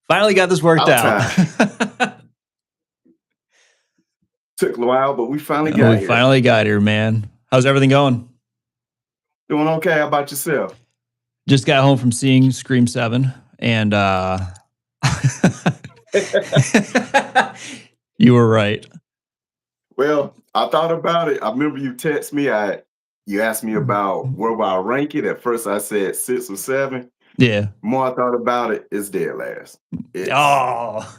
Finally got this worked About out. time. Took a while, but we finally We got here. finally got here, man. How's everything going? Doing okay. How about yourself? Just got home from seeing Scream 7 and you were right. Well, I thought about it. I remember you text me. You asked me about where would I rank it. At first, I said 6 or 7. Yeah. The more I thought about it, it's dead last. Oh.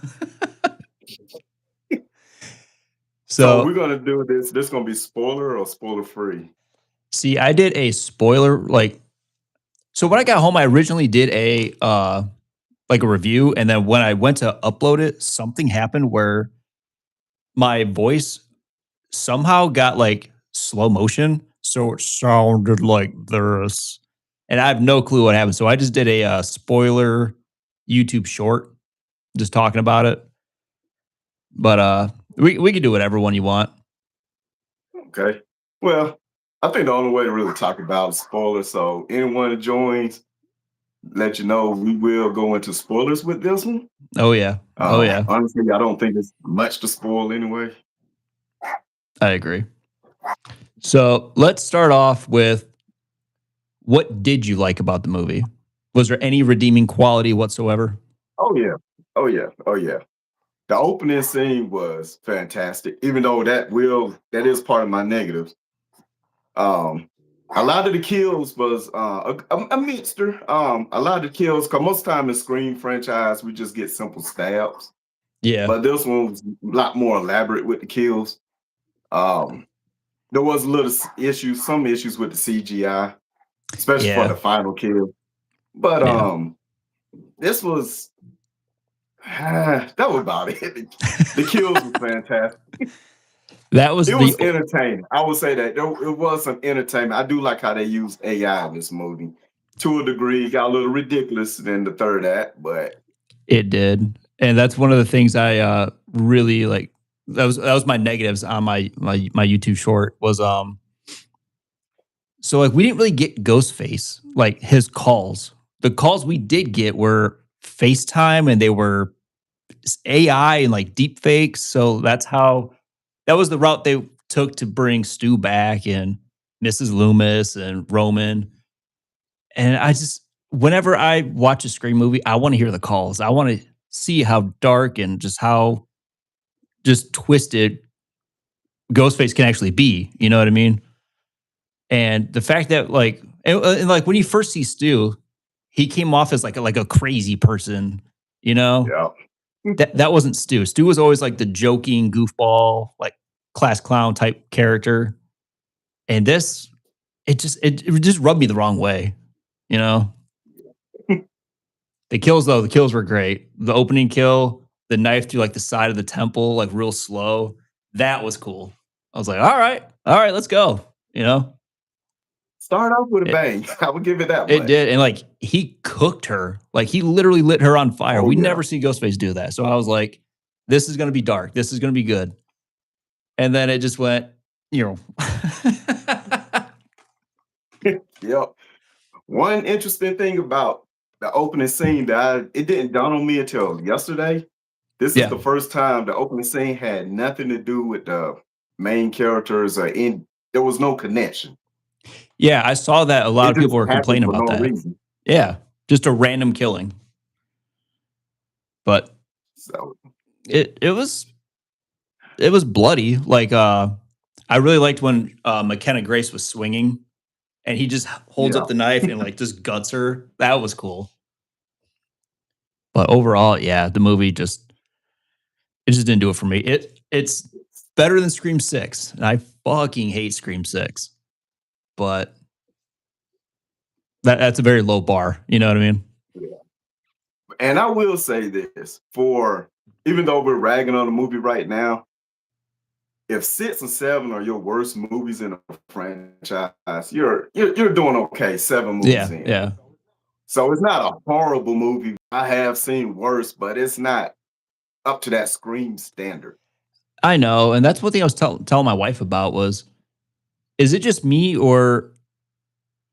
So we're gonna do this. This gonna be spoiler or spoiler free? See, I did a spoiler so when I got home, I originally did a review, and then when I went to upload it, something happened where my voice somehow got like slow motion, so it sounded like this, and I have no clue what happened. So I just did a spoiler YouTube short, just talking about it. But we can do whatever one you want. Okay. Well, I think the only way to really talk about is spoilers. So anyone that joins, let you know we will go into spoilers with this one. Oh yeah. Oh yeah. Honestly, I don't think it's much to spoil anyway. I agree. So let's start off with, what did you like about the movie? Was there any redeeming quality whatsoever? Oh yeah. Oh yeah. Oh yeah. The opening scene was fantastic, even though that is part of my negatives. A lot of the kills was a mixture. A lot of the kills, because most time in Scream franchise, we just get simple stabs. Yeah. But this one was a lot more elaborate with the kills. There was some issues with the CGI, especially for the final kill. But this was that was about it. The kills were fantastic. It was entertaining. I would say that it was some entertainment. I do like how they use AI in this movie. To a degree, it got a little ridiculous in the third act, but it did. And that's one of the things I really like. That was my negatives on my YouTube short was so like we didn't really get Ghostface, like his calls. The calls we did get were FaceTime, and they were AI and like deep fakes. So that was the route they took to bring Stu back and Mrs. Loomis and Roman. And whenever I watch a Scream movie, I want to hear the calls. I want to see how dark and how twisted Ghostface can actually be. You know what I mean? And the fact that and like when you first see Stu, he came off as like a crazy person, you know? Yeah. That wasn't Stu. Stu was always like the joking goofball, like class clown type character. And this, it just rubbed me the wrong way, you know? The kills were great. The opening kill, the knife through like the side of the temple, like real slow. That was cool. I was like, all right, let's go. You know? Start off with a bang. I would give it that much. It did. And like he cooked her. Like he literally lit her on fire. We never see Ghostface do that. So I was like, this is gonna be dark. This is gonna be good. And then it just went, Yep. One interesting thing about the opening scene that it didn't dawn on me until yesterday. This is the first time the opening scene had nothing to do with the main characters there was no connection. Yeah, I saw that a lot of people were complaining about that. Reason. Yeah, just a random killing. But it was bloody. Like I really liked when McKenna Grace was swinging and he just holds up the knife and like just guts her. That was cool. But overall, yeah, the movie just didn't do it for me. It's better than Scream 6. And I fucking hate Scream 6. But that's a very low bar. You know what I mean? Yeah. And I will say this, even though we're ragging on the movie right now, if 6 and 7 are your worst movies in a franchise, you're doing okay 7 movies in. Yeah. So it's not a horrible movie. I have seen worse, but it's not up to that Scream standard. I know, and that's one thing I was telling my wife about was, is it just me or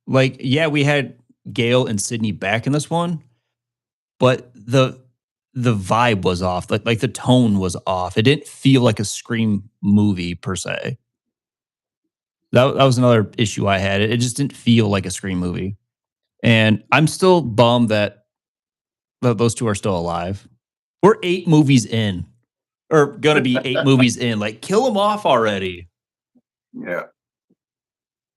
we had Gale and Sydney back in this one, but the the vibe was off. Like the tone was off. It didn't feel like a Scream movie per se. That was another issue I had. It just didn't feel like a Scream movie. And I'm still bummed that those two are still alive. We're 8 movies in, or gonna be 8 movies in. Like, kill them off already. Yeah.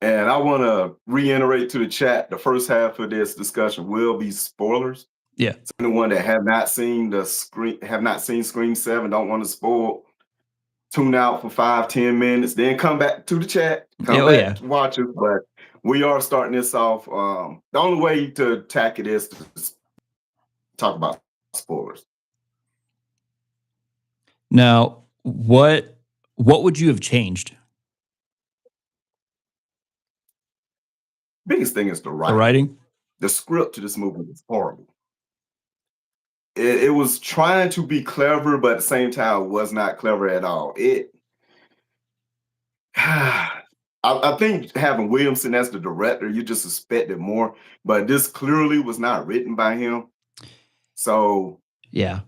And I want to reiterate to the chat, the first half of this discussion will be spoilers. Yeah. So anyone that have not seen Scream 7, don't want to spoil, tune out for 5-10 minutes, then come back to the chat, to watch it. But we are starting this off. The only way to attack it is to talk about spoilers. Now, what would you have changed? Biggest thing is the writing. The writing? The script to this movie is horrible. It was trying to be clever, but at the same time, it was not clever at all. I think having Williamson as the director, you just suspected more, but this clearly was not written by him. So yeah,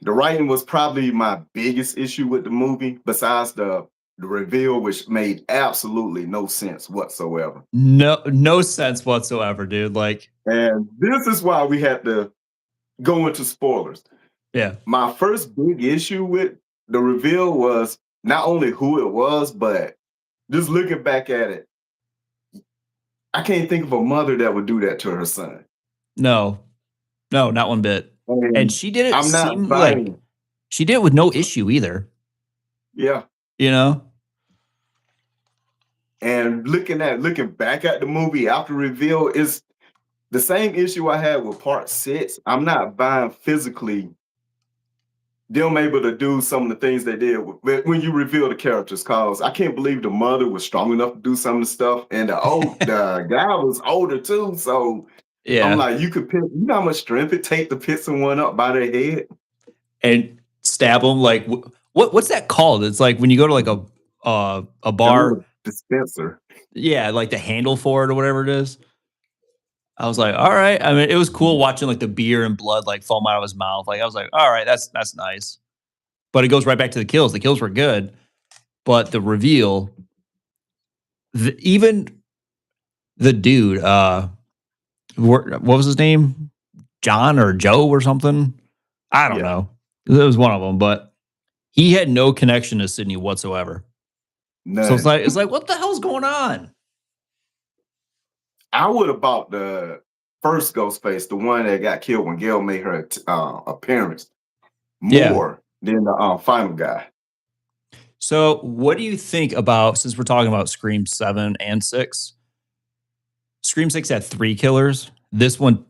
the writing was probably my biggest issue with the movie, besides the reveal, which made absolutely no sense whatsoever. No sense whatsoever, dude. Like, and this is why we had to go into spoilers. Yeah. My first big issue with the reveal was not only who it was, but just looking back at it, I can't think of a mother that would do that to her son. No, not one bit. And she did it. I'm not buying. She did it with no issue either. Yeah. You know? And looking back at the movie after reveal is the same issue I had with part 6. I'm not buying physically them able to do some of the things they did when you reveal the characters, cause I can't believe the mother was strong enough to do some of the stuff, and the guy was older too. So yeah, I'm like, you know how much strength it take to pick someone up by their head and stab them. Like, what's that called? It's like when you go to like a bar dispenser. Yeah, like the handle for it or whatever it is. I was like, all right. I mean, it was cool watching like the beer and blood like foam out of his mouth. Like, I was like, all right, that's nice. But it goes right back to the kills. The kills were good, but the reveal, even the dude, what was his name? John or Joe or something? I don't know. It was one of them, but he had no connection to Sidney whatsoever. None. So it's like, what the hell's going on? I would have bought the first Ghostface, the one that got killed when Gail made her appearance, more than the final guy. So what do you think about, since we're talking about Scream 7 and 6, Scream 6 had 3 killers. This one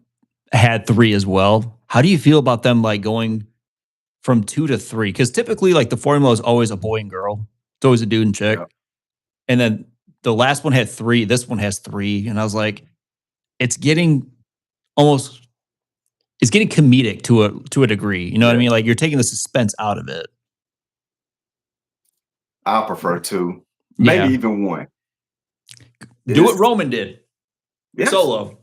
had 3 as well. How do you feel about them like going from 2 to 3? Because typically like the formula is always a boy and girl. It's always a dude and chick. Yeah. And then the last one had 3. This one has 3. And I was like, it's getting comedic to a degree. You know what I mean? Like you're taking the suspense out of it. I prefer 2. Maybe even 1. Do what Roman did. Yes. Solo.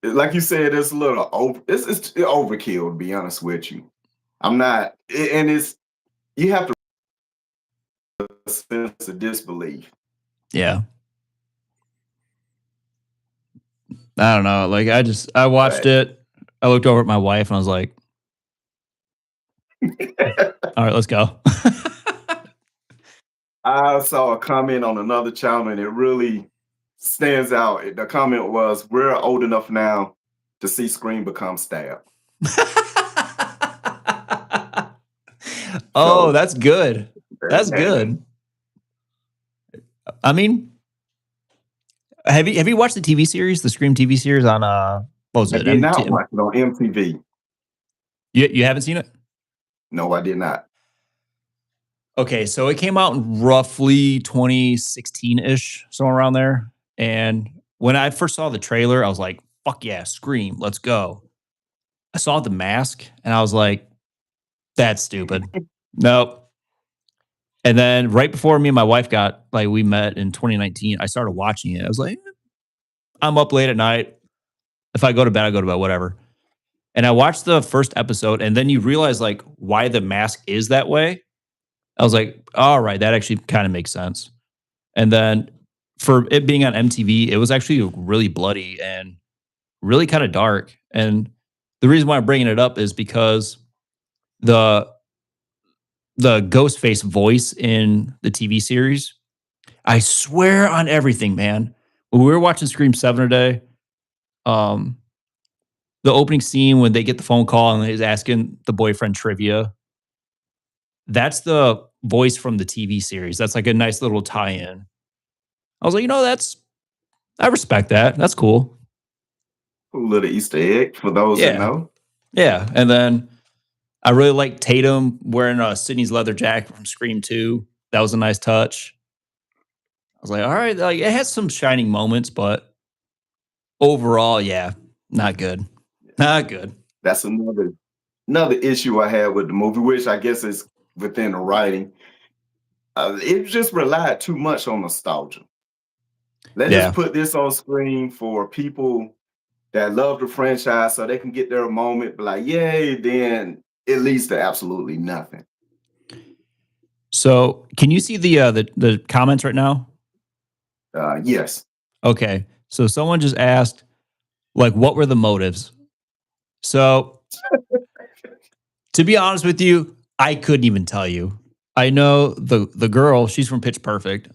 Like you said, it's a little it's overkill, to be honest with you. I'm not, and you have to a sense of disbelief. Yeah. I don't know. Like I watched it. I looked over at my wife and I was like, all right, let's go. I saw a comment on another channel and it really stands out. The comment was, we're old enough now to see Scream become Stab. Oh, that's good. That's good. I mean, have you watched the TV series, the Scream TV series on what was it? I did not watch it on MTV. You haven't seen it? No, I did not. Okay, so it came out in roughly 2016-ish, somewhere around there. And when I first saw the trailer, I was like, fuck yeah, Scream, let's go. I saw The Mask, and I was like, that's stupid. Nope. And then right before me and my wife we met in 2019, I started watching it. I was like, I'm up late at night. If I go to bed, I go to bed, whatever. And I watched the first episode, and then you realize like why the mask is that way. I was like, all right, that actually kind of makes sense. And then for it being on MTV, it was actually really bloody and really kind of dark. And the reason why I'm bringing it up is because the the Ghostface voice in the TV series, I swear on everything, man. When we were watching Scream 7 today, um, the opening scene when they get the phone call and he's asking the boyfriend trivia, that's the voice from the TV series. That's like a nice little tie-in. I was like, that's I respect that. That's cool. A little Easter egg for those that Yeah. know. Yeah. And then I really like Tatum wearing Sydney's leather jacket from Scream 2. That was a nice touch. I was like, all right, like it has some shining moments, but overall, yeah, not good. Not good. That's another issue I had with the movie, which I guess is within the writing. It just relied too much on nostalgia. Let's just Yeah. put this on screen for people that love the franchise so they can get their moment, be like, yay, then it leads to absolutely nothing. So can you see the comments right now? Yes. Okay. So someone just asked, like, what were the motives? So to be honest with you, I couldn't even tell you. I know the girl, she's from Pitch Perfect.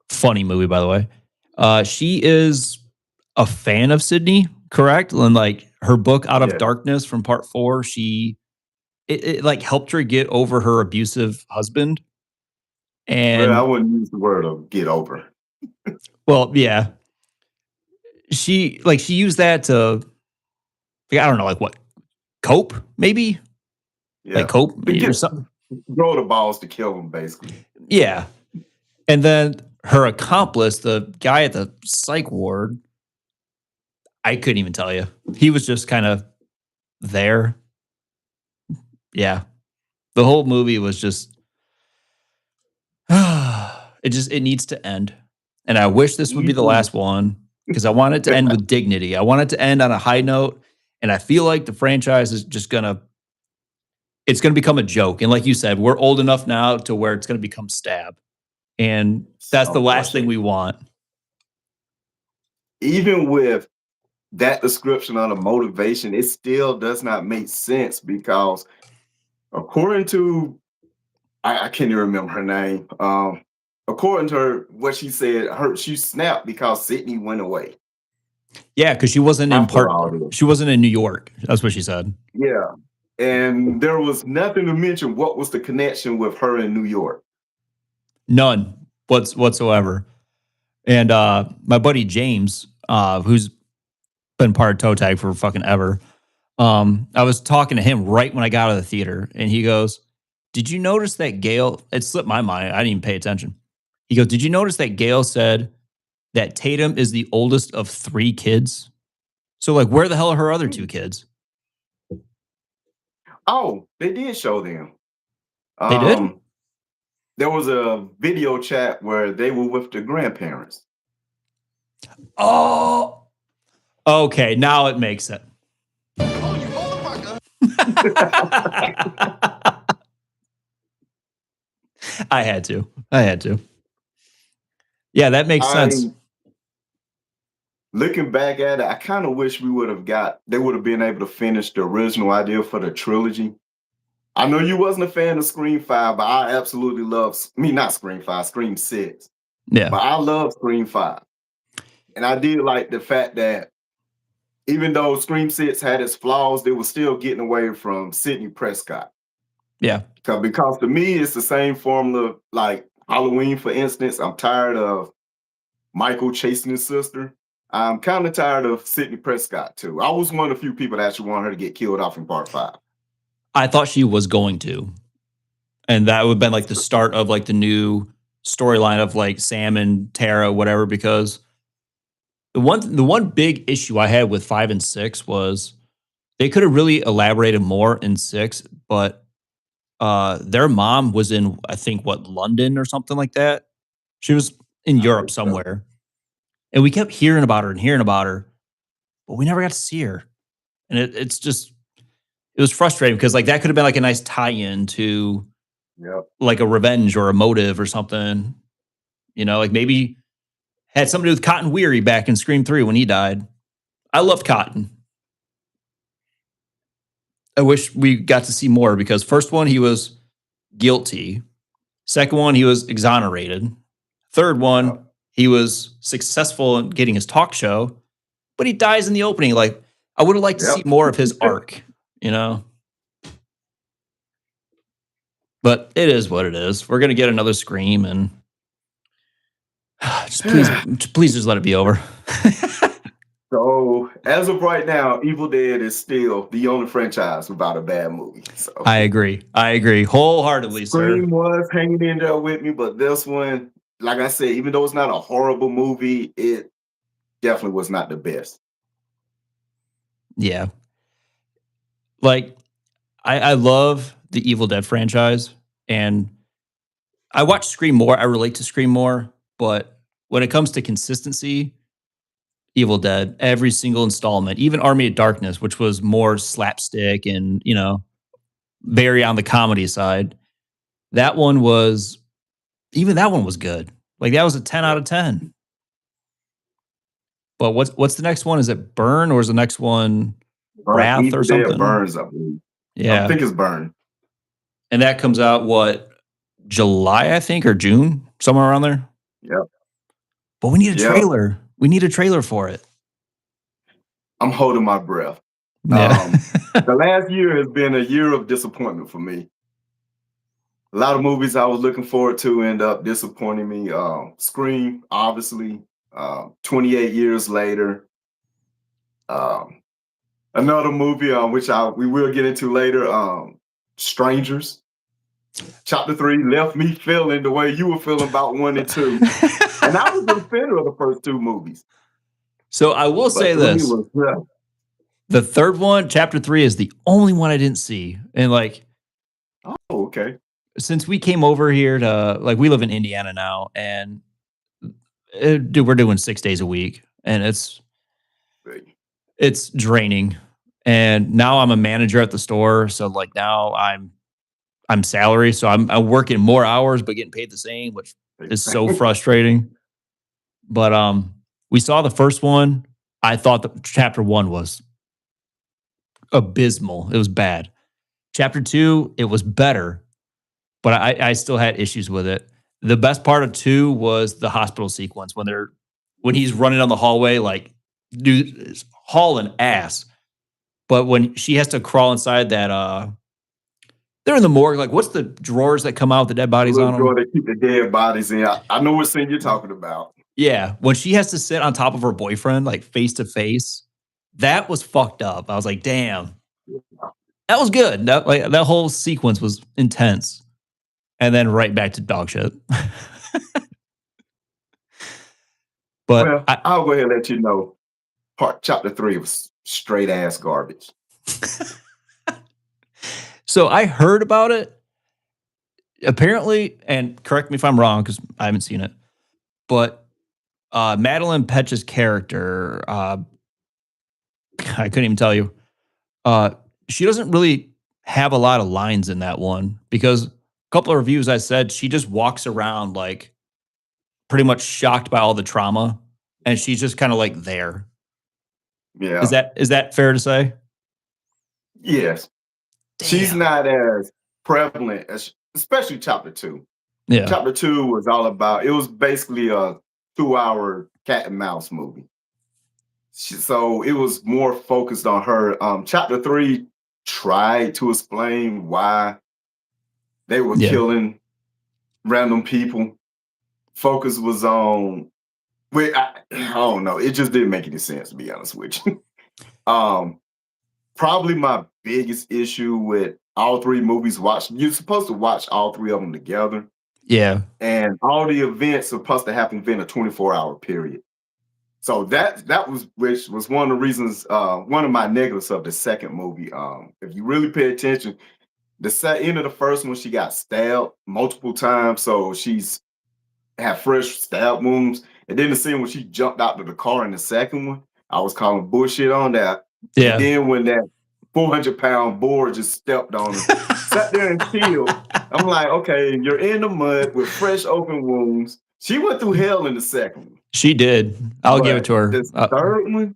Funny movie, by the way. She is a fan of Sydney, correct? And like her book Out of Yeah. Darkness from part 4, it like helped her get over her abusive husband. Well, I And wouldn't use the word of get over. well, yeah. She used that to like, I don't know, like what, cope, maybe? Yeah. Like cope To or get something. grow the balls to kill them, basically. Yeah. And then her accomplice, the guy at the psych ward, I couldn't even tell you. He was just kind of there. Yeah. The whole movie was just it needs to end. And I wish this would be the Even last one because I want it to end with dignity. I want it to end on a high note. And I feel like the franchise is just it's gonna become a joke. And like you said, we're old enough now to where it's gonna become stab. And that's the last thing we unfortunately, want. even with that description of the motivation, it still does not make sense because according to I can't even remember her name. According to her, what she said, she snapped because Sydney went away Yeah, because after all this. she wasn't in New York. That's what she said. Yeah. And there was nothing to mention what was the connection with her in New York. None whatsoever. And my buddy James, who's been part of Toe Tag for fucking ever, I was talking to him right when I got out of the theater, and he goes, "Did you notice that Gail?" It slipped my mind. I didn't even pay attention. He goes, "Did you notice that Gail said that Tatum is the oldest of 3 kids? So, like, where the hell are her other 2 kids?" Oh, they did show them. They did? Um, there was a video chat where they were with the grandparents. Oh, okay. Now it makes sense. Oh, you motherfucker. I had to. I had to. Yeah, that makes sense. I looking back at it, I kind of wish they would have been able to finish the original idea for the trilogy. I know you wasn't a fan of Scream 5, but I absolutely love not Scream 5, Scream 6. Yeah. But I love Scream 5. And I did like the fact that even though Scream 6 had its flaws, they were still getting away from Sidney Prescott. Yeah. Because to me, it's the same formula like Halloween, for instance. I'm tired of Michael chasing his sister. I'm kind of tired of Sidney Prescott too. I was one of the few people that actually wanted her to get killed off in part 5. I thought she was going to. And that would have been like the start of like the new storyline of like Sam and Tara, whatever, because the one big issue I had with 5 and 6 was they could have really elaborated more in 6, but their mom was in, I think, what, London or something like that. She was in I Europe think so. somewhere. And we kept hearing about her, but we never got to see her. And it was frustrating because like that could have been like a nice tie-in to Yep. like a revenge or a motive or something. Like maybe had something to do with Cotton Weary back in Scream 3 when he died. I loved Cotton. I wish we got to see more because first one, he was guilty. Second one, he was exonerated. Third one, Yep. he was successful in getting his talk show, but he dies in the opening. Like, I would have liked to see Yep. more of his arc, But it is what it is. We're going to get another Scream and please just let it be over. So as of right now, Evil Dead is still the only franchise without a bad movie. So I agree wholeheartedly, sir. Scream was hanging in there with me, but this one, like I said, even though it's not a horrible movie, it definitely was not the best. Yeah. Like, I love the Evil Dead franchise, and I watch Scream more. I relate to Scream more, but when it comes to consistency, Evil Dead, every single installment, even Army of Darkness, which was more slapstick and, very on the comedy side, that one was good. Like that was a 10 out of 10. But what's the next one? Is it Burn or is the next one Wrath Evil or Dead something? Burns, I believe. Yeah. I think it's Burn. And that comes out July, I think, or June, somewhere around there. Yep. But we need a trailer. We need a trailer for it. I'm holding my breath. Yeah. The last year has been a year of disappointment for me. A lot of movies I was looking forward to end up disappointing me. Scream, obviously. 28 years later. Another movie which we will get into later. Strangers. Chapter 3 left me feeling the way you were feeling about 1 and 2. And I was a fan of the first 2 movies. So I will say this. The third one, Chapter 3, is the only one I didn't see. And okay. Since we came over here to, we live in Indiana now, and dude, we're doing 6 days a week, and it's draining. And now I'm a manager at the store, so now I'm salary, so I'm working more hours but getting paid the same, which is so frustrating. But we saw the first one. I thought that Chapter 1 was abysmal. It was bad. Chapter 2, it was better, but I still had issues with it. The best part of 2 was the hospital sequence when he's running down the hallway, dude, hauling ass. But when she has to crawl inside that, they're in the morgue. What's the drawers that come out with the dead bodies on them? Drawer they keep the dead bodies in. I know what scene you're talking about. Yeah, when she has to sit on top of her boyfriend, face to face, that was fucked up. I was like, damn, that was good. That whole sequence was intense. And then right back to dog shit. But I'll go ahead and let you know. Chapter 3 was straight ass garbage. So I heard about it. Apparently, and correct me if I'm wrong because I haven't seen it, but Madeline Petch's character, I couldn't even tell you. She doesn't really have a lot of lines in that one because a couple of reviews I said she just walks around pretty much shocked by all the trauma, and she's just kind of there. Yeah. Is that fair to say? Yes. Damn. She's not as prevalent as, especially Chapter 2. Yeah. Chapter 2 was all about, it was basically a 2-hour cat and mouse movie. So it was more focused on her. Chapter 3 tried to explain why they were killing random people. Focus was on, I don't know. It just didn't make any sense, to be honest with you. Probably my biggest issue with all 3 movies you're supposed to watch all 3 of them together. Yeah. And all the events are supposed to happen within a 24-hour period. So that was, which was one of the reasons, one of my negatives of the second movie. If you really pay attention, the end of the first one, she got stabbed multiple times. So she's had fresh stab wounds. And then the scene when she jumped out of the car in the second one, I was calling bullshit on that. And Yeah. then when that 400-pound board just stepped on her, sat there and chilled. I'm like, okay, you're in the mud with fresh open wounds. She went through hell in the second one. She did. I'll give it But to her. this third one,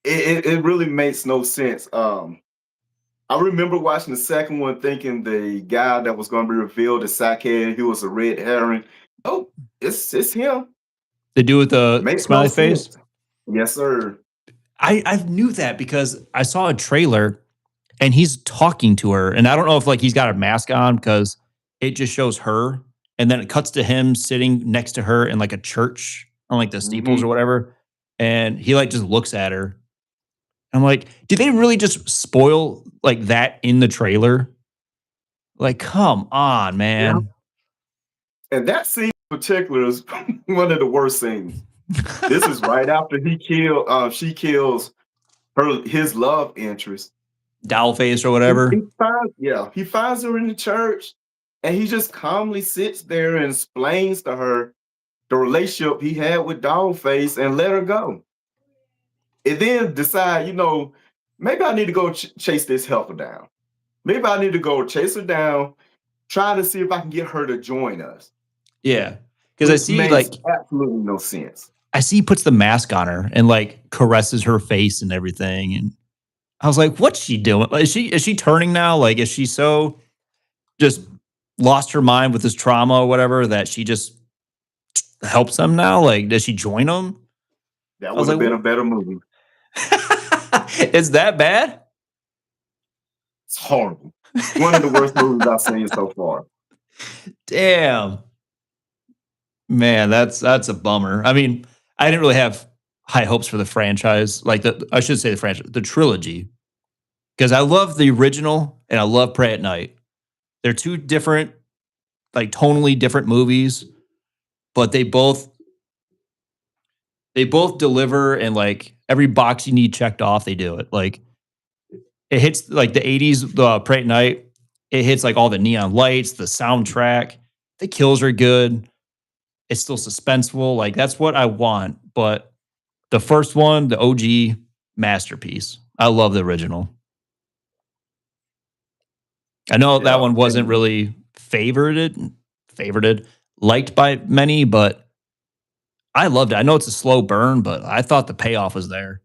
it really makes no sense. I remember watching the second one thinking the guy that was going to be revealed as Sackhead, he was a red herring. Oh, it's him. The dude with the Makes smiley no face. sense. Yes, sir. I knew that because I saw a trailer and he's talking to her. And I don't know if like he's got a mask on because it just shows her. And then it cuts to him sitting next to her in like a church on like the steeples or whatever. And he like just looks at her. I'm like, did they really just spoil like that in the trailer? Like, come on, man. And that scene in particular is one of the worst scenes. This is right after she kills his love interest. Dollface or whatever. He finds her in the church and he just calmly sits there and explains to her the relationship he had with Dollface and let her go. And then decide, maybe I need to go chase this heifer down. Maybe I need to go chase her down, try to see if I can get her to join us. Yeah. Because I see makes absolutely no sense. I see he puts the mask on her and like caresses her face and everything. And I was like, what's she doing? Is she turning now? Like, is she so just lost her mind with this trauma or whatever that she just helps them now? Like, does she join them? That would have been a better movie. Is that bad? It's horrible. One of the worst movies I've seen so far. Damn. Man, that's a bummer. I mean, I didn't really have high hopes for the franchise. Like I should say the franchise, the trilogy. Because I love the original and I love Pray at Night. They're two different, like tonally different movies, but they both deliver, and like every box you need checked off, they do it. Like it hits like the 80s, the Pray at Night. It hits like all the neon lights, the soundtrack, the kills are good. It's still suspenseful. Like that's what I want. But the first one, the OG masterpiece. I love the original. I know that one wasn't really favorited, liked by many, but I loved it. I know it's a slow burn, but I thought the payoff was there.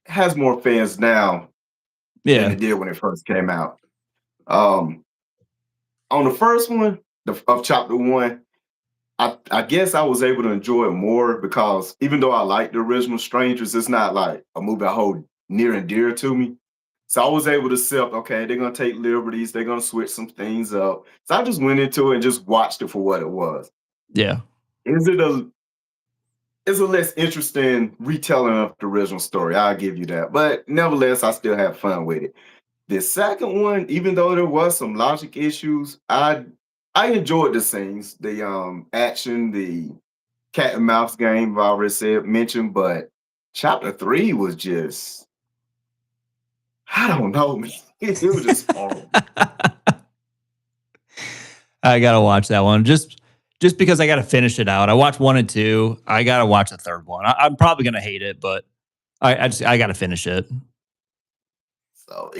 It has more fans now than it did when it first came out. On the first one, of chapter one, I guess I was able to enjoy it more because even though I like the original Strangers, it's not like a movie I hold near and dear to me. So I was able to accept, okay, they're going to take liberties. They're going to switch some things up. So I just went into it and just watched it for what it was. Yeah. It's a less interesting retelling of the original story. I'll give you that. But nevertheless, I still have fun with it. The second one, even though there was some logic issues, I enjoyed the scenes, the action, the cat and mouse game I've already mentioned, but chapter 3 was just, I don't know, man. It was just horrible. I gotta watch that one just because I gotta finish it out. I watched 1 and 2. I gotta watch the third one. I'm probably gonna hate it, but I gotta finish it. So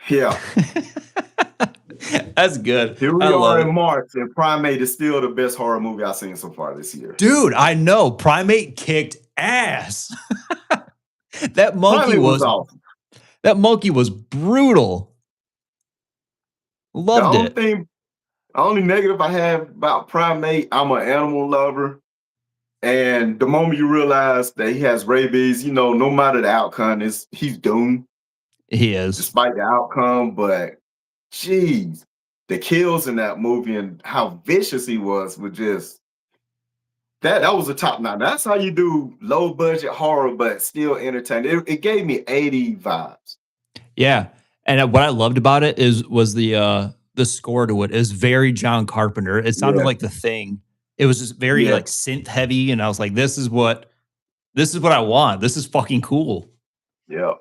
yeah. That's good. Here we are in March, and Primate is still the best horror movie I've seen so far this year. Dude, I know. Primate kicked ass. That monkey was awesome. That monkey was brutal. Loved it. The only negative I have about Primate, I'm an animal lover. And the moment you realize that he has rabies, no matter the outcome, he's doomed. He is. Despite the outcome, but geez, the kills in that movie and how vicious he was just that was a top notch. That's how you do low budget horror, but still entertaining. It gave me 80 vibes. Yeah. And what I loved about it was the score to it. It was very John Carpenter. It sounded like The Thing. It was just very like synth heavy, and I was like, this is what I want. This is fucking cool. Yeah.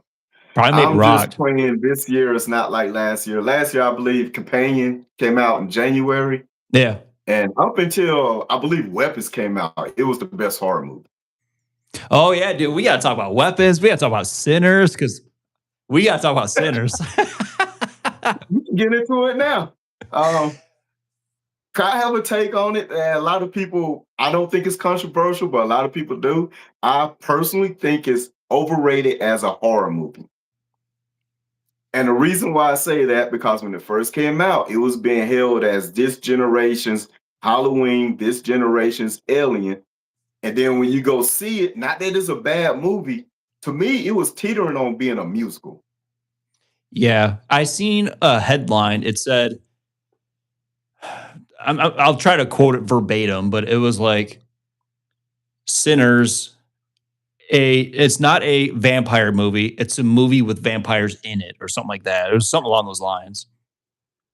Primate rocked. Just playing this year. It's not like last year. Last year, I believe Companion came out in January. Yeah. And up until I believe Weapons came out, it was the best horror movie. Oh yeah, dude. We gotta talk about weapons. We gotta talk about sinners because we gotta talk about sinners. We can get into it now. Um, I have a take on it. And a lot of people, I don't think it's controversial, but a lot of people do. I personally think it's overrated as a horror movie. And the reason why I say that, because when it first came out, it was being hailed as this generation's Halloween, this generation's Alien. And then when you go see it, not that it's a bad movie, to me, it was teetering on being a musical. Yeah, I seen a headline. It said, I'll try to quote it verbatim, but it was like Sinners. It's not a vampire movie. It's a movie with vampires in it, or something like that. It was something along those lines.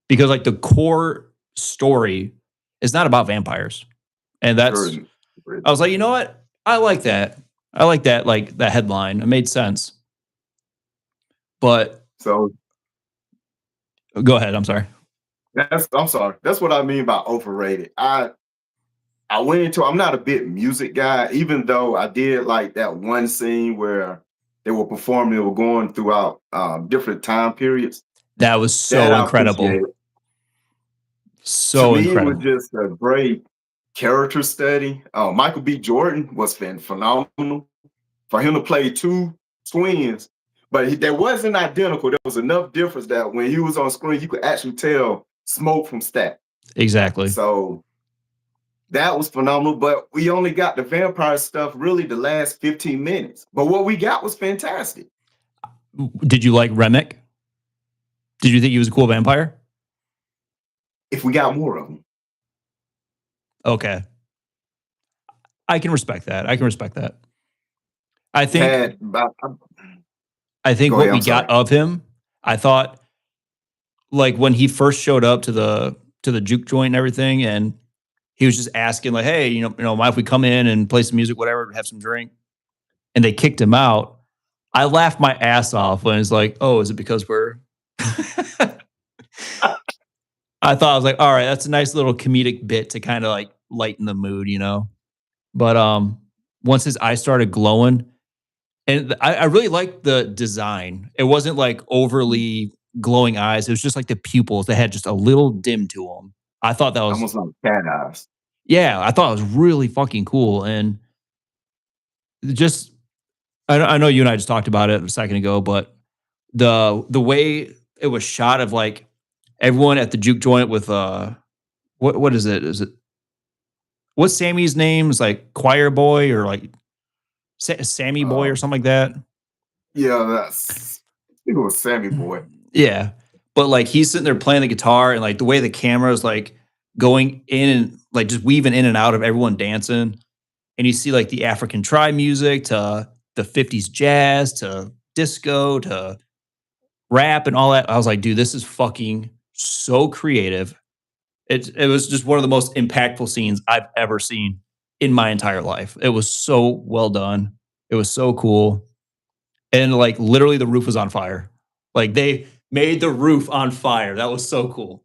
Because like the core story is not about vampires, and that's. Very- I was like, you know what? I like that. I like that. Like that headline. It made sense. But So go ahead. I'm sorry. I'm sorry. That's what I mean by overrated. I went into, I'm not a big music guy, even though I did like that one scene where they were performing, they were going throughout different time periods. That was That so I incredible. appreciated. To So me, it was incredible. just a great character study. Michael B. Jordan was phenomenal for him to play two twins, but they wasn't identical. There was enough difference that when he was on screen, you could actually tell Smoke from Stack. Exactly. So that was phenomenal. But we only got the vampire stuff really the last 15 minutes. But what we got was fantastic. Did you like Remick? Did you think he was a cool vampire? If we got more of them. Okay. I can respect that. I can respect that. I think Had, I think Go what ahead, we I'm got sorry. of him, I thought like when he first showed up to the juke joint and everything, and he was just asking like, "Hey, mind if we come in and play some music, whatever, have some drink?" And they kicked him out. I laughed my ass off when it's like, "Oh, is it because we're?" I thought I was like, "All right, that's a nice little comedic bit to kind of like lighten the mood, you know." But once his eyes started glowing, and I really liked the design. It wasn't like overly glowing eyes. It was just like the pupils that had just a little dim to them. I thought that was Almost like cat eyes. yeah, I thought it was really fucking cool. And just I know you and I just talked about it a second ago, but the way it was shot of like everyone at the juke joint with what is it? Is it what's Sammy's name? Is like Choir Boy or like Sammy Boy or Um, something like that? yeah, I think it was Sammy Boy. Yeah. But like he's sitting there playing the guitar and like the way the camera is like going in and like just weaving in and out of everyone dancing. And you see like the African tribe music to the 50s jazz to disco to rap and all that. I was like, dude, this is fucking so creative. It was just one of the most impactful scenes I've ever seen in my entire life. It was so well done. It was so cool. And like literally the roof was on fire. Like they made the roof on fire. That was so cool.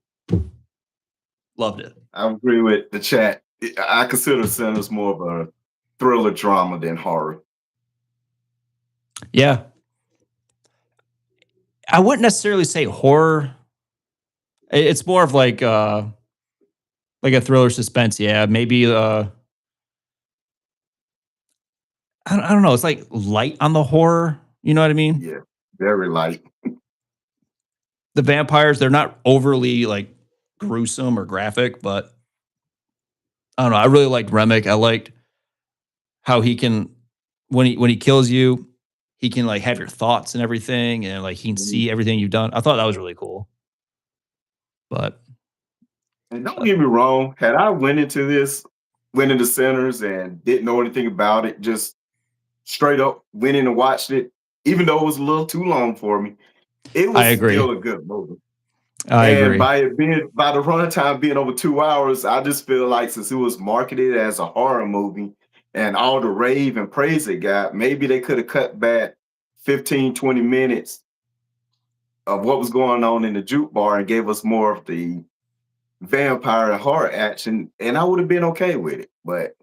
Loved it. I agree with the chat. I consider Sinners more of a thriller drama than horror. Yeah. I wouldn't necessarily say horror. It's more of like a thriller suspense. Yeah, maybe I don't know. It's like light on the horror. You know what I mean? Yeah, very light. The vampires, they're not overly like gruesome or graphic, but I don't know. I really liked Remick. I liked how he can when he kills you, he can like have your thoughts and everything, and like he can Mhm. see everything you've done. I thought that was really cool. But And don't get me wrong, had I went into Sinners and didn't know anything about it, just straight up went in and watched it, even though it was a little too long for me, it I was agree. still a good movie. I And agree. by the runtime being over 2 hours, I just feel like since it was marketed as a horror movie and all the rave and praise it got, maybe they could have cut back 15, 20 minutes of what was going on in the juke bar and gave us more of the vampire and horror action, and I would have been okay with it. But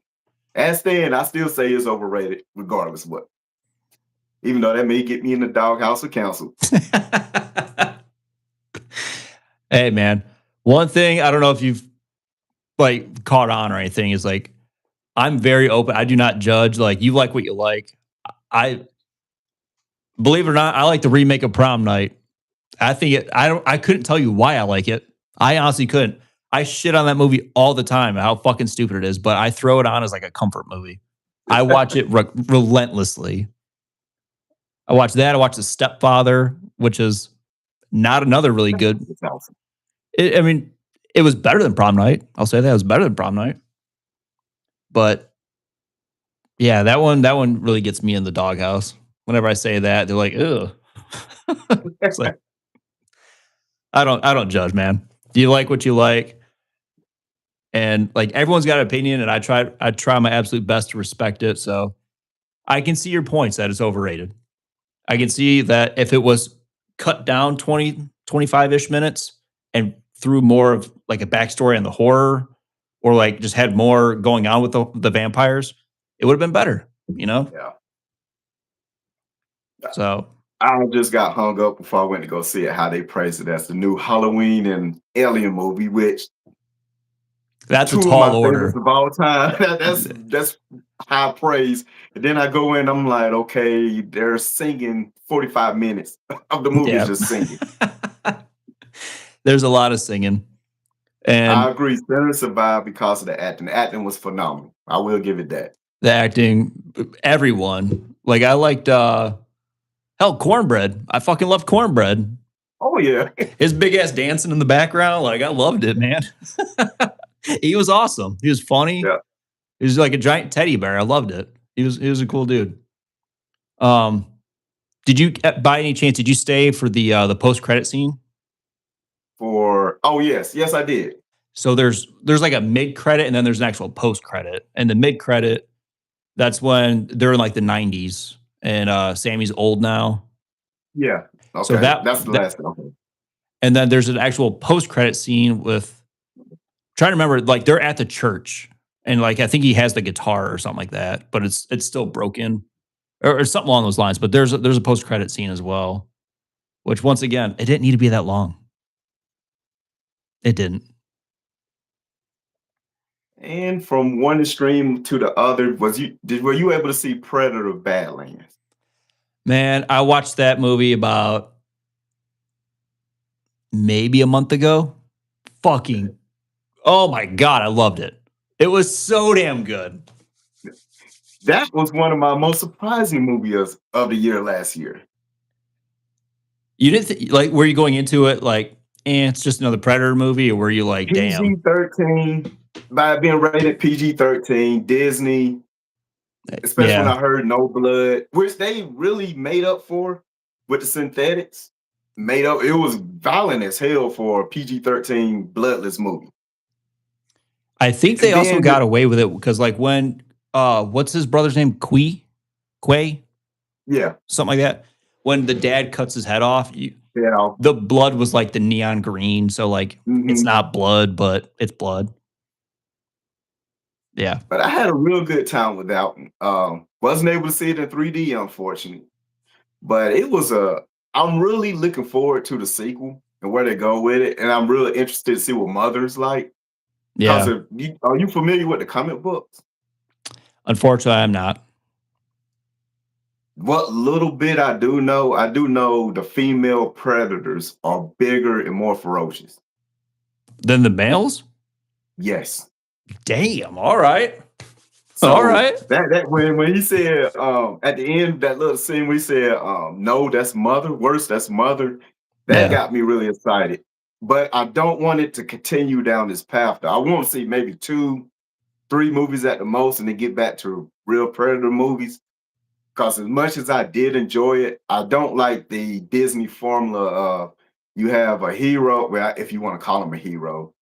As stand, I still say it's overrated, regardless of what. Even though that may get me in the doghouse of council. Hey, man. One thing I don't know if you've like caught on or anything is like I'm very open. I do not judge. Like you like what you like. I believe it or not, I like the remake of Prom Night. I think it. I couldn't tell you why I like it. I honestly couldn't. I shit on that movie all the time. How fucking stupid it is. But I throw it on as like a comfort movie. I watch it relentlessly. I watch that. I watch The Stepfather, which is not another really good. It's awesome. I mean, it was better than Prom Night. I'll say that it was better than Prom Night. But yeah, that one really gets me in the doghouse. Whenever I say that, they're like, "Ugh." It's like I don't judge, man. Do you like what you like? And like everyone's got an opinion, and I try my absolute best to respect it. So I can see your points that it's overrated. I can see that if it was cut down 20, 25-ish minutes and threw more of like a backstory on the horror or like just had more going on with the vampires, it would have been better, you know? Yeah. So I just got hung up before I went to go see it, how they praised it as the new Halloween and Alien movie, which that's a two of tall my order. favorites of all time. That's high praise. And then I go in, I'm like, okay, they're singing 45 minutes of the movie Yeah. just singing. There's a lot of singing. I And agree. Sinners survived because of the acting. The acting was phenomenal. I will give it that. the acting, everyone. Like I liked hell, Cornbread. I fucking loved Cornbread. Oh yeah. His big ass dancing in the background, like I loved it, man. He was awesome. He was funny. Yeah. He was like a giant teddy bear. I loved it. He was a cool dude. Did you by any chance did you stay for the post credit scene? Yes, I did. So there's like a mid credit and then there's an actual post credit. And the mid credit, that's when they're in like the 90s and Sammy's old now. Yeah. Okay. So that's the last thing. Okay. And then there's an actual post credit scene with trying to remember, like they're at the church and like I think he has the guitar or something like that, but it's still broken or something along those lines. But there's a post credit scene as well, which once again, it didn't need to be that long. It didn't. And from one extreme to the other, were you able to see Predator Badlands? Man, I watched that movie about maybe a month ago. Fucking, oh my God, I loved it. It was so damn good. That was one of my most surprising movies of the year last year. You didn't like, were you going into it like, it's just another Predator movie, or were you like, damn? PG-13, by being rated PG-13, Disney, especially when I heard No Blood, which they really made up for with the synthetics. Made up, it was violent as hell for a PG-13 bloodless movie. I think they also got away with it because like when what's his brother's name? Quay? Yeah. Something like that. When the dad cuts his head off, the blood was like the neon green. So like it's not blood, but it's blood. Yeah. But I had a real good time with that one. Wasn't able to see it in 3D, unfortunately. But it was I'm really looking forward to the sequel and where they go with it. And I'm really interested to see what Mother's like. Yeah. Are you familiar with the comic books? Unfortunately, I'm not. What little bit I do know the female predators are bigger and more ferocious. Than the males? Yes. Damn. All right. So all right. That when he said at the end, that little scene we said, no, that's Mother, worse, that's Mother. That got me really excited. But I don't want it to continue down this path. Though. I want to see maybe 2-3 movies at the most and then get back to real Predator movies. Because as much as I did enjoy it, I don't like the Disney formula of you have a hero, well, if you want to call him a hero.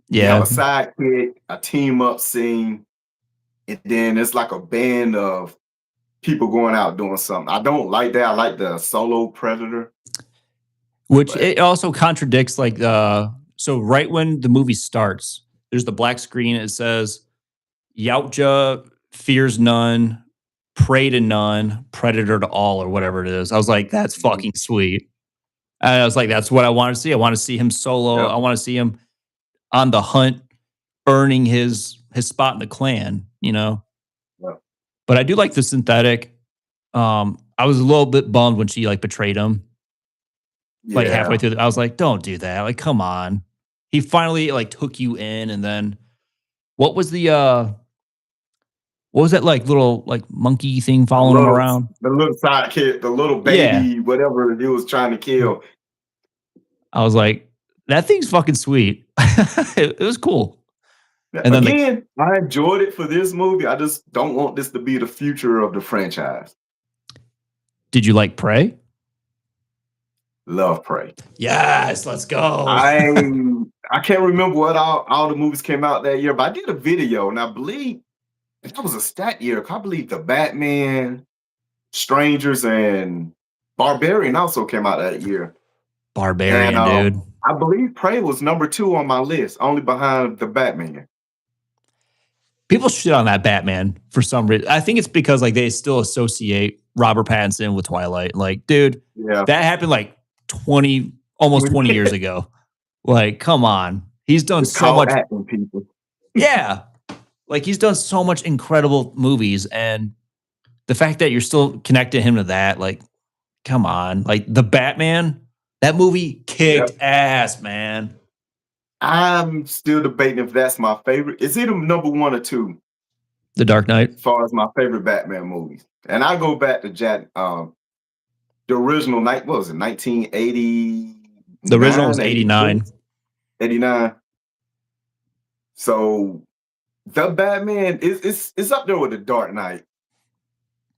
Yeah. You have a sidekick, a team up scene, and then it's like a band of people going out doing something. I don't like that. I like the solo Predator. Which it also contradicts like so right when the movie starts, there's the black screen. It says, Yautja fears none, prey to none, predator to all, or whatever it is. I was like, that's Mhm. fucking sweet. And I was like, that's what I want to see. I want to see him solo. Yep. I want to see him on the hunt, earning his spot in the clan, you know. Yep. But I do like the synthetic. I was a little bit bummed when she like betrayed him, like halfway Yeah. through. I was like, don't do that. Like, come on. He finally like took you in, and then what was the what was that like little like monkey thing following him around? The little sidekick, the little Yeah. baby, whatever he was trying to kill. I was like, that thing's fucking sweet. It was cool. And then Again, I enjoyed it for this movie. I just don't want this to be the future of the franchise. did you like Prey? Love Prey. Yes, let's go. I can't remember what all the movies came out that year, but I did a video, and I believe that was a stat year. I believe the Batman, Strangers, and Barbarian also came out that year. Barbarian, And dude. I believe Prey was number 2 on my list, only behind the Batman. People shit on that Batman for some reason. I think it's because like they still associate Robert Pattinson with Twilight. Like, dude, Yeah. that happened like almost 20 years ago. Like, come on. He's done It's so called much. acting, people. Yeah. Like he's done so much incredible movies. And the fact that you're still connecting him to that, like, come on. Like the Batman, that movie kicked ass, man. I'm still debating if that's my favorite. Is it number 1 or 2 The Dark Knight. as far as my favorite Batman movies? And I go back to the original night. What was it? 1980. The original was 89. 89. So the Batman is up there with the Dark Knight.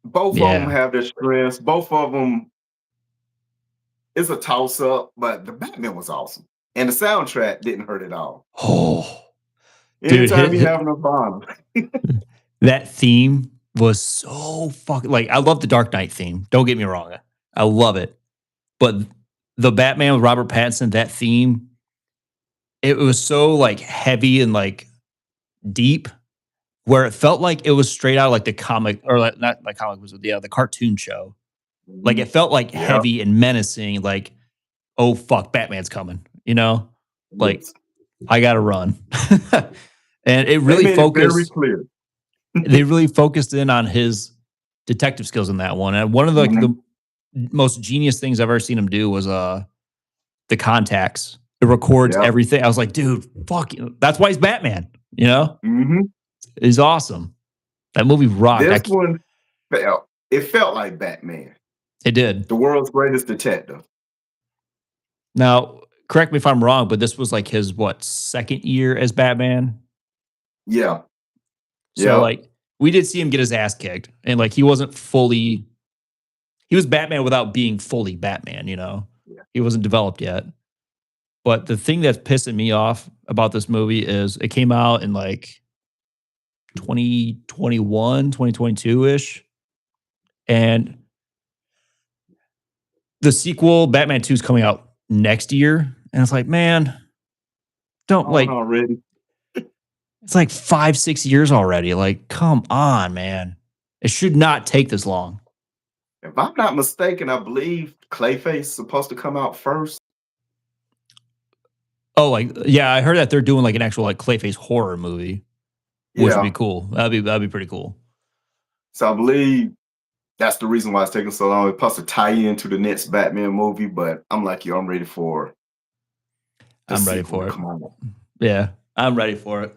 Both of them have their strengths. Both of them is a toss up, but the Batman was awesome. And the soundtrack didn't hurt at all. Oh, dude, Anytime you have Nirvana. that theme was so fucking like I love the Dark Knight theme. Don't get me wrong. I love it. But the Batman with Robert Pattinson, that theme, it was so like heavy and like deep where it felt like it was straight out of like the comic or like, not the comic was the cartoon show. Like it felt like heavy and menacing, like, oh fuck, Batman's coming, you know? Like I gotta run. And it really focused very clear. they really focused in on his detective skills in that one. And one of the, the most genius things I've ever seen him do was the contacts. It records everything. I was like, dude, fuck you. That's why he's Batman, you know? Mm-hmm. He's awesome. That movie rocked. This one felt like Batman. It did. The world's greatest detective. Now, correct me if I'm wrong, but this was like his second year as Batman? Yeah. So like we did see him get his ass kicked, and like he was Batman without being fully Batman, you know? Yeah. He wasn't developed yet. But the thing that's pissing me off about this movie is it came out in like 2021, 2022-ish. And the sequel, Batman 2, is coming out next year. And it's like, man, don't like already. It's like 5-6 years already. Like, come on, man. It should not take this long. If I'm not mistaken, I believe Clayface is supposed to come out first. Oh, like yeah, I heard that they're doing like an actual like Clayface horror movie, which would be cool. That'd be pretty cool. So I believe that's the reason why it's taking so long. It's supposed to tie into the next Batman movie, but I'm like you, I'm ready for it. Come on. Yeah, I'm ready for it.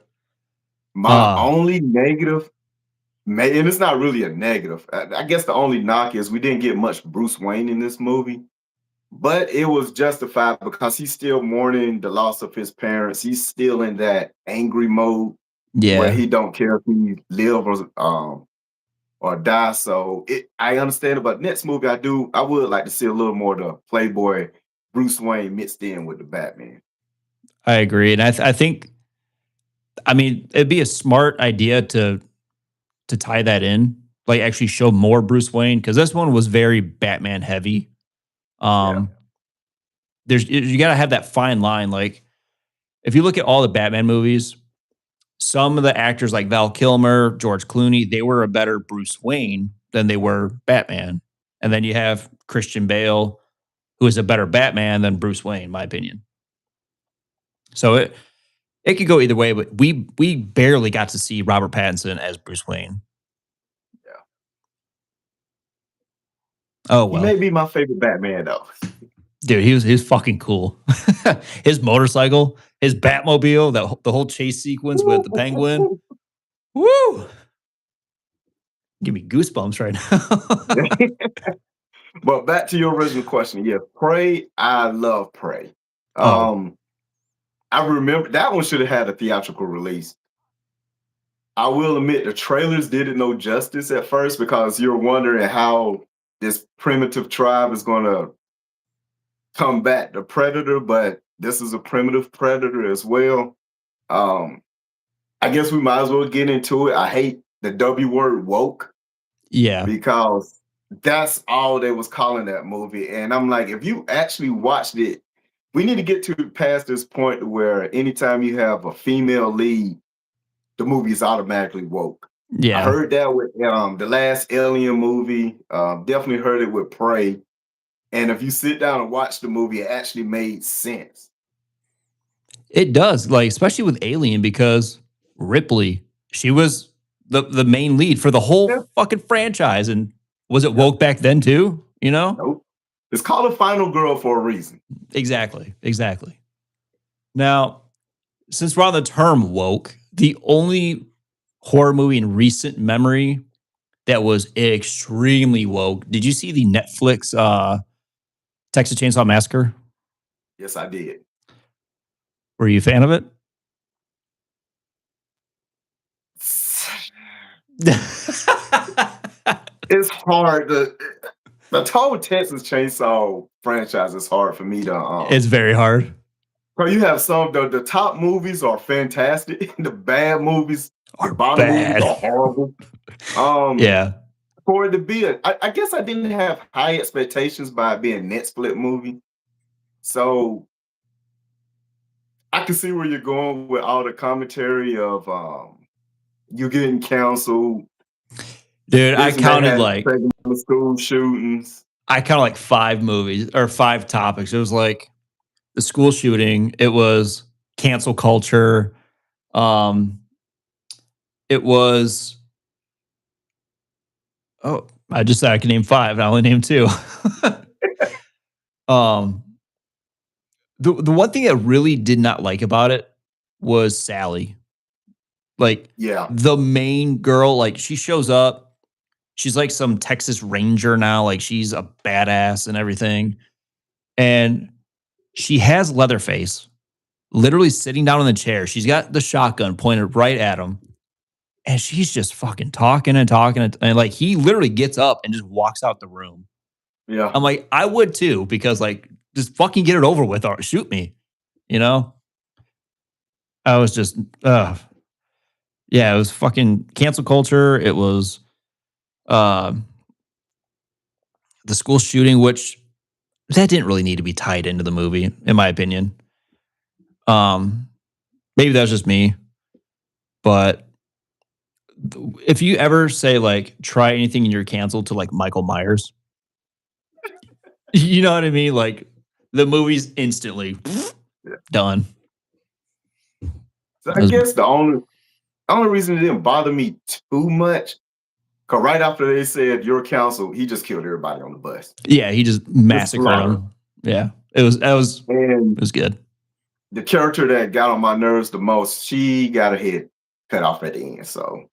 My only negative, and it's not really a negative. I guess the only knock is we didn't get much Bruce Wayne in this movie, but it was justified because he's still mourning the loss of his parents. He's still in that angry mode where he don't care if he live or die. So I understand it, but next movie I would like to see a little more of the Playboy Bruce Wayne mixed in with the Batman. I agree, and I think, I mean, it'd be a smart idea to tie that in, like actually show more Bruce Wayne, because this one was very Batman heavy. You got to have that fine line. Like, if you look at all the Batman movies, some of the actors like Val Kilmer, George Clooney, they were a better Bruce Wayne than they were Batman. And then you have Christian Bale, who is a better Batman than Bruce Wayne, in my opinion. So it could go either way, but we barely got to see Robert Pattinson as Bruce Wayne. Yeah. Oh He well. may be my favorite Batman though. Dude, he was fucking cool. His motorcycle, his Batmobile, the whole chase sequence with the Penguin. Woo! Give me goosebumps right now. But back to your original question. Yeah, Prey. I love Prey. Oh. I remember that one should have had a theatrical release. I will admit the trailers didn't know justice at first because you're wondering how this primitive tribe is going to combat the predator, but this is a primitive predator as well. I guess we might as well get into it. I hate the W word woke Yeah. because that's all they was calling that movie. And I'm like, if you actually watched it, we need to get to past this point where anytime you have a female lead, the movie is automatically woke. Yeah. I heard that with the last Alien movie. Definitely heard it with Prey. And if you sit down and watch the movie, it actually made sense. It does, like especially with Alien, because Ripley, she was the main lead for the whole fucking franchise. And was it woke back then too? You know? Nope. It's called a Final Girl for a reason. Exactly. Now, since we're on the term woke, the only horror movie in recent memory that was extremely woke. Did you see the Netflix Texas Chainsaw Massacre? Yes, I did. Were you a fan of it? It's hard to the whole Texas Chainsaw franchise is hard for me to It's very hard. So you have some the top movies are fantastic. The bad movies Are the bottom bad. movies are horrible. Yeah. For it to be I guess I didn't have high expectations by it being a net split movie. So I can see where you're going with all the commentary of you getting canceled. Dude, I This and that counted had like the school shootings. 5 movies or 5 topics. It was like the school shooting, it was cancel culture. It was I just said I could name 5, and I only named 2. The one thing I really did not like about it was Sally. Like Yeah. the main girl, like she shows up, she's like some Texas Ranger now, like she's a badass and everything. And she has Leatherface literally sitting down in the chair. She's got the shotgun pointed right at him. And she's just fucking talking and like he literally gets up and just walks out the room. Yeah. I'm like, I would too, because like just fucking get it over with or shoot me, you know? I was just yeah, it was fucking cancel culture. It was the school shooting, which that didn't really need to be tied into the movie, in my opinion. Maybe that's just me, but if you ever say like try anything and you're canceled to like Michael Myers, you know what I mean? Like the movie's instantly done. So I guess the only reason it didn't bother me too much, because right after they said you're canceled, he just killed everybody on the bus. Yeah, he just massacred them. Yeah, it was good. The character that got on my nerves the most, she got her head cut off at the end. So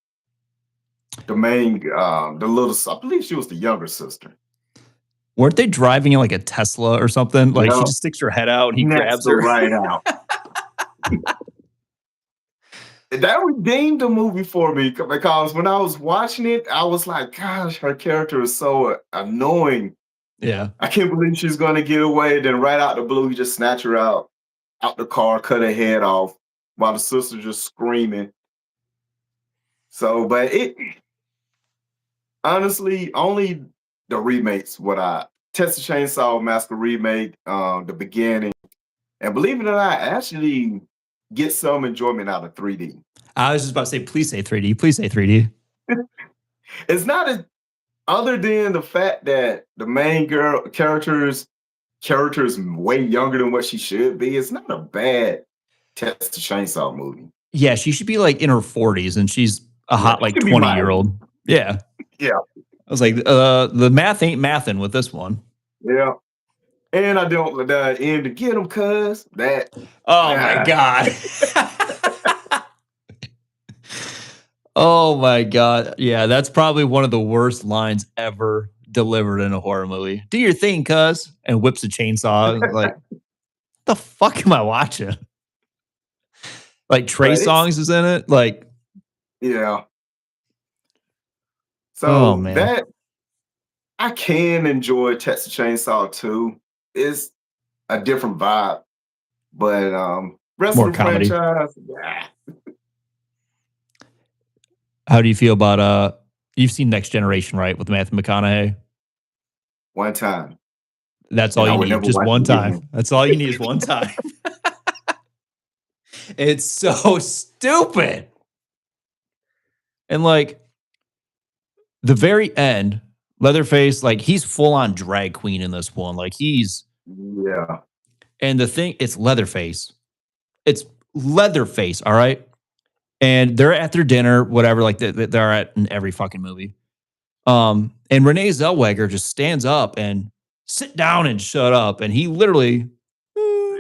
the main, I believe she was the younger sister. Weren't they driving in like a Tesla or something? Like she just sticks her head out and he grabs her right out. That redeemed the movie for me because when I was watching it, I was like, gosh, her character is so annoying. Yeah. I can't believe she's going to get away. Then right out the blue, he just snatch her out the car, cut her head off while the sister just screaming. So, but it honestly, only the remakes, Texas Chainsaw Massacre remake, the beginning, and believe it or not, I actually get some enjoyment out of 3D. I was just about to say, please say 3D. Please say 3D. It's not as other than the fact that the main girl character is way younger than what she should be. It's not a bad Texas Chainsaw movie. Yeah, she should be like in her 40s and she's a hot like she could be my 20-year-old. Yeah. Yeah. I was like, the math ain't mathing with this one. Yeah. And I don't let that end to get him, cuz that. Oh my God. Oh my God. Yeah, that's probably one of the worst lines ever delivered in a horror movie. Do your thing, cuz, and whips a chainsaw. Like, the fuck am I watching? Like Trey Songz is in it. Like, yeah. So oh man, that I can enjoy Texas Chainsaw 2. It's a different vibe, but rest more of the comedy. franchise, yeah. How do you feel about you've seen Next Generation, right? With Matthew McConaughey. One time. That's all you need. Just one time. That's all you need is one time. It's so stupid. And like the very end, Leatherface, like he's full on drag queen in this one. Like he's yeah. And the thing, it's Leatherface. It's Leatherface, all right? And they're at their dinner, whatever, like they're at in every fucking movie. And Renee Zellweger just stands up and sit down and shut up. And he literally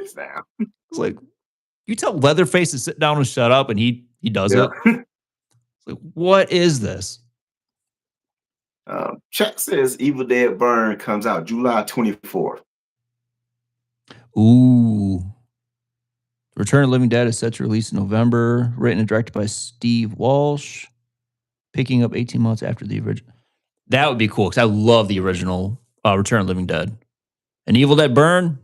Sits down. It's like, you tell Leatherface to sit down and shut up, and he does it. It's like, what is this? Chuck says Evil Dead Burn comes out July 24th. Ooh. Return of the Living Dead is set to release in November. Written and directed by Steve Walsh. Picking up 18 months after the original. That would be cool, because I love the original Return of the Living Dead. And Evil Dead Burn,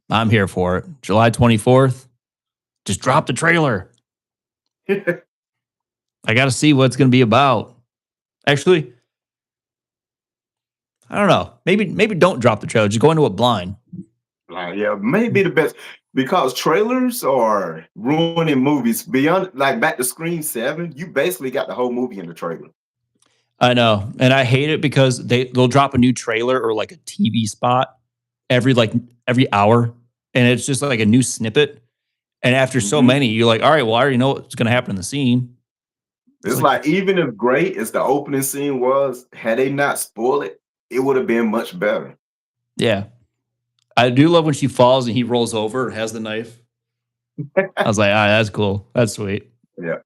I'm here for it. July 24th. Just drop the trailer. I got to see what it's going to be about. Actually, I don't know. Maybe don't drop the trailer. Just go into it blind. Yeah, maybe the best, because trailers are ruining movies. Beyond, like back to Scream 7, you basically got the whole movie in the trailer. I know, and I hate it because they'll drop a new trailer or like a TV spot every hour, and it's just like a new snippet. And after so many, you're like, all right, well, I already know what's going to happen in the scene. It's like even if great as the opening scene was, had they not spoiled it, it would have been much better. Yeah. I do love when she falls and he rolls over and has the knife. I was like, all right, that's cool. That's sweet. Yeah.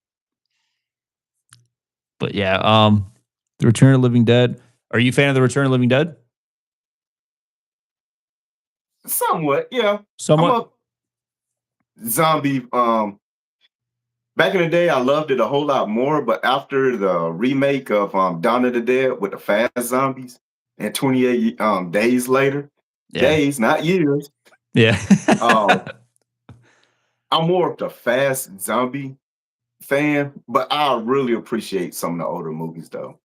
But yeah, The Return of the Living Dead. Are you a fan of The Return of the Living Dead? Somewhat, yeah. Somewhat. Zombie. Back in the day, I loved it a whole lot more, but after the remake of Dawn of the Dead with the fast zombies, and 28 days later, days, not years. Yeah. I'm more of the fast zombie fan, but I really appreciate some of the older movies though.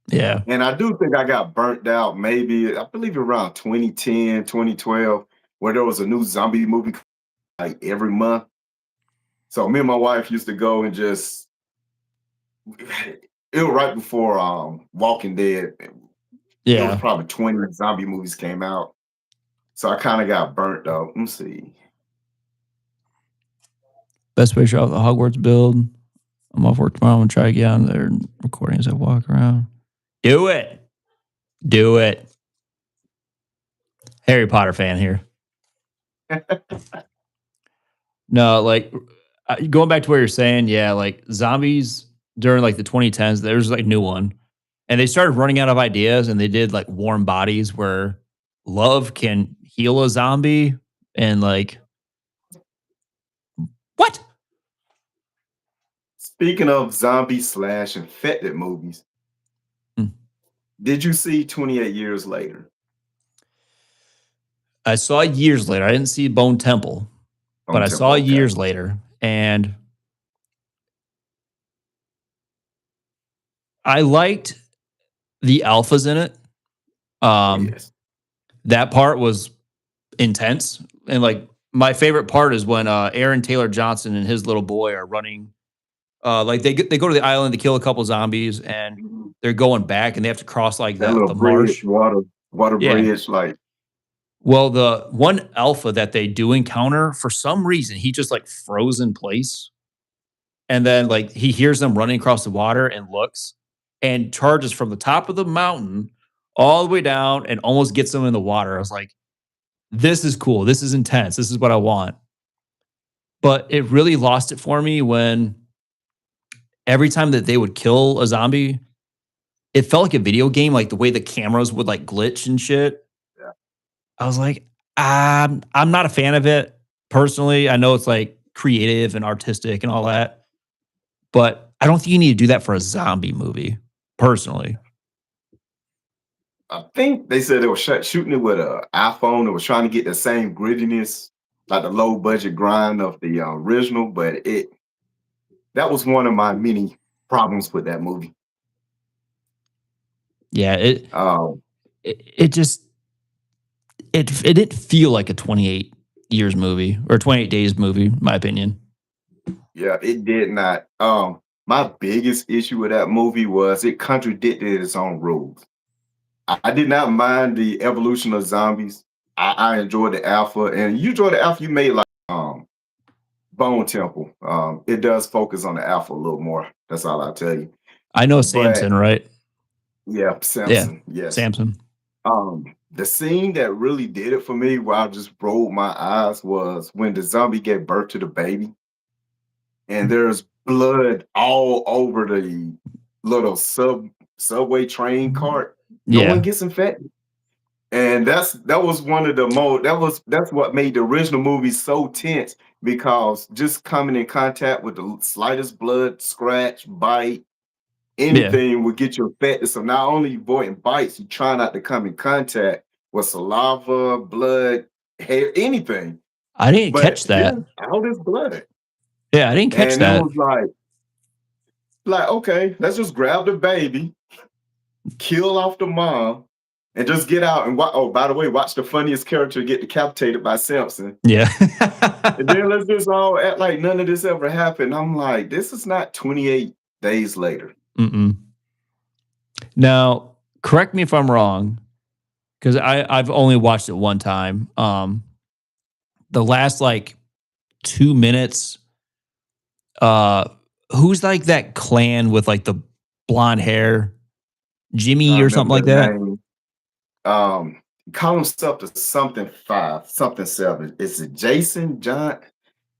Yeah. And I do think I got burnt out maybe, I believe around 2010, 2012, where there was a new zombie movie like every month. So me and my wife used to go and just, it was right before Walking Dead. Yeah. It was probably 20 zombie movies came out. So I kind of got burnt out. Let me see. Best way to show off the Hogwarts build. I'm off work tomorrow. I'm going to try to get on there and recording as I walk around. Do it. Do it. Harry Potter fan here. No, like going back to what you're saying, yeah, like zombies during like the 2010s, there was like a new one. And they started running out of ideas and they did like Warm Bodies where love can heal a zombie and like what? Speaking of zombie / infected movies, did you see 28 Years Later? I saw Years Later. I didn't see Bone Temple, but I saw Years Later, and I liked the alphas in it. Yes. That part was intense, and like my favorite part is when Aaron Taylor Johnson and his little boy are running Like they go to the island, they kill a couple zombies, and Mhm. they're going back, and they have to cross like That little the bridge, marsh. water Yeah. bridge, like Well, the one alpha that they do encounter, for some reason, he just like froze in place. And then like he hears them running across the water and looks and charges from the top of the mountain all the way down and almost gets them in the water. I was like, this is cool. This is intense. This is what I want. But it really lost it for me when every time that they would kill a zombie, it felt like a video game, like the way the cameras would like glitch and shit. yeah. I was like, I'm not a fan of it personally. I know it's like creative and artistic and all that, but I don't think you need to do that for a zombie movie, personally. I think they said they were shooting it with an iPhone. It was trying to get the same grittiness, like the low budget grind of the original. But that was one of my many problems with that movie. Yeah, Um, it just it didn't feel like a 28 years movie or 28 days movie, in my opinion. yeah, it did not. My biggest issue with that movie was it contradicted its own rules. I did not mind the evolution of zombies. I enjoyed the alpha, and you enjoyed the alpha. You made like Bone Temple. It does focus on the alpha a little more. That's all I'll tell you. I know But Samson, right? yeah, Yeah, Samson. Yes. Samson. The scene that really did it for me, where I just rolled my eyes, was when the zombie gave birth to the baby, and there's blood all over the little subway train cart. No one Yeah, gets infected. And that was one of the most that's what made the original movie so tense, because just coming in contact with the slightest blood, scratch, bite, yeah. anything would get you infected. So not only avoiding bites, you try not to come in contact with saliva, blood, hair, anything. I didn't But catch that. all this blood. Yeah, I didn't catch And it that. was like, okay, let's just grab the baby, kill off the mom, and just get out and watch. Oh, by the way, watch the funniest character get decapitated by Samson. Yeah. And then let's just all act like none of this ever happened. I'm like, this is not 28 days later. Mm-mm. Now, correct me if I'm wrong, because I've only watched it one time. The last like 2 minutes, who's like that clan with like the blonde hair, Jimmy I or something like remember the that? name. Call himself to something 5, something 7. Is it Jason, John?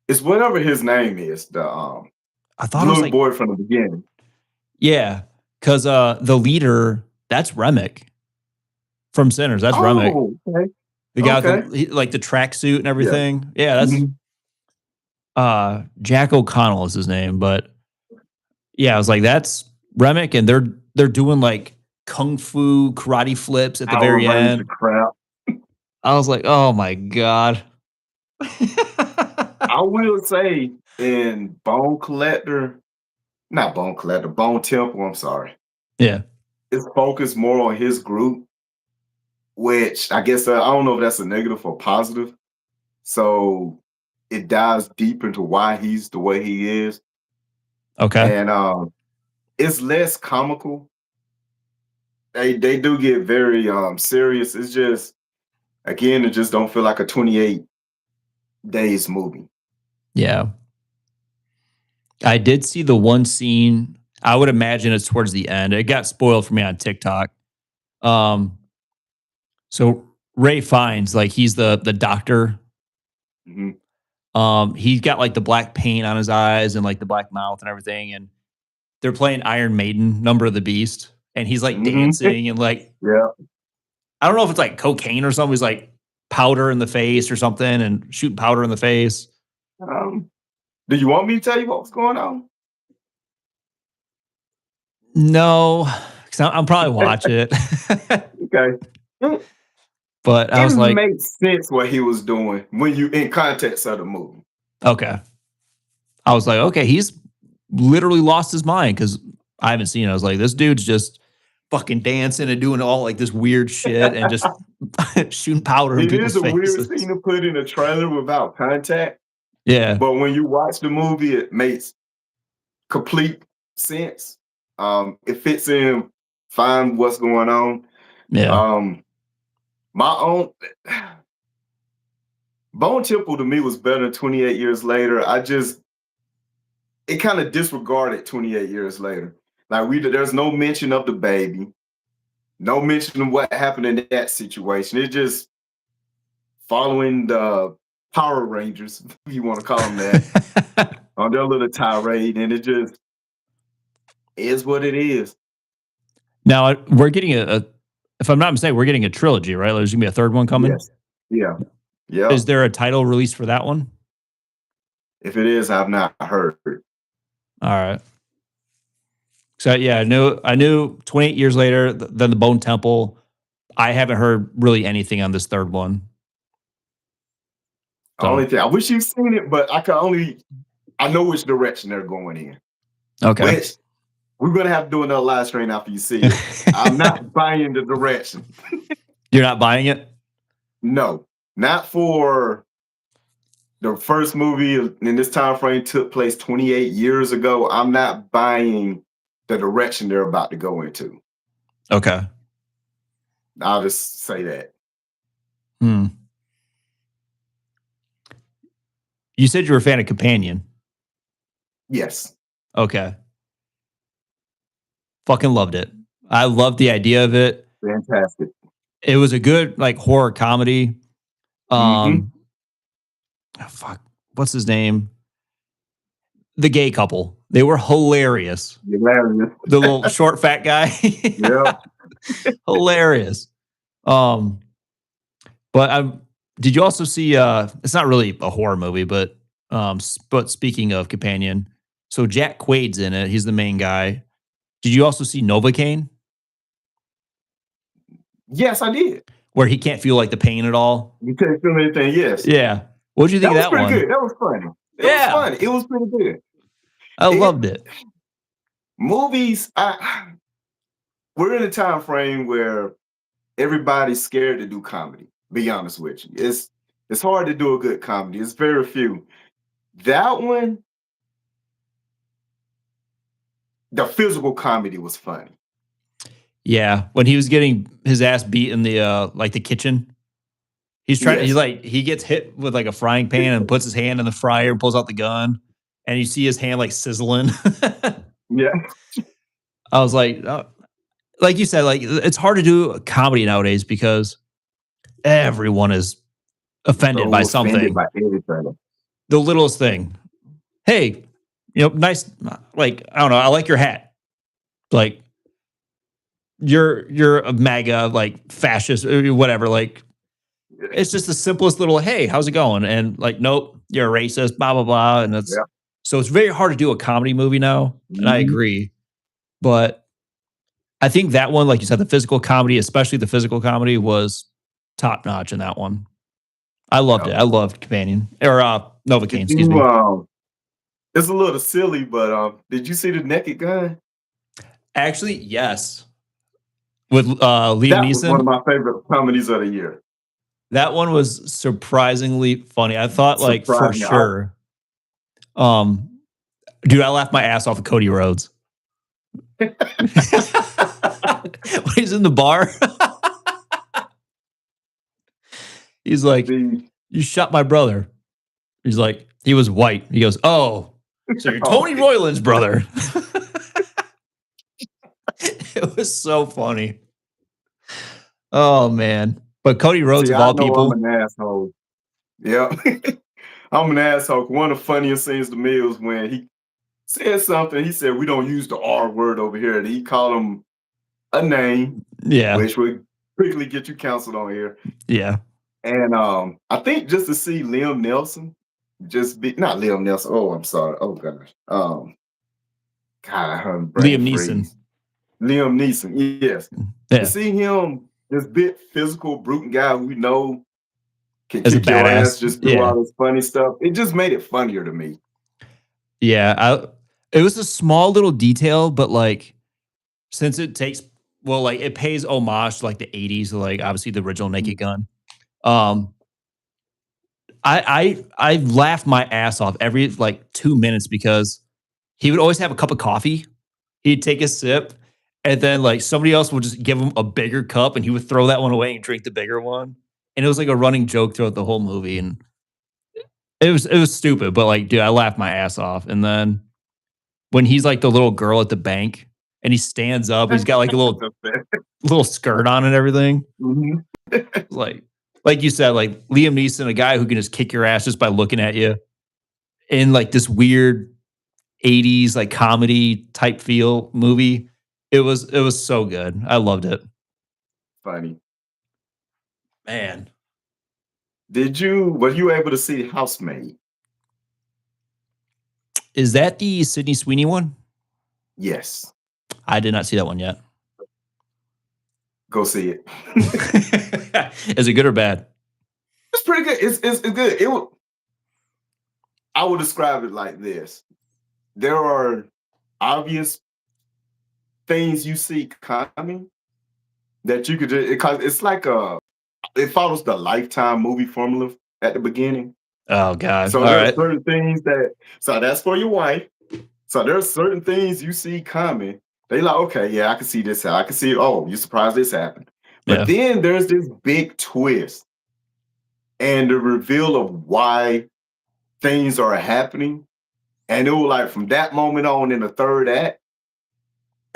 It's whatever his name is. The I thought it was little like, boy from the beginning. yeah, because the leader, that's Remick from Sinners. That's Remick. Oh, okay. The guy Okay. with like the tracksuit and Yeah. everything. Yeah, that's Mhm. Jack O'Connell is his name, but yeah, I was like, that's Remick, and they're doing like kung fu karate flips at the Power very Ranger end. crap. I was like, oh my god. I will say in Bone Collector, not Bone Collector, Bone Temple, I'm sorry. Yeah, It's focused more on his group, which I guess I don't know if that's a negative or positive. So it dives deep into why he's the way he is. okay. And it's less comical. They do get very serious. It's just, again, it just don't feel like a 28 days movie. Yeah. I did see the one scene. I would imagine it's towards the end. It got spoiled for me on TikTok. So Ray Fiennes, like he's the doctor. Mhm. He's got like the black paint on his eyes and like the black mouth and everything. And they're playing Iron Maiden, Number of the Beast, and he's like Mhm. dancing and like Yeah. I don't know if it's like cocaine or something. He's like powder in the face or something and shooting powder in the face. Do you want me to tell you what was going on? No, because I'm probably watch it. Okay. It But I was like, makes sense what he was doing when you in context of the movie. okay. I was like, okay, he's literally lost his mind because I haven't seen it. I was like, this dude's just fucking dancing and doing all like this weird shit and just shooting powder in It people's is a weird faces. scene to put in a trailer without contact, Yeah. but when you watch the movie, it makes complete sense. It fits in fine what's going on. Yeah. My own Bone Temple to me was better than 28 Years Later. It kind of disregarded 28 Years Later. Like there's no mention of the baby, no mention of what happened in that situation. It just following the Power Rangers, if you want to call them that, on their little tirade, and it just is what it is. Now we're getting if I'm not mistaken, we're getting a trilogy, right? There's gonna be a third one coming. Yes. Yeah. Yeah. Is there a title release for that one? If it is, I've not heard. All right. So yeah, I knew 28 Years Later, then the Bone Temple. I haven't heard really anything on this third one. So. Only thing I wish you've seen it, but I know which direction they're going in. Okay. Which we're gonna have to do another live stream after you see it. I'm not buying the direction. You're not buying it? No, not for the first movie in this time frame took place 28 years ago. I'm not buying the direction they're about to go into. Okay. I'll just say that. You said you were a fan of Companion. Yes. Okay. Fucking loved it. I loved the idea of it. Fantastic. It was a good like horror comedy. Fuck. What's his name? The gay couple. They were hilarious. Hilarious. The little short fat guy. Yeah. Hilarious. But did you also see it's not really a horror movie, but speaking of Companion, so Jack Quaid's in it. He's the main guy. Did you also see Novocaine? Yes, I did. Where he can't feel like the pain at all. You can't feel anything, yes. Yeah. What did you think of that was one? pretty good. That was funny. It was funny. It was pretty good. I loved it. Movies, we're in a time frame where everybody's scared to do comedy. Be honest with you, it's hard to do a good comedy. It's very few. That one, the physical comedy was funny. Yeah, when he was getting his ass beat in the like the kitchen, he's trying. Yes. He gets hit with like a frying pan and puts his hand in the fryer and pulls out the gun, and you see his hand like sizzling. Yeah, I was like you said, like it's hard to do a comedy nowadays because everyone is offended by something. By everything. The littlest thing. Hey, nice. Like I don't know. I like your hat. Like. You're a MAGA like fascist or whatever. Like it's just the simplest little hey, how's it going? And like, nope, you're a racist, blah blah blah. And so it's very hard to do a comedy movie now. And I agree, but I think that one, like you said, the physical comedy, especially the physical comedy, was top notch in that one. I loved it. I loved Companion or Novocaine. Excuse me. It's a little silly, but did you see The Naked Gun? Actually, yes. With Liam that Neeson. Was one of my favorite comedies of the year. That one was surprisingly funny. I thought for sure. Dude, I laughed my ass off of Cody Rhodes. When he's in the bar. He's like, you shot my brother. He's like, he was white. He goes, oh, so you're Tony Royland's brother. It was so funny. Oh man. But Cody Rhodes of all people. I'm an asshole. Yeah. I'm an asshole. One of the funniest scenes to me was when he said something. He said, we don't use the R word over here. And he called him a name. Yeah. Which would quickly get you canceled on here. Yeah. And I think just to see Liam Neeson not Liam Neeson. Oh, I'm sorry. Oh gosh. Liam Neeson. Liam Neeson, yes. Yeah. To see him, this big physical, brute guy who we know can As kick a your badass. ass, just do all this funny stuff. It just made it funnier to me. Yeah, it was a small little detail, but like since it takes it pays homage to like the 80s, like obviously the original Naked Gun. I laughed my ass off every like 2 minutes because he would always have a cup of coffee. He'd take a sip, and then like somebody else would just give him a bigger cup, and he would throw that one away and drink the bigger one. And it was like a running joke throughout the whole movie, and it was stupid, but like, dude, I laughed my ass off. And then when he's like the little girl at the bank, and he stands up, he's got like a little skirt on and everything. Mhm. Like you said, like Liam Neeson, a guy who can just kick your ass just by looking at you in like this weird 80s like comedy type feel movie. It was so good. I loved it. Funny. Man. Were you able to see Housemaid? Is that the Sydney Sweeney one? Yes. I did not see that one yet. Go see it. Is it good or bad? It's pretty good. It's good. I would describe it like this. There are obvious things you see coming that you could just, because it's like it follows the Lifetime movie formula at the beginning. Oh God. So All there are right. certain things so that's for your wife. So there are certain things you see coming. They like, okay, yeah, I can see this. I can see, oh, you surprised this happened. But Yeah. then there's this big twist and the reveal of why things are happening. And it was like from that moment on in the third act.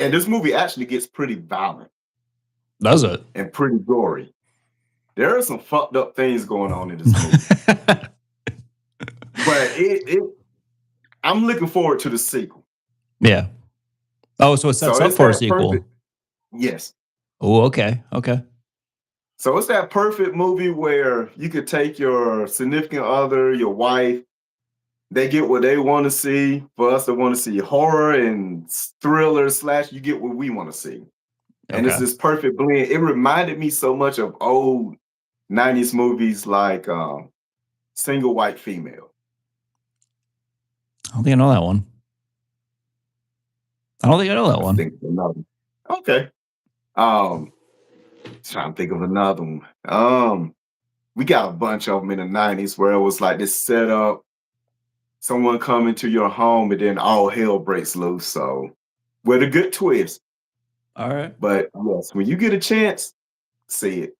And this movie actually gets pretty violent Does it? and pretty gory. There are some fucked up things going on in this movie. But I'm looking forward to the sequel. Yeah. Oh, so it sets So up it's for a that sequel. perfect- Yes. Oh, okay. Okay. So it's that perfect movie where you could take your significant other, your wife, they get what they want to see. For us that want to see horror and thriller / you get what we want to see. And it's Okay. this perfect blend. It reminded me so much of old 90s movies like Single White Female. I don't think I know that one. I don't think I know that one. Think of another. Okay. Trying to think of another one. We got a bunch of them in the 90s where it was like this setup, someone coming to your home and then all hell breaks loose. So with a good twist. All right. But yes, when you get a chance, see it.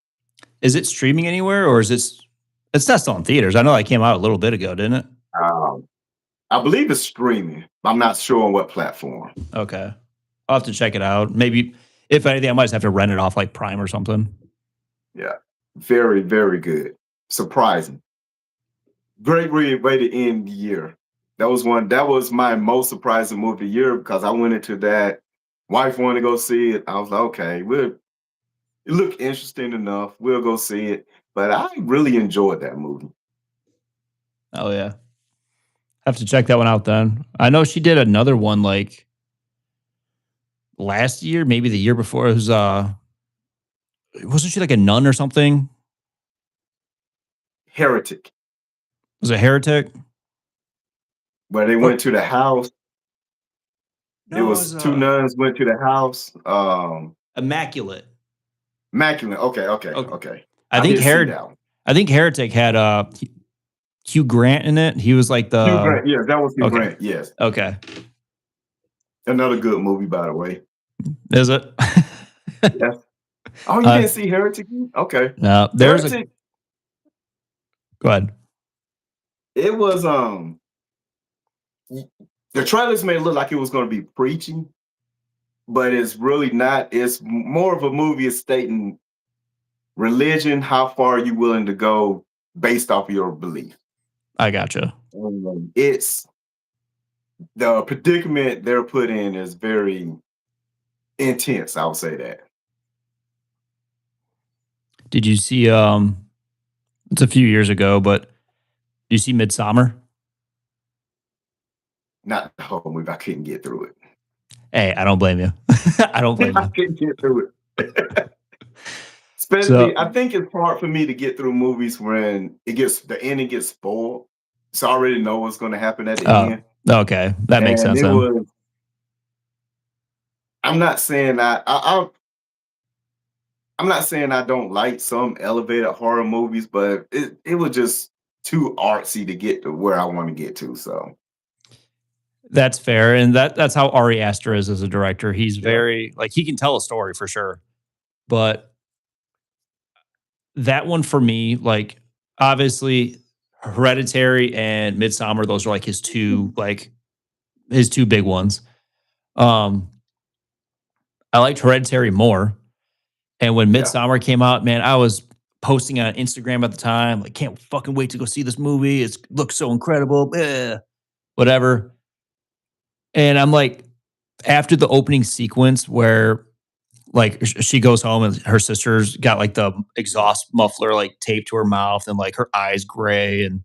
Is it streaming anywhere, or is it's not still in theaters? I know it came out a little bit ago, didn't it? I believe it's streaming. I'm not sure on what platform. Okay. I'll have to check it out. Maybe if anything, I might just have to rent it off like Prime or something. Yeah. Very, very good. Surprising. Great way to end the year. That was my most surprising movie of the year because I went into that. Wife wanted to go see it. I was like, okay, it looked interesting enough. We'll go see it. But I really enjoyed that movie. Oh yeah. Have to check that one out then. I know she did another one like last year, maybe the year before. It was wasn't she like a nun or something? Heretic, Was it Heretic? where they went to the house. It was two nuns went to the house. Immaculate. Immaculate. Okay. I think did see that one. I think Heretic had Hugh Grant in it. He was like the Hugh Grant. Yeah, that was Hugh okay. Grant. Yes. Okay. Another good movie, by the way. Is it? Yes. Oh, you didn't see Heretic? Okay. No, there's Heretic, go ahead. it was the trailers made it look like it was going to be preaching, but it's really not. It's more of a movie stating religion, how far are you willing to go based off of your belief. I gotcha. It's the predicament they're put in is very intense. I would say that. Did you see it's a few years ago, but did you see Midsummer? Not the whole movie. I couldn't get through it. Hey, I don't blame you. I don't blame I you. couldn't get through it. Especially, I think it's hard for me to get through movies when the ending gets spoiled. So I already know what's going to happen at the end. Okay, that makes sense then. I'm not saying I'm not saying I don't like some elevated horror movies, but it was just too artsy to get to where I want to get to. So That's fair, and that's how Ari Aster is as a director. He's very like he can tell a story for sure, but that one for me, like obviously, Hereditary and Midsummer, those are like his two big ones. Um, I liked Hereditary more, and when Yeah. Midsummer came out, man, I was posting on Instagram at the time, like, can't fucking wait to go see this movie. It looks so incredible, whatever. And I'm like, after the opening sequence where like she goes home and her sister's got like the exhaust muffler like taped to her mouth and like her eyes gray and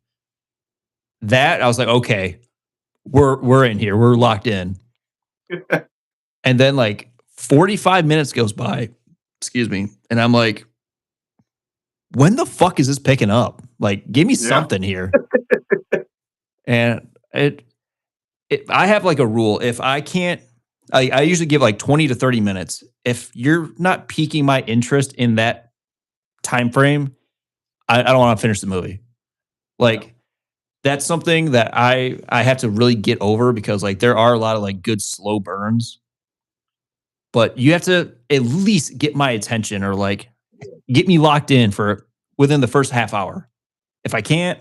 that I was like, okay, we're in here, we're locked in. And then like 45 minutes goes by, excuse me, and I'm like, when the fuck is this picking up? Like, give me something here. And I have like a rule. If I can't, I usually give like 20 to 30 minutes. If you're not piquing my interest in that time frame, I don't want to finish the movie. Like, that's something that I have to really get over because like there are a lot of like good slow burns. But you have to at least get my attention or like get me locked in for within the first half hour. If I can't,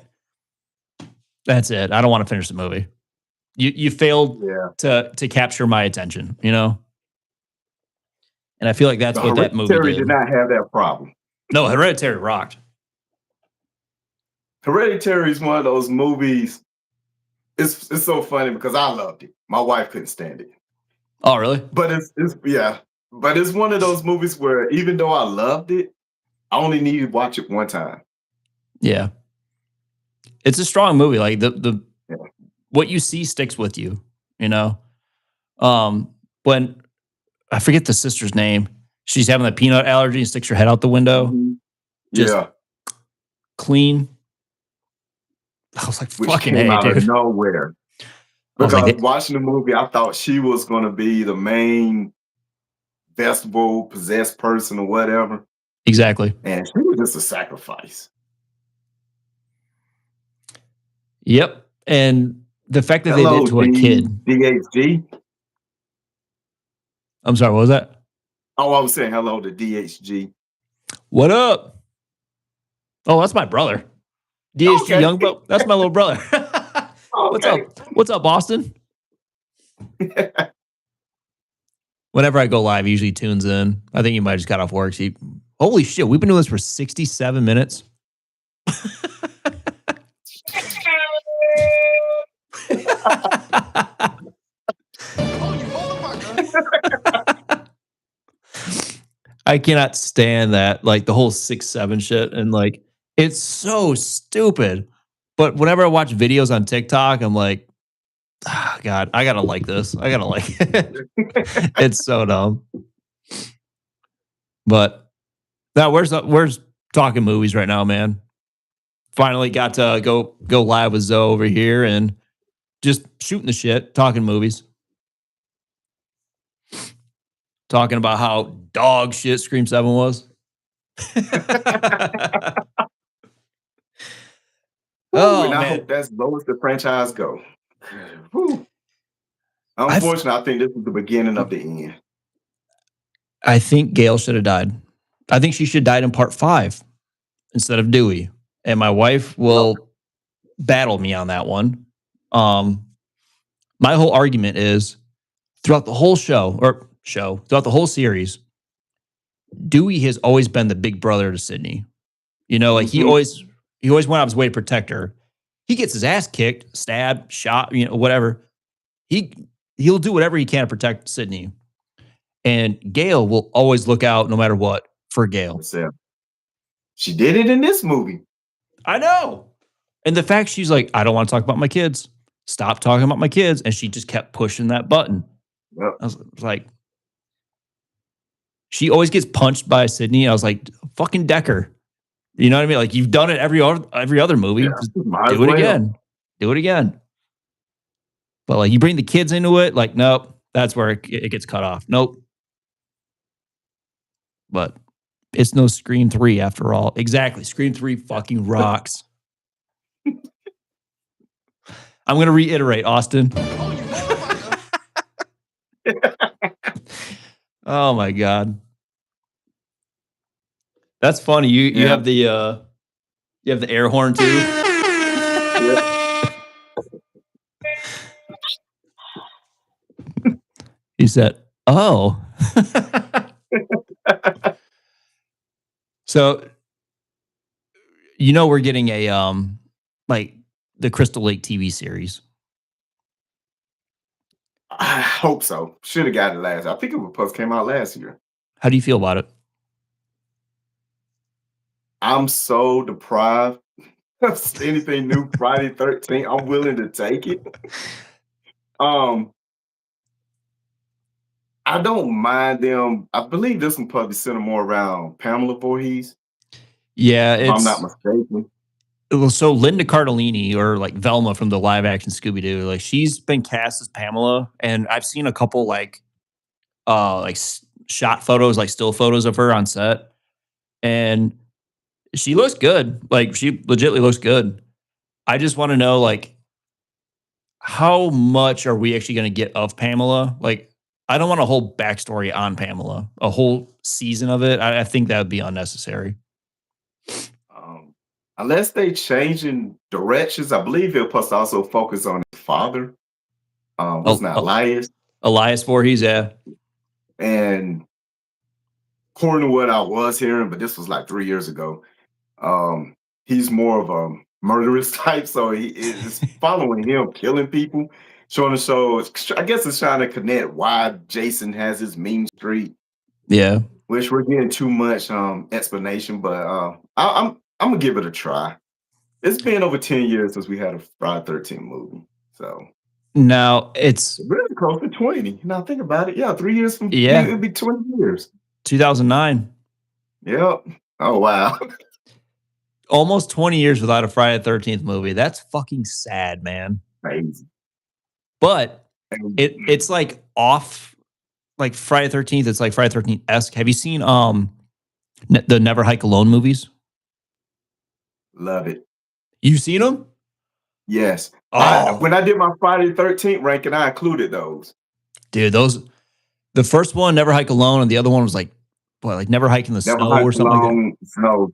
that's it. I don't want to finish the movie. You failed to capture my attention, you know? And I feel like that's what that movie Hereditary did. did not have that problem. No, Hereditary rocked. Hereditary is one of those movies. It's so funny because I loved it. My wife couldn't stand it. Oh, really? But but it's one of those movies where even though I loved it, I only needed to watch it one time. Yeah. It's a strong movie. Like the what you see sticks with you, you know? When I forget the sister's name, she's having a peanut allergy and sticks her head out the window. Just clean. I was like, Which fucking came A, out dude. of nowhere. I was Because like, watching the movie, I thought she was going to be the main vegetable possessed person or whatever. exactly. And she was just a sacrifice. Yep. And the fact that they did it to a kid. DHG. I'm sorry, what was that? Oh, I was saying hello to DHG. What up? Oh, that's my brother. DHG Okay. Youngboat. That's my little brother. What's Okay. up? What's up, Boston? Whenever I go live, he usually tunes in. I think he might have just got off work. Holy shit, we've been doing this for 67 minutes. Oh, you motherfucker. I cannot stand that, like the whole 6-7 shit, and like it's so stupid. But whenever I watch videos on TikTok, I'm like, ah, God, I gotta like this. I gotta like it. It's so dumb. But now, where's talking movies right now, man? Finally got to go live with Zoe over here and just shooting the shit, talking movies. Talking about how dog shit Scream 7 was. Oh, and I man. hope that's low as the franchise go. Whew. Unfortunately, I think this is the beginning of the end. I think Gail should have died. I think she should have died in part 5 instead of Dewey. And my wife will battle me on that one. My whole argument is throughout the whole throughout the whole series, Dewey has always been the big brother to Sydney. You know, like he always went out of his way to protect her. He gets his ass kicked, stabbed, shot, you know, whatever. He'll do whatever he can to protect Sydney. And Gail will always look out no matter what for Gail. She did it in this movie. I know. And the fact she's like, I don't want to talk about my kids. Stop talking about my kids. And she just kept pushing that button. Yep. I was like, she always gets punched by Sydney. I was like, fucking Decker. You know what I mean? Like, you've done it every other movie. Yeah, Just might as do it well. again. Do it again. But like, you bring the kids into it, like, nope, that's where it gets cut off. Nope. But it's no Scream 3 after all. Exactly. Scream 3 fucking rocks. I'm going to reiterate, Austin. Oh, you motherfucker. Oh my god. That's funny. You Yeah. have the air horn too? Yeah. He said, "Oh." So, we're getting a, like, the Crystal Lake TV series. I hope so. Should have got it last. I think it was supposed to came out last year. How do you feel about it? I'm so deprived of anything new Friday 13th. I'm willing to take it. Um, I don't mind them. I believe this one probably center more around Pamela Voorhees, Yeah, if I'm not it's mistaken. well, so Linda Cardellini or, like, Velma from the live action Scooby-Doo, like, she's been cast as Pamela, and I've seen a couple, like, shot photos, like, still photos of her on set, and she looks good. Like, she legitimately looks good. I just wanna know, like, how much are we actually gonna get of Pamela? Like, I don't want a whole backstory on Pamela, a whole season of it. I think that would be unnecessary. Um, Unless they changing directions, I believe they're supposed to also focus on his father. Was El not El Elias. Elias Voorhees, yeah. And according to what I was hearing, but this was like 3 years ago, he's more of a murderous type, so he is following him, killing people, showing the show. I guess it's trying to connect why Jason has his mean streak, Yeah. which we're getting too much explanation, but I'm gonna give it a try. It's been over 10 years since we had a Friday 13 movie, so Now it's really close to 20. Now think about it. Yeah, 3 years from yeah, it'd be 20 years. 2009. Yep. Oh wow. Almost 20 years without a Friday the 13th movie. That's fucking sad, man. Crazy. But And it's like off like Friday the 13th, it's like Friday the 13th-esque. Have you seen the Never Hike Alone movies? love it. You seen them? Yes. Oh, When I did my Friday the 13th ranking, I included those. dude, the first one, Never Hike Alone, and the other one was like what, like Never Hike in the Never Snow or Hiked something like that. Alone. Snow.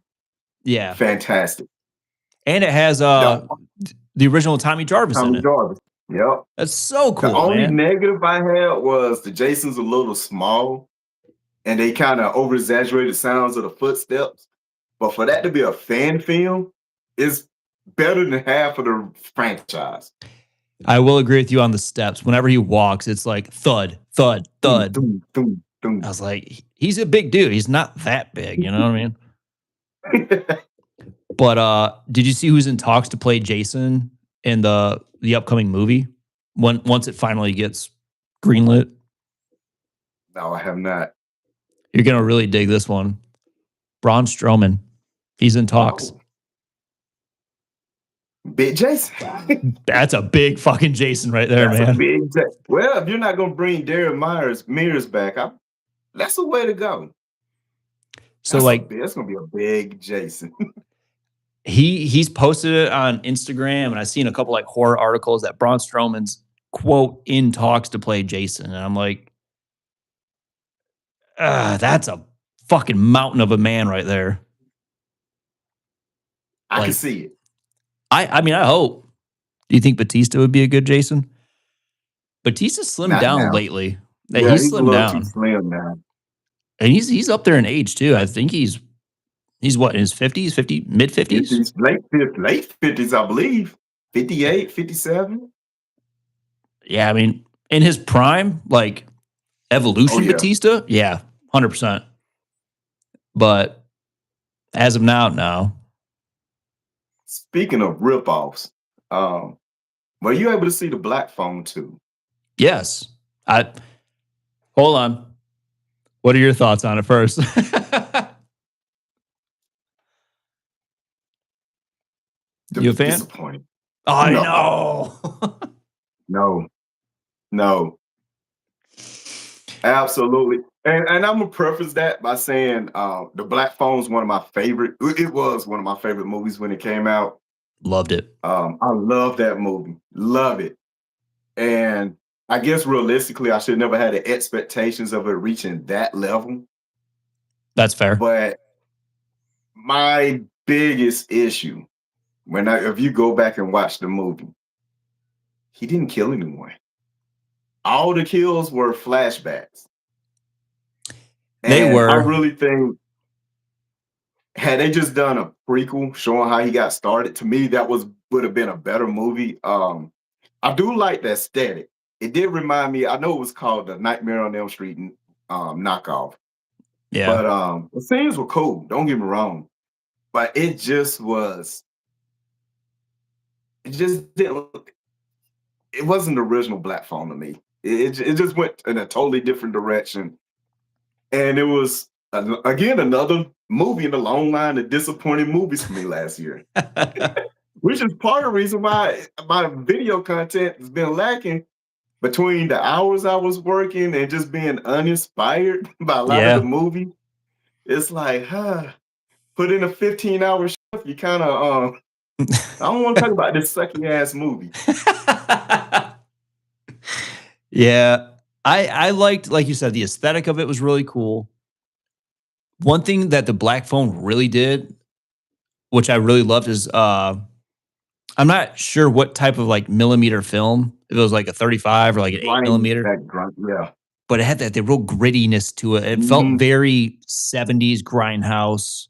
Yeah. Fantastic. And it has The the original Tommy Jarvis in Tommy it. Jarvis. Yep. That's so The cool, only man. negative I had was the Jason's a little small and they kind of over exaggerated sounds of the footsteps. But for that to be a fan film, is better than half of the franchise. I will agree with you on the steps. Whenever he walks, it's like thud, thud, Doom, thud. doom, doom, doom. I was like, he's a big dude. He's not that big, you know what I mean? But did you see who's in talks to play Jason in the upcoming movie? Once it finally gets greenlit, No, I have not. you're gonna really dig this one. Braun Strowman. He's in talks. Oh. Big Jason. That's a big fucking Jason right there, That's a man. big Jason. Well, if you're not gonna bring Darren Mears back, that's a way to go. So That's gonna be a big Jason. he's posted it on Instagram, and I've seen a couple like horror articles that Braun Strowman's quote in talks to play Jason, and I'm like, that's a fucking mountain of a man right there. I can Like, see it. I mean, I hope. Do you think Batista would be a good Jason? Batista slimmed Not down now. lately. Yeah, He's he's a slimmed little too down, slim now. and he's up there in age too. I think he's what, in his 50s, mid 50s. 50s, late 50s, I believe. 58, 57. Yeah, I mean, in his prime, like Evolution Oh, yeah. Batista, yeah, 100%. But as of now, no. Speaking of ripoffs, were you able to see the Black Phone too? Yes. Hold on. What are your thoughts on it first? You a fan? Disappointing. Oh, I No. know. No. Absolutely. And I'm gonna preface that by saying the Black Phone is one of my favorite. It was one of my favorite movies when it came out. Loved it. I love that movie. Love it. And I guess realistically, I should never had the expectations of it reaching that level. That's fair. But my biggest issue if you go back and watch the movie, he didn't kill anyone. All the kills were flashbacks. They And I were. really think had they just done a prequel showing how he got started, to me that would have been a better movie. I do like the aesthetic. It did remind me. I know it was called the Nightmare on Elm Street knockoff, Yeah. but the scenes were cool. Don't get me wrong, but it just was. It just didn't. It wasn't the original Black Phone to me. It just went in a totally different direction, and it was again another movie in the long line of disappointing movies for me last year. Which is part of the reason why my video content has been lacking between the hours I was working and just being uninspired by a lot of the movie. It's like, put in a 15-hour shift, you kind of, I don't want to talk about this sucky ass movie. Yeah. I liked, like you said, the aesthetic of it was really cool. One thing that the Black Phone really did, which I really loved, is I'm not sure what type of like millimeter film. If it was like a 35 or like an 8mm. Yeah. But it had the real grittiness to it. It felt very 70s grindhouse.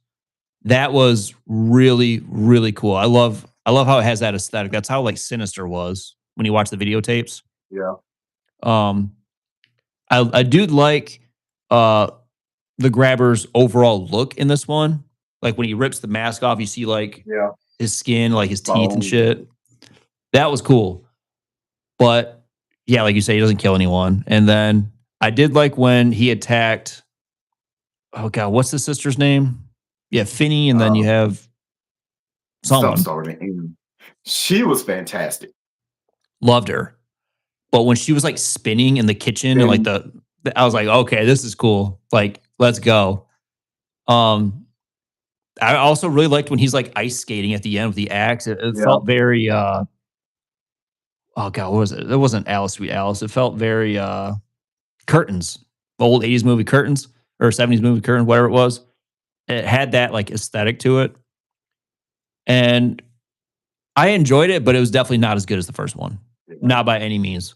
That was really, really cool. I love how it has that aesthetic. That's how like Sinister was when you watch the videotapes. Yeah. I do like the Grabber's overall look in this one. Like when he rips the mask off, you see like his skin, like his teeth and shit. That was cool. But yeah, like you say, he doesn't kill anyone. And then I did like when he attacked, oh God, what's the sister's name? Yeah, Finney, and then you have someone. She was fantastic. Loved her. But when she was like spinning in the kitchen and like I was like, okay, this is cool. Like, let's go. I also really liked when he's like ice skating at the end with the axe. It felt very oh God, what was it? It wasn't Alice, Sweet Alice. It felt very Curtains. Old 80s movie Curtains or 70s movie Curtains, whatever it was. It had that like aesthetic to it. And I enjoyed it, but it was definitely not as good as the first one. Not by any means.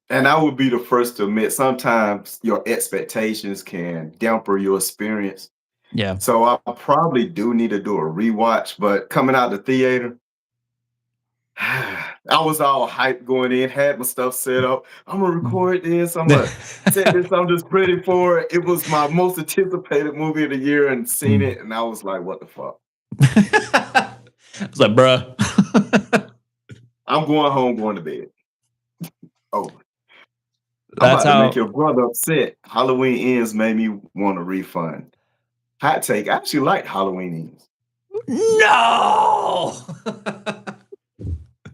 And I would be the first to admit sometimes your expectations can damper your experience. Yeah. So I probably do need to do a rewatch, but coming out the theater, I was all hyped going in, had my stuff set up. I'm gonna record this. I'm gonna set this. I'm just ready for it. It was my most anticipated movie of the year, and seen it, and I was like, "What the fuck?" I was like, "Bruh, I'm going home, going to bed." Oh, that's I'm about how to make your brother upset. Halloween Ends made me want a refund. Hot take. I actually like Halloween Ends. No.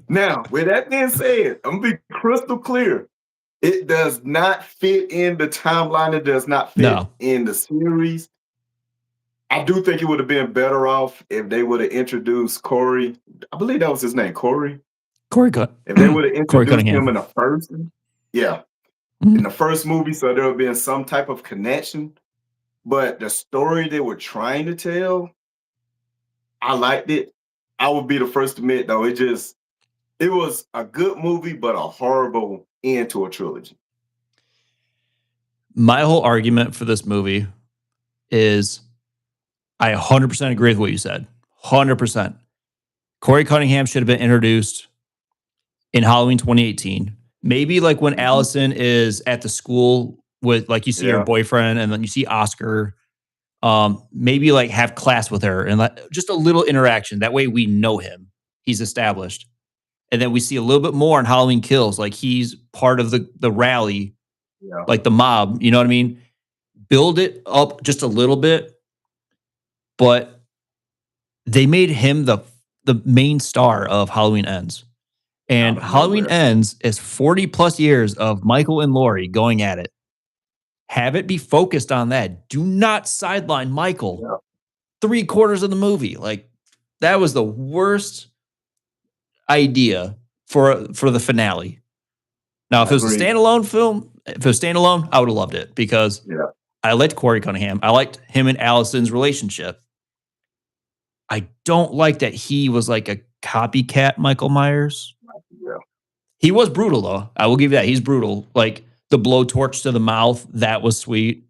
Now, with that being said, I'm gonna be crystal clear. It does not fit in the timeline. It does not fit in the series. I do think it would have been better off if they would have introduced Corey. I believe that was his name, Corey. If they would have introduced him in the first, in the first movie, so there would have been some type of connection. But the story they were trying to tell, I liked it. I would be the first to admit, though, it was a good movie, but a horrible end to a trilogy. My whole argument for this movie is I 100% agree with what you said. 100%. Corey Cunningham should have been introduced in Halloween 2018. Maybe like when Allison is at the school with, like, you see her boyfriend and then you see Oscar. Maybe like have class with her and just a little interaction. That way we know him. He's established. And then we see a little bit more in Halloween Kills. Like he's part of the rally, like the mob. You know what I mean? Build it up just a little bit. But they made him the main star of Halloween Ends. And Halloween Ends is 40 plus years of Michael and Laurie going at it. Have it be focused on that. Do not sideline Michael. 3/4 of the movie. Like that was the worst idea for the finale. Now, if it was a Agreed. standalone film, if it was standalone, I would have loved it because Yeah. I liked Corey Cunningham. I liked him and Allison's relationship. I don't like that he was like a copycat Michael Myers. Yeah. He was brutal though. I will give you that. He's brutal. Like the blowtorch to the mouth, that was sweet.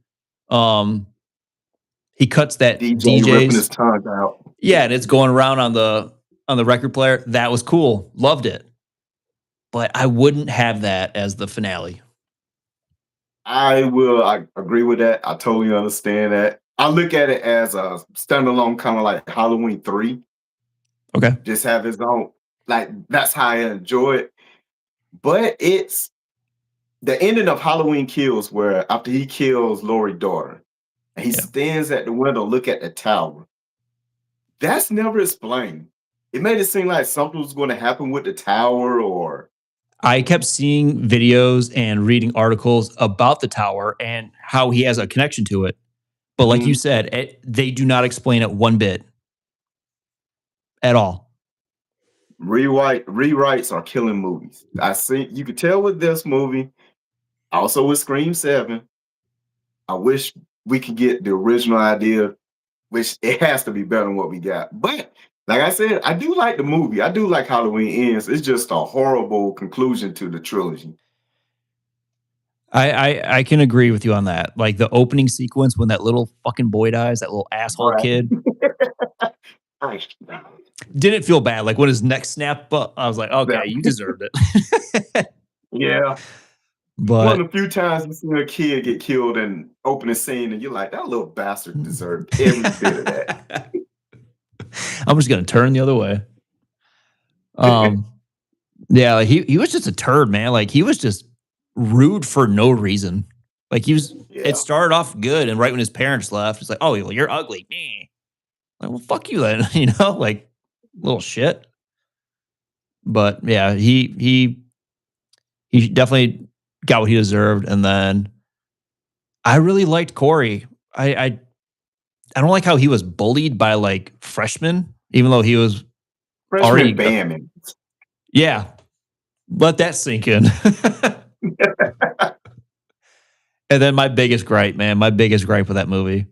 He cuts that DJ ripping his DJ's. tongue out. Yeah, and it's going around on the record player. That was cool. Loved it. But I wouldn't have that as the finale. I agree with that. I totally understand that. I look at it as a standalone, kind of like Halloween 3. Okay. Just have his own, like, that's how I enjoy it. But it's the ending of Halloween Kills, where after he kills Lori's daughter, and he stands at the window, look at the tower. That's never explained. It made it seem like something was going to happen with the tower, or I kept seeing videos and reading articles about the tower and how he has a connection to it. But like you said, they do not explain it one bit at all. Rewrites are killing movies. I see, you could tell with this movie, also with Scream 7. I wish we could get the original idea, which it has to be better than what we got. But like I said, I do like the movie. I do like Halloween Ends. It's just a horrible conclusion to the trilogy. I can agree with you on that. Like the opening sequence when that little fucking boy dies, that little asshole Right. kid. Didn't feel bad. Like when his neck snapped, but I was like, okay, Yeah. you deserved it. Yeah. But One of the few times you see a kid get killed in opening scene, and you're like, that little bastard deserved every bit of that. I'm just gonna turn the other way. Yeah, like he was just a turd, man. Like he was just rude for no reason. Like he was. Yeah. It started off good, and right when his parents left, it's like, oh, well, you're ugly. Me. Like, well, fuck you then. You know, like little shit. But yeah, he definitely got what he deserved, and then I really liked Corey. I don't like how he was bullied by like freshmen, even though he was already Freshman Bammin. Yeah. Let that sink in. And then my biggest gripe, man, my biggest gripe with that movie.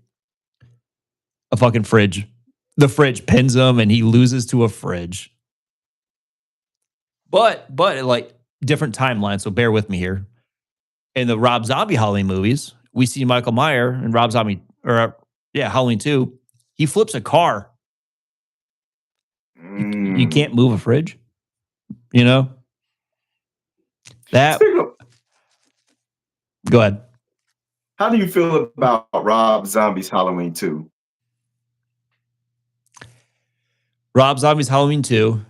A fucking fridge. The fridge pins him and he loses to a fridge. But like different timeline, so bear with me here. In the Rob Zombie Halloween movies, we see Michael Myers and Rob Zombie, Halloween 2. He flips a car. You can't move a fridge. You know? That. Go ahead. How do you feel about Rob Zombie's Halloween 2? Rob Zombie's Halloween 2.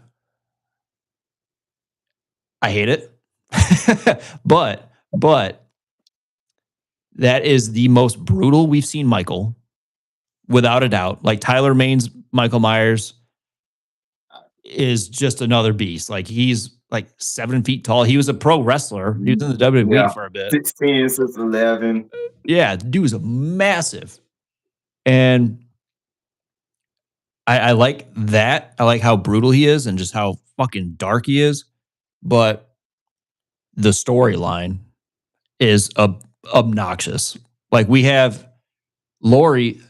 I hate it. but that is the most brutal we've seen Michael, without a doubt. Like Tyler Maine's Michael Myers is just another beast. Like he's like 7 feet tall. He was a pro wrestler. He was in the WWE for a bit. 16 since 11. Yeah, the dude was massive. And I like that. I like how brutal he is and just how fucking dark he is. But the storyline is obnoxious. Like we have Lori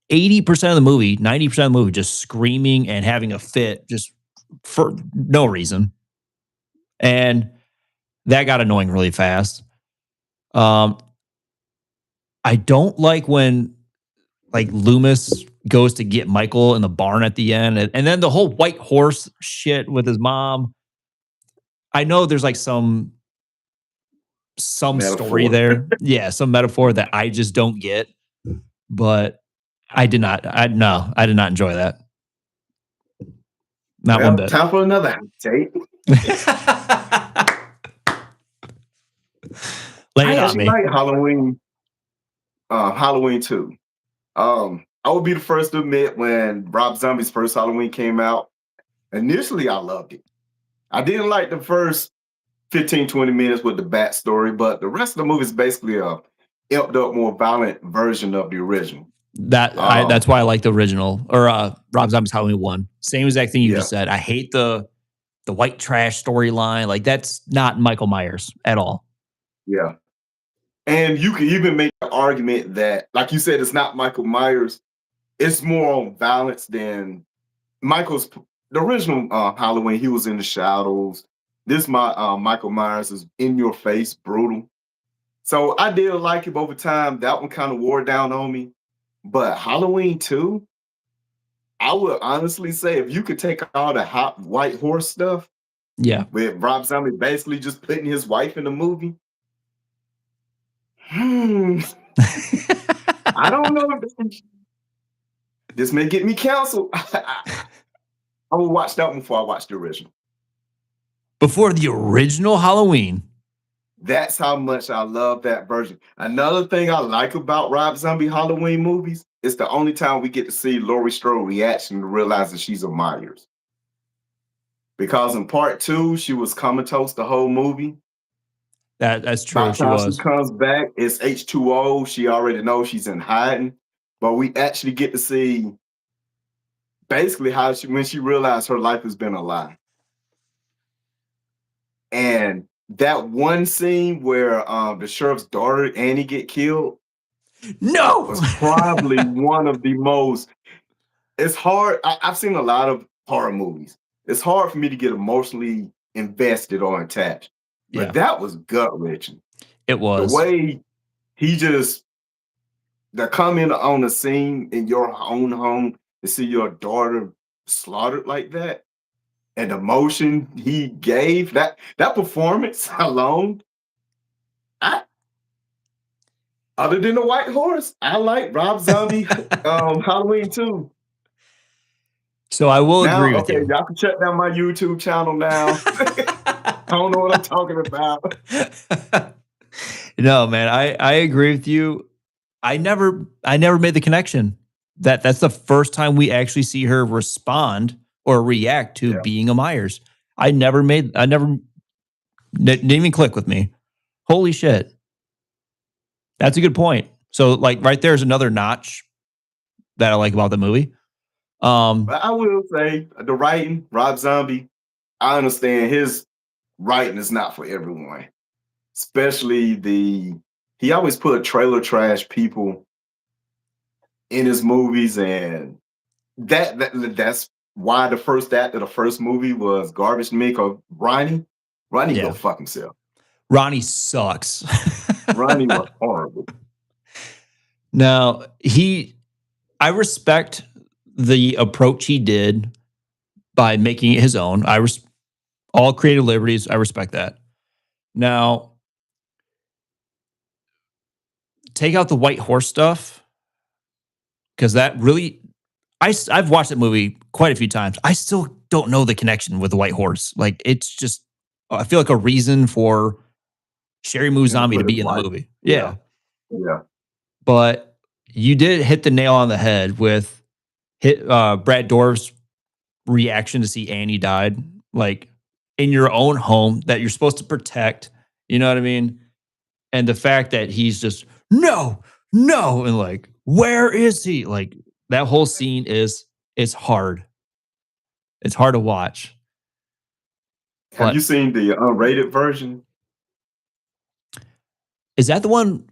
80% of the movie, 90% of the movie just screaming and having a fit just for no reason. And that got annoying really fast. I don't like when like Loomis goes to get Michael in the barn at the end, and then the whole white horse shit with his mom. I know there's like some story there. Yeah, some metaphor that I just don't get. But I did not enjoy that. Not one bit. Time for another take. Lay it on me. Like Halloween 2. I would be the first to admit when Rob Zombie's first Halloween came out, initially I loved it. I didn't like the first 15, 20 minutes with the backstory, but the rest of the movie is basically a amped up, more violent version of the original. That's why I like the original, or Rob Zombie's Halloween 1. Same exact thing you just said. I hate the the white trash storyline. Like that's not Michael Myers at all. Yeah. And you can even make the argument that, like you said, it's not Michael Myers. It's more on balance than Michael's the original Halloween. He was in the shadows. This Michael Myers is in your face, brutal. So I did like it over time. That one kind of wore down on me. But Halloween 2, I would honestly say if you could take all the hot white horse stuff Yeah. with Rob Zombie basically just putting his wife in the movie. I don't know. This may get me canceled. I will watch that one before I watch the original. Before the original Halloween. That's how much I love that version. Another thing I like about Rob Zombie Halloween movies, it's the only time we get to see Laurie Strode reaction to realize that she's a Myers. Because in part 2, she was comatose the whole movie. That's true. By the time she comes back, it's H2O. She already knows she's in hiding. But we actually get to see basically how when she realized her life has been a lie. And that one scene where the sheriff's daughter, Annie, get killed. No! Was probably one of the most. It's hard. I've seen a lot of horror movies. It's hard for me to get emotionally invested or attached. But that was gut-wrenching. It was. The way he just to come in on the scene in your own home to see your daughter slaughtered like that, and the emotion he gave, that performance alone, other than the white horse, I like Rob Zombie Halloween 2. So I will agree with you. Y'all can shut down my YouTube channel now. I don't know what I'm talking about. No, man, I agree with you. I never made the connection. That's the first time we actually see her respond or react to being a Myers. Didn't even click with me. Holy shit. That's a good point. So like right there's another notch that I like about the movie. But I will say the writing, Rob Zombie, I understand his writing is not for everyone. Especially he always put trailer trash people in his movies, and that's why the first act of the first movie was garbage to me. Cause Ronnie go fuck himself. Ronnie sucks. Ronnie was horrible. Now I respect the approach he did by making it his own. All creative liberties. I respect that. Now, take out the white horse stuff, because that really, I've watched that movie quite a few times. I still don't know the connection with the white horse. Like it's just, I feel like a reason for Sherry Moo Zombie to be in the movie. Yeah. But you did hit the nail on the head with Brad Dourif's reaction to see Annie died, like in your own home that you're supposed to protect. You know what I mean? And the fact that he's just no, and like, where is he? Like that whole scene is hard. It's hard to watch. Have you seen the unrated version? Is that the one?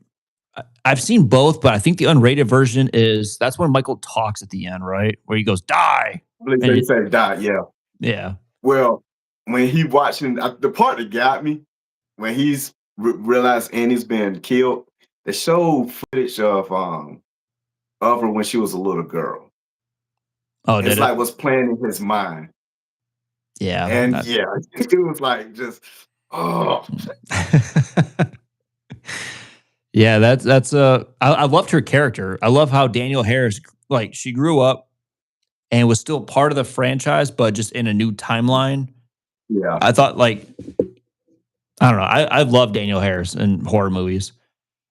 I've seen both, but I think the unrated version that's when Michael talks at the end, right? Where he goes, die. They say die, yeah. Yeah. Well, when he watching, the part that got me, when he's realized Annie's been killed, they showed footage of her when she was a little girl. Oh, it's like what's playing in his mind. Yeah. And it was like just, oh. Yeah, that's I loved her character. I love how Danielle Harris, like she grew up and was still part of the franchise, but just in a new timeline. Yeah. I thought I don't know. I love Danielle Harris in horror movies.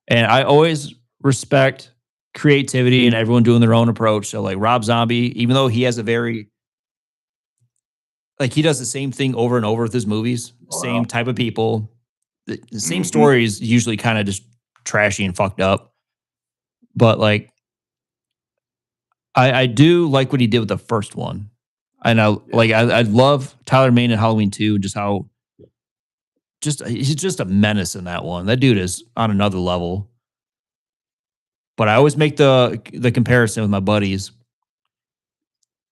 And I always respect creativity and everyone doing their own approach. So like Rob Zombie, even though he has a very, like he does the same thing over and over with his movies, same type of people, the same story is usually kind of just trashy and fucked up. But like, I do like what he did with the first one. And I love Tyler Mane in Halloween 2, just how he's just a menace in that one. That dude is on another level. But I always make the comparison with my buddies.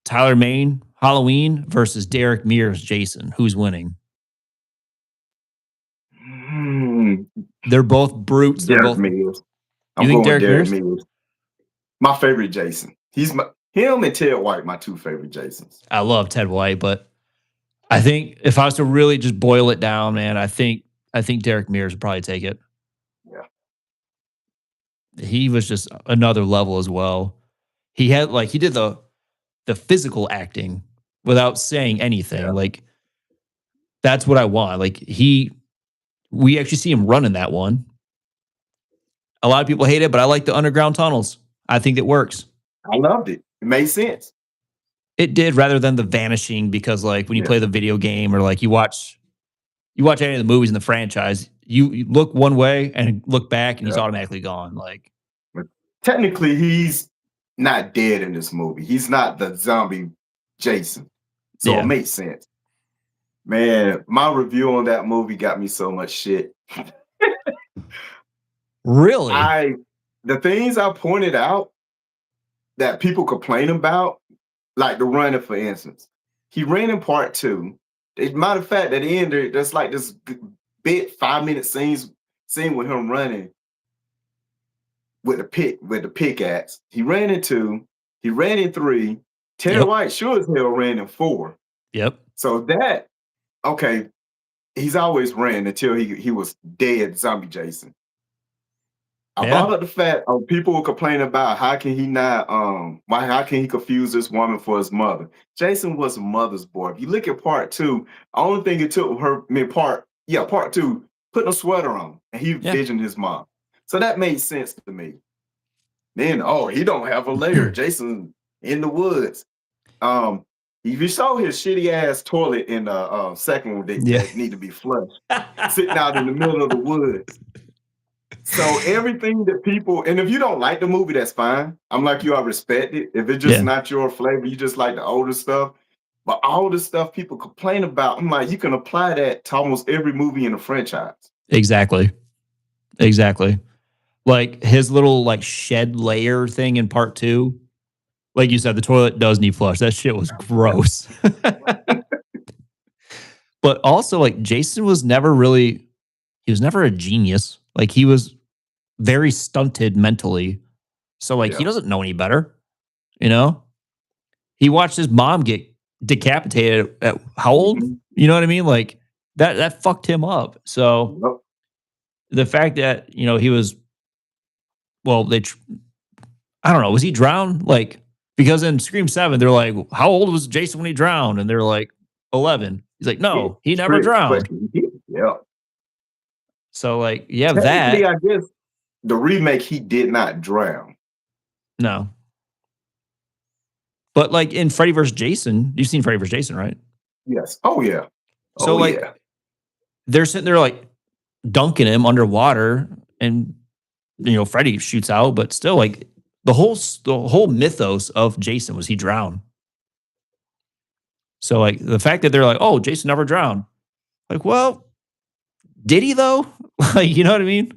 Tyler Mane, Halloween versus Derek Mears, Jason. Who's winning? They're both brutes. They're Derek both. Mears. You think Derek Mears? My favorite Jason. Him and Ted White, my two favorite Jasons. I love Ted White, but I think if I was to really just boil it down, man, I think Derek Mears would probably take it. Yeah. He was just another level as well. He did the physical acting without saying anything. Yeah. Like, that's what I want. Like, we actually see him run in that one. A lot of people hate it, but I like the underground tunnels. I think it works. I loved it. It made sense. It did, rather than the vanishing, because like when you play the video game or like you watch any of the movies in the franchise, you look one way and look back and he's automatically gone. Like, but technically, he's not dead in this movie. He's not the zombie Jason. So it makes sense. Man, my review on that movie got me so much shit. Really? The things I pointed out that people complain about, like the running, for instance. He ran in part 2. Matter of fact, at the end, there's like this big 5-minute scene with him running with the pickaxe. He ran in 2. He ran in 3. Terry White sure as hell ran in 4. Yep. So he's always ran until he was dead, zombie Jason. I brought up the fact of people will complain about how can he confuse this woman for his mother. Jason was a mother's boy. If you look at part 2, the only thing it took her, part 2, putting a sweater on, and he visioned his mom. So that made sense to me. Then, he don't have a lair. Jason in the woods. If you saw his shitty ass toilet in the second one that need to be flushed, sitting out in the middle of the woods. So everything that people, and if you don't like the movie, that's fine. I'm like you, I respect it. If it's just not your flavor, you just like the older stuff. But all the stuff people complain about, I'm like, you can apply that to almost every movie in the franchise. Exactly. Like his little like shed layer thing in part 2. Like you said, the toilet does need flush. That shit was gross. But also, like, Jason was never a genius. Like, he was very stunted mentally. So, like, he doesn't know any better. You know? He watched his mom get decapitated at how old? You know what I mean? Like, that fucked him up. So, the fact that, he was, I don't know, was he drowned? Like, because in Scream 7, they're like, how old was Jason when he drowned? And they're like, 11. He's like, no, he never drowned. Yeah. So, like, that. I guess the remake, he did not drown. No. But, like, in Freddy vs. Jason, you've seen Freddy vs. Jason, right? Yes. Oh, yeah. So, they're sitting there, like, dunking him underwater, and, Freddy shoots out, but still, like, the whole mythos of Jason was he drowned. So, like, the fact that they're like, oh, Jason never drowned. Like, well, did he, though? Like, you know what I mean?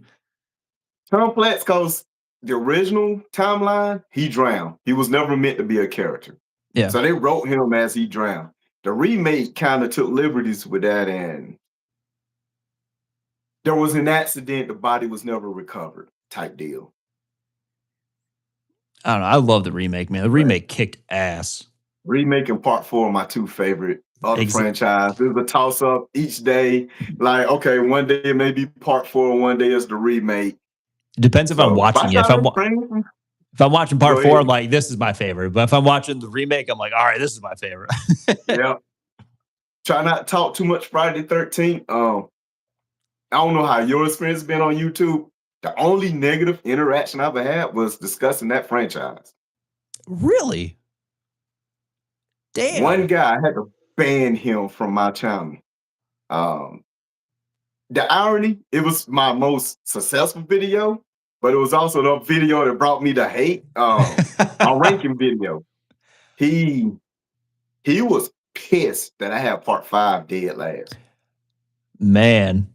Tom Platzko's the original timeline, he drowned. He was never meant to be a character. Yeah. So they wrote him as he drowned. The remake kind of took liberties with that, and there was an accident. The body was never recovered type deal. I don't know. I love the remake, man. The remake kicked ass. Remake and part 4 are my two favorite of the franchise. There's a toss-up each day. Like, okay, one day it may be part 4, one day it's the remake. Depends if I'm watching it. If I'm watching part 4, I'm like, this is my favorite. But if I'm watching the remake, I'm like, all right, this is my favorite. Yeah. Try not to talk too much Friday the 13th. I don't know how your experience has been on YouTube. The only negative interaction I've ever had was discussing that franchise. Really? Damn. One guy, I had to ban him from my channel. The irony, it was my most successful video, but it was also the video that brought me to hate. A ranking video. He He was pissed that I had part 5 dead last. Man,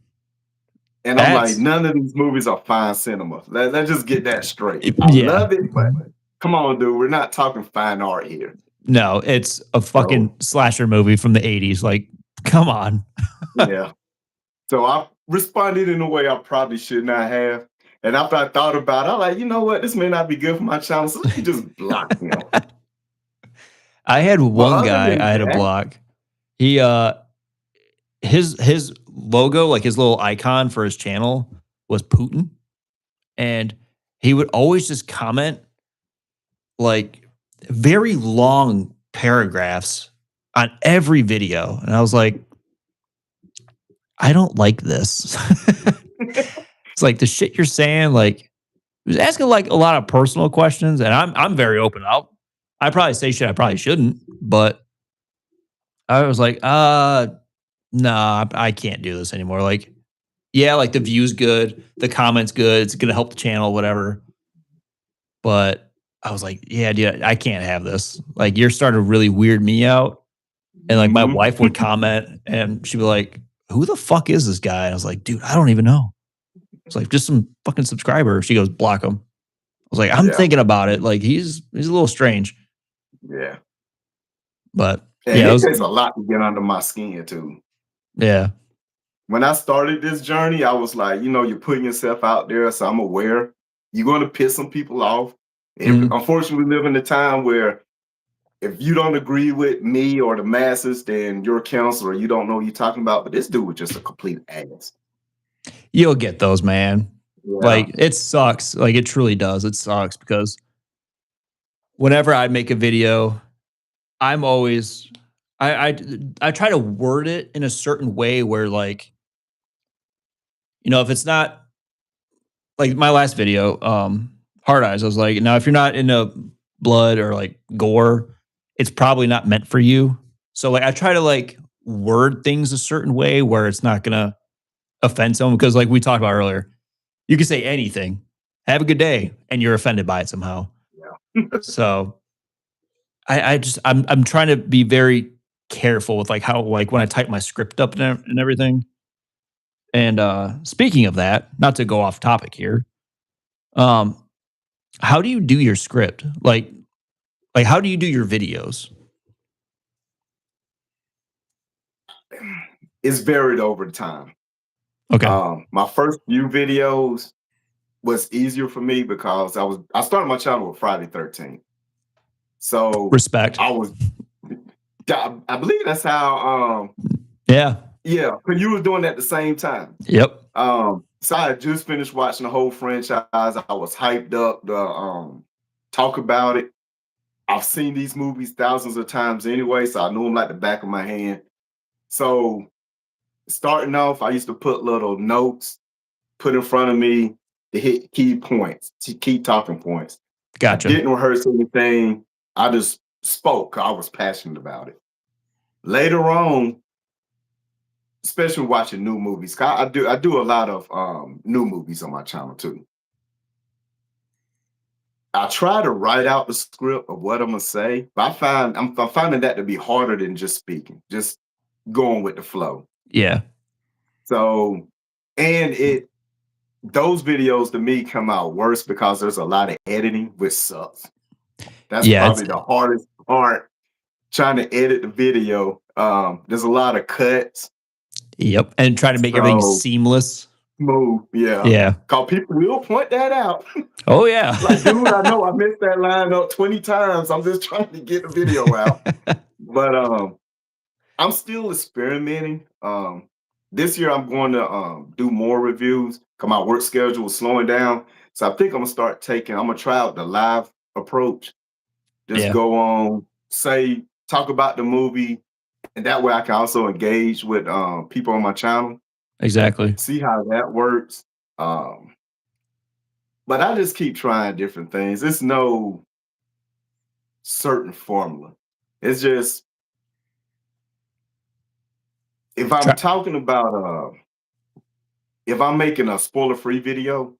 And I'm like, that's none of these movies are fine cinema. Let's just get that straight. I yeah. love it, but come on, dude. We're not talking fine art here. No, it's a fucking slasher movie from the 80s. Like, come on. Yeah. So I responded in a way I probably should not have. And after I thought about it, I'm like, you know what? This may not be good for my channel. So let me just block him. I had one other guy than I had to that- block. He his logo, like his little icon for his channel was Putin. And he would always just comment like very long paragraphs on every video. And I was like, I don't like this. It's like the shit you're saying, like he was asking like a lot of personal questions, and I'm very open. I probably say shit I probably shouldn't, but I was like, nah, I can't do this anymore. Like, yeah, like the view's good, the comments good, it's gonna help the channel, whatever. But I was like, yeah, dude, I can't have this. Like, you're starting to really weird me out. And like my Mhm. wife would comment and she'd be like, who the fuck is this guy? And I was like, dude, I don't even know. It's like just some fucking subscriber. She goes, block him. I was like, I'm Yeah. thinking about it. Like he's a little strange. Yeah. But And yeah, it it was, takes a lot to get under my skin, too. yeah. When I started this journey, I was like, you're putting yourself out there, so I'm aware you're going to piss some people off. Mhm. Unfortunately, we live in a time where if you don't agree with me or the masses, then you're a counselor. You don't know what you're talking about. But this dude was just a complete ass. You'll get those, man. Yeah. Like it sucks. Like it truly does. It sucks because whenever I make a video, I'm always I try to word it in a certain way where like, if it's not like my last video, Hard Eyes, I was like, now if you're not into blood or like gore, it's probably not meant for you. So like I try to like word things a certain way where it's not gonna offend someone because like we talked about earlier, you can say anything, have a good day, and you're offended by it somehow. So I'm trying to be very careful with like how like when I type my script up and everything. And speaking of that, not to go off topic here, how do you do your script? Like how do you do your videos? It's varied over time. Okay. My first few videos was easier for me because I started my channel with Friday 13th. So Respect. I believe that's how Yeah. yeah, because you were doing that at the same time. Yep. So I had just finished watching the whole franchise. I was hyped up to talk about it. I've seen these movies thousands of times anyway, so I knew them like the back of my hand. So starting off, I used to put little notes put in front of me to hit key points, key talking points. Gotcha. Didn't rehearse anything. I just spoke. I was passionate about it. Later on, especially watching new movies, I do a lot of new movies on my channel too. I try to write out the script of what I'm gonna say, but I'm finding that to be harder than just speaking, just going with the flow. Yeah. So, and those videos to me come out worse because there's a lot of editing, which sucks. That's probably the hardest part, trying to edit the video. There's a lot of cuts. Yep. And try to make everything seamless. Smooth. Yeah. Yeah. Because people will point that out. Oh yeah. Like, dude, I know I missed that line up 20 times. I'm just trying to get the video out. But I'm still experimenting. This year I'm going to do more reviews because my work schedule is slowing down. So I think I'm gonna try out the live approach. Just go on, talk about the movie, and that way I can also engage with people on my channel. Exactly. See how that works. But I just keep trying different things. It's no certain formula. It's just if I'm talking about if I'm making a spoiler-free video,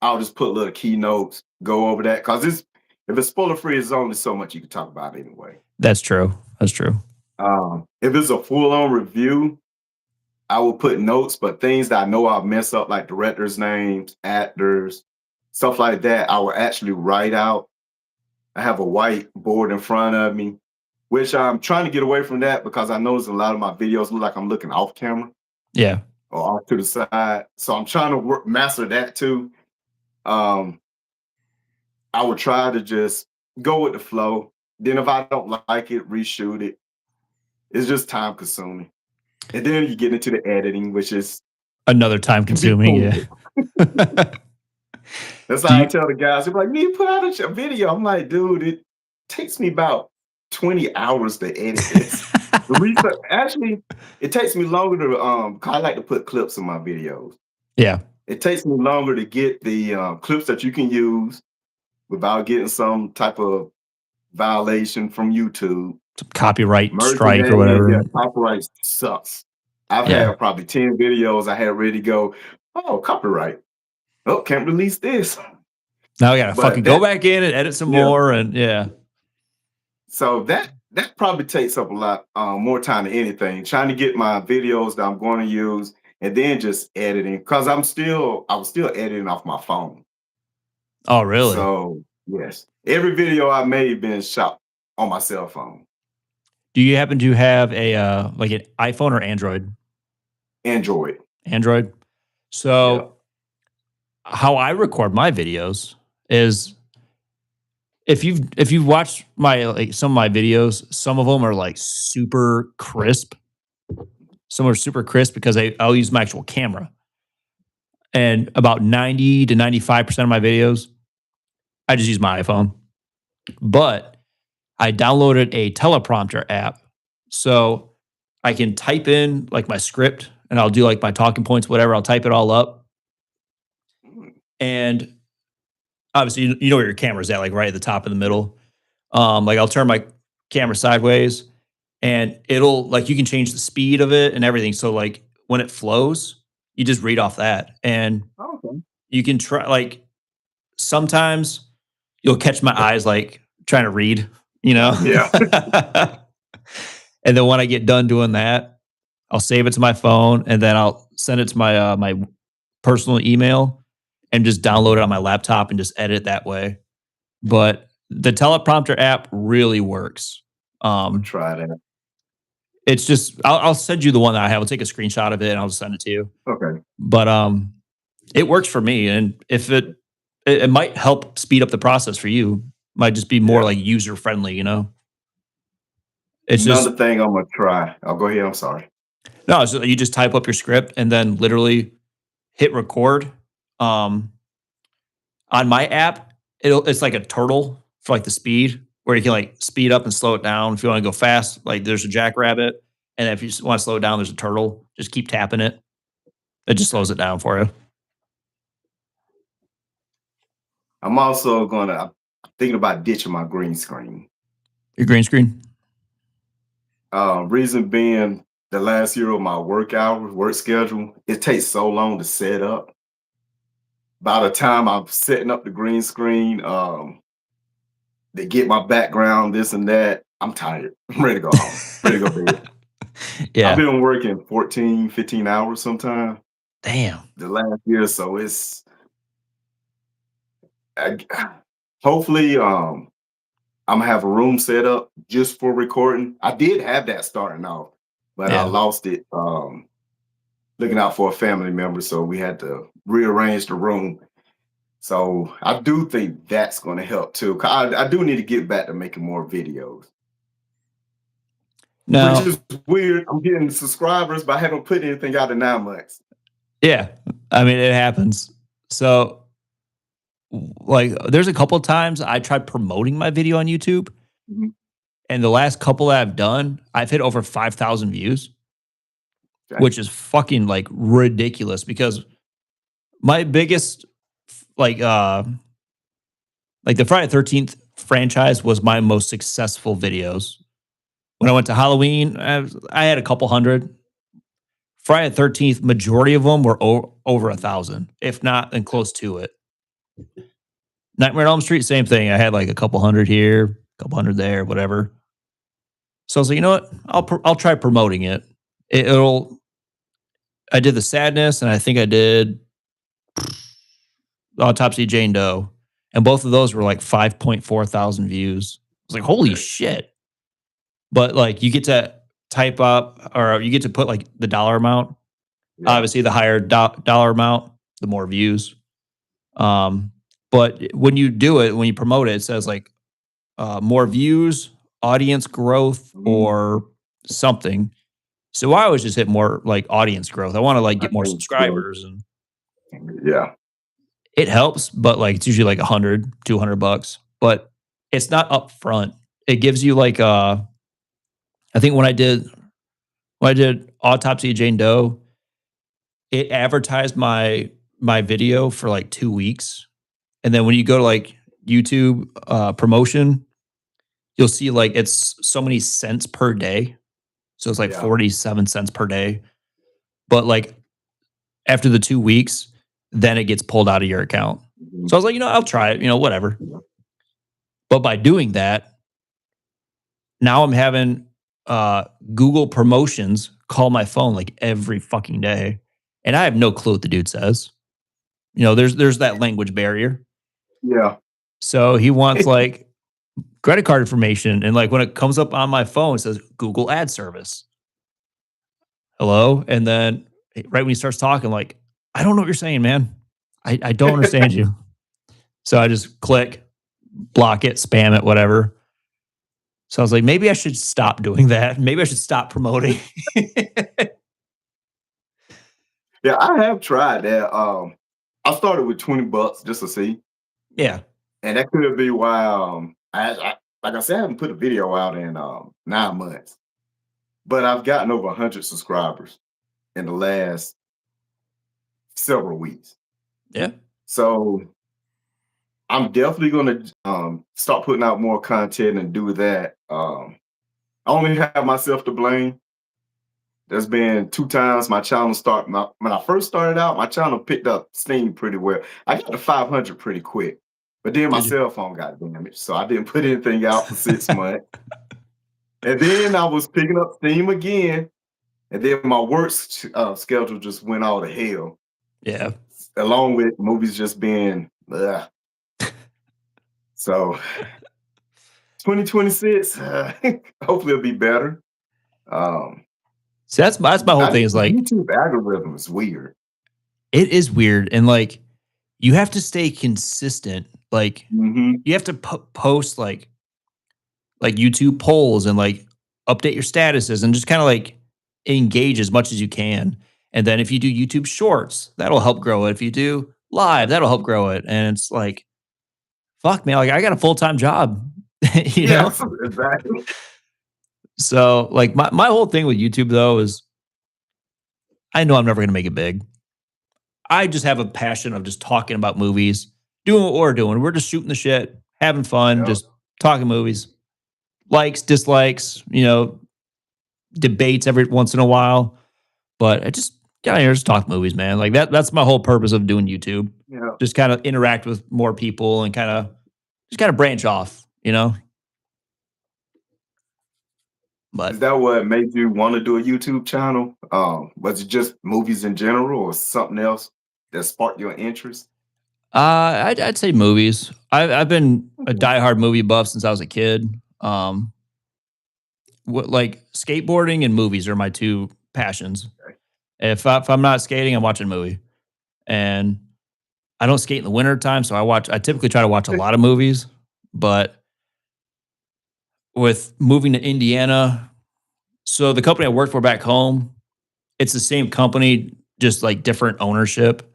I'll just put little keynotes, go over that. Because if it's spoiler-free, there's only so much you can talk about anyway. That's true. That's true. If it's a full-on review, I will put notes, but things that I know I'll mess up, like directors' names, actors, stuff like that, I will actually write out. I have a white board in front of me, which I'm trying to get away from that because I notice a lot of my videos look like I'm looking off camera Yeah. or off to the side. So I'm trying to master that too. Um, I would try to just go with the flow. Then if I don't like it, reshoot it. It's just time consuming. And then you get into the editing, which is Another time consuming. Yeah. That's Do how I you, tell the guys. They're like, "You need to put out a video." I'm like, "Dude, it takes me about 20 hours to edit this." The reason, actually, it takes me longer to 'cause I like to put clips in my videos. yeah. It takes me longer to get the clips that you can use without getting some type of violation from YouTube. Some copyright Merging strike that or in, yeah, whatever. copyright sucks. I've Yeah. had probably 10 videos I had ready to go. Oh, copyright. Oh, can't release this. Now I gotta But fucking go back in and edit some yeah. more. And yeah. So that probably takes up a lot more time than anything. Trying to get my videos that I'm going to use, and then just editing because I was still editing off my phone. Oh, really? So yes, every video I made been shot on my cell phone, Do you happen to have a like an iPhone or Android? Android. Android. Yeah. So how I record my videos is if you've watched my like some of my videos, some of them are like super crisp. Some are super crisp because I'll use my actual camera. And about 90 to 95% of my videos, I just use my iPhone. But I downloaded a teleprompter app so I can type in like my script and I'll do like my talking points, whatever. I'll type it all up. And obviously, you know where your camera's at, like right at the top in the middle. Like I'll turn my camera sideways and it'll like you can change the speed of it and everything. So like when it flows, you just read off that. And Okay. you can try like sometimes you'll catch my eyes like trying to read, you know? Yeah. And then when I get done doing that, I'll save it to my phone and then I'll send it to my my personal email and just download it on my laptop and just edit it that way. But the teleprompter app really works. I'll try that. It's just I'll send you the one that I have. I'll take a screenshot of it and I'll just send it to you. Okay. But it works for me, and if it might help speed up the process for you. Might just be more Yeah. like user friendly, you know. It's Another just thing I'm gonna try. I'll go ahead. I'm sorry. no, so you just type up your script and then literally hit record. On my app, it's like a turtle for like the speed where you can like speed up and slow it down. If you want to go fast, like there's a jackrabbit, and if you just want to slow it down, there's a turtle. Just keep tapping it. It just slows it down for you. I'm also I'm thinking about ditching my green screen. Your green screen. Reason being, the last year of my work schedule, it takes so long to set up. By the time I'm setting up the green screen, to get my background, this and that, I'm tired. I'm ready to go home. Ready to go to bed. I've Yeah. been working 14, 15 hours sometime Damn. the last year, so I, hopefully I'm gonna have a room set up just for recording. I did have that starting off, but I Yeah. lost it looking out for a family member, so we had to rearrange the room. So I do think that's going to help too. 'Cause I do need to get back to making more videos, which No. is weird. I'm getting subscribers, but I haven't put anything out in 9 months. Yeah. I mean, it happens. So, like, there's a couple of times I tried promoting my video on YouTube, Mhm. and the last couple that I've done, I've hit over 5,000 views, Okay. which is fucking like ridiculous because my biggest like the Friday 13th franchise was my most successful videos. When I went to Halloween, I had a couple hundred. Friday 13th, majority of them were over 1,000, if not and close to it. Nightmare on Elm Street, same thing. I had like a couple hundred here, a couple hundred there, whatever. So I was like, you know what? I'll try promoting it. It'll. I did the sadness, and I think I did Autopsy of Jane Doe, and both of those were like 5.4 thousand views. I was like, holy Okay. shit! But like, you get to type up, or you get to put like the dollar amount. Yeah. Obviously, the higher dollar amount, the more views. Um, but when you do it, when you promote it, it says like more views, audience growth, Mhm. or something. So I always just hit more like audience growth. I want to like I get more think so. subscribers, and Yeah. it helps, but like it's usually like 100, $200, but it's not upfront. It gives you like I think when I did Autopsy of Jane Doe, it advertised my video for like 2 weeks. And then when you go to like YouTube promotion, you'll see like it's so many cents per day. So it's like Yeah. 47 cents per day. But like after the 2 weeks, then it gets pulled out of your account. Mhm. So I was like, I'll try it, whatever. But by doing that, now I'm having Google promotions call my phone like every fucking day. And I have no clue what the dude says. There's that language barrier. Yeah. So he wants like credit card information. And like when it comes up on my phone, it says Google ad service. Hello. And then right when he starts talking, like, I don't know what you're saying, man. I don't understand you. So I just click, block it, spam it, whatever. So I was like, maybe I should stop doing that. Maybe I should stop promoting. Yeah, I have tried that. I started with $20 just to see, Yeah. and that could be why I like I said, I haven't put a video out in 9 months, but I've gotten over 100 subscribers in the last several weeks. Yeah. So I'm definitely gonna start putting out more content and do that. I only have myself to blame. There's been 2 times my channel when I first started out, my channel picked up steam pretty well. I got to 500 pretty quick, but then my Did you? cell phone got damaged, so I didn't put anything out for 6 months. And then I was picking up steam again, and then my work schedule just went all to hell, Yeah. along with movies just being ugh. So 2026, hopefully it'll be better. Um, So that's my whole thing is like, YouTube algorithm is weird. it is weird. And like, you have to stay consistent. Like, Mhm. you have to post like YouTube polls and like update your statuses and just kind of like engage as much as you can. And then if you do YouTube shorts, that'll help grow it. If you do live, that'll help grow it. And it's like, fuck man, like I got a full-time job, you know? Yes, exactly. So like my whole thing with YouTube though is I know I'm never gonna make it big. I just have a passion of just talking about movies, doing what we're doing. We're just shooting the shit, having fun, Yeah. just talking movies, likes, dislikes, debates every once in a while. But I just get out here, just talk movies, man. Like that's my whole purpose of doing YouTube. Yeah. Just kind of interact with more people and kind of branch off. Is But that what made you want to do a YouTube channel? Was it just movies in general or something else that sparked your interest? I'd say movies. I've been a Mhm. diehard movie buff since I was a kid. Like skateboarding and movies are my two passions. Okay. If I'm not skating, I'm watching a movie. And I don't skate in the winter time, so I typically try to watch a lot of movies, but with moving to Indiana, so the company I work for back home, it's the same company, just like different ownership. Mhm.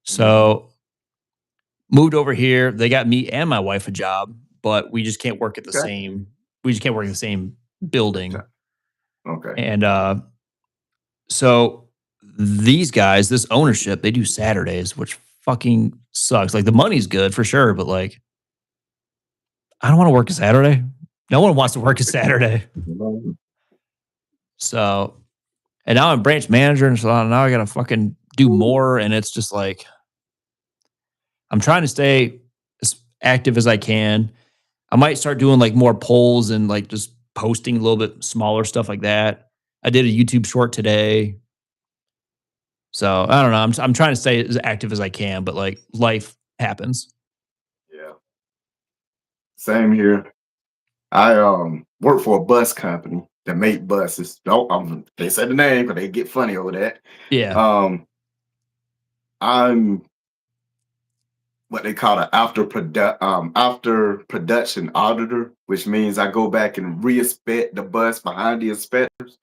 So moved over here, they got me and my wife a job, but we just can't work at the Okay. same we just can't work in the same building. Okay. And so these guys, this ownership, they do Saturdays, which fucking sucks. Like the money's good for sure, but like I don't want to work a Saturday. No one wants to work a Saturday. Mhm. So, and now I'm branch manager, and so now I gotta fucking do more. And it's just like I'm trying to stay as active as I can. I might start doing like more polls and like just posting a little bit smaller stuff like that. I did a YouTube short today. So I don't know. I'm trying to stay as active as I can, but like life happens. Yeah. Same here. I work for a bus company that make buses. Don't they say the name, but they get funny over that. Yeah. I'm what they call an after production auditor, which means I go back and re-inspect the bus behind the inspectors.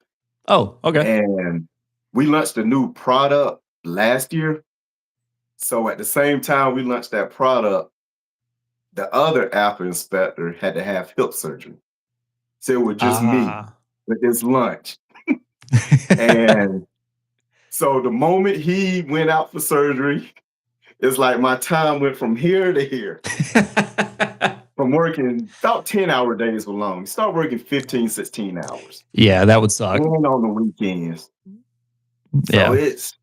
Oh, okay. And we launched a new product last year. So at the same time we launched that product, the other after inspector had to have hip surgery. So it was just me Ah. with his lunch. And so the moment he went out for surgery, it's like my time went from here to here. From working about 10-hour days were long. Start working 15, 16 hours. Yeah, that would suck. And on the weekends. So Yeah. it's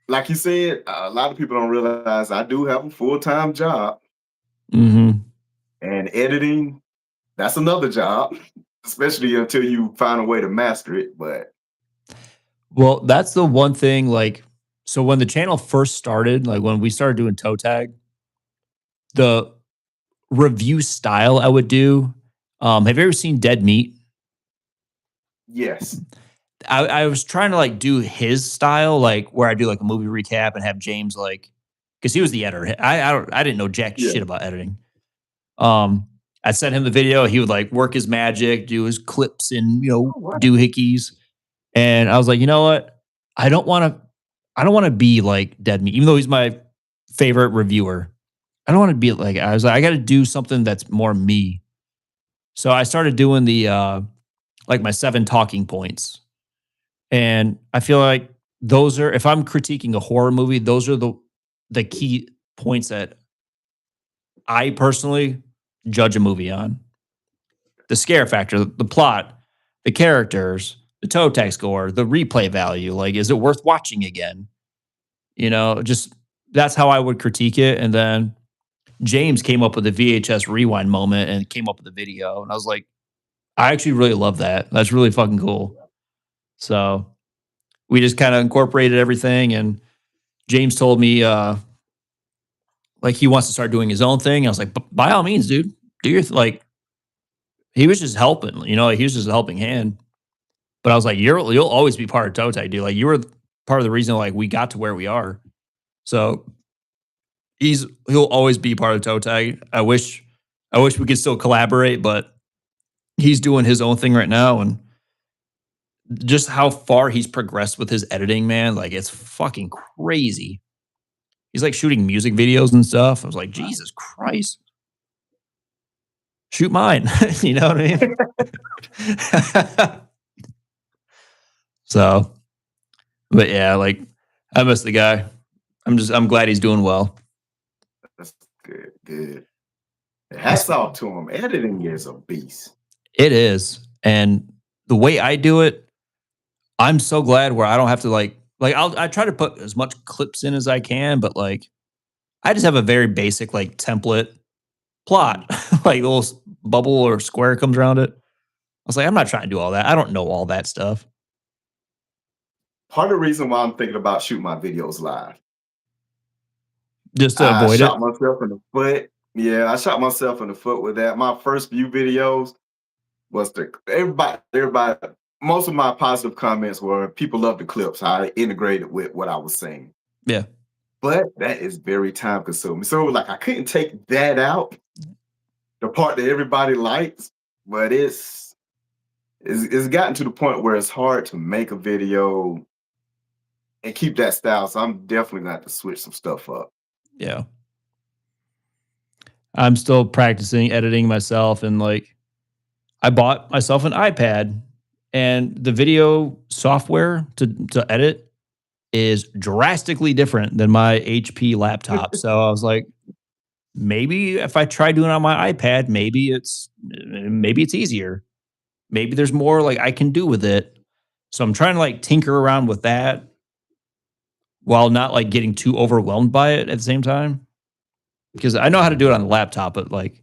like you said, a lot of people don't realize I do have a full-time job. Mhm. And editing, that's another job, especially until you find a way to master it. But Well, that's the one thing, like, so when the channel first started, like when we started doing toe tag, the review style I would do. Have you ever seen Dead Meat? yes, I was trying to like do his style, like where I do like a movie recap and have James like, because he was the editor. I didn't know jack yeah, shit about editing. I sent him the video. He would like work his magic, do his clips and oh, wow. doohickeys. And I was like, you know what? I don't want to. I don't want to be like Dead Meat, even though he's my favorite reviewer. I don't want to be like. I was like, I got to do something that's more me. So I started doing the like my 7 talking points, and I feel like those are, if I'm critiquing a horror movie, those are the key points that I personally judge a movie on. The scare factor, the plot, the characters, the toe tag score, the replay value. Like, is it worth watching again? Just that's how I would critique it. And then James came up with a VHS rewind moment and came up with a video. And I was like, I actually really love that. That's really fucking cool. So we just kind of incorporated everything. And James told me, like he wants to start doing his own thing. I was like, by all means, dude, do your like. He was just helping, he was just a helping hand. But I was like, you'll always be part of Toe Tag, dude. Like you were part of the reason like we got to where we are. So he'll always be part of Toe Tag. I wish we could still collaborate, but he's doing his own thing right now, and just how far he's progressed with his editing, man, like it's fucking crazy. He's like shooting music videos and stuff. I was like, Jesus Christ. Shoot mine. You know what I mean? So, but yeah, like I miss the guy. I'm glad he's doing well. that's good. Good. Hats off to him. Editing is a beast. It is. And the way I do it, I'm so glad where I don't have to I try to put as much clips in as I can, but like I just have a very basic like template plot, like a little bubble or square comes around it. I was like, I'm not trying to do all that. I don't know all that stuff. Part of the reason why I'm thinking about shooting my videos live. Just to I avoid it. shot myself in the foot. Yeah, I shot myself in the foot with that. My first few videos was everybody. Most of my positive comments were people love the clips. How I integrated with what I was saying. Yeah. But that is very time consuming. So like I couldn't take that out, the part that everybody likes, but it's gotten to the point where it's hard to make a video and keep that style. So I'm definitely gonna have to switch some stuff up. Yeah. I'm still practicing editing myself, and like I bought myself an iPad, and the video software to edit is drastically different than my HP laptop. So I was like, maybe if I try doing it on my iPad, maybe it's easier. Maybe there's more like I can do with it. So I'm trying to like tinker around with that while not like getting too overwhelmed by it at the same time. Because I know how to do it on the laptop, but like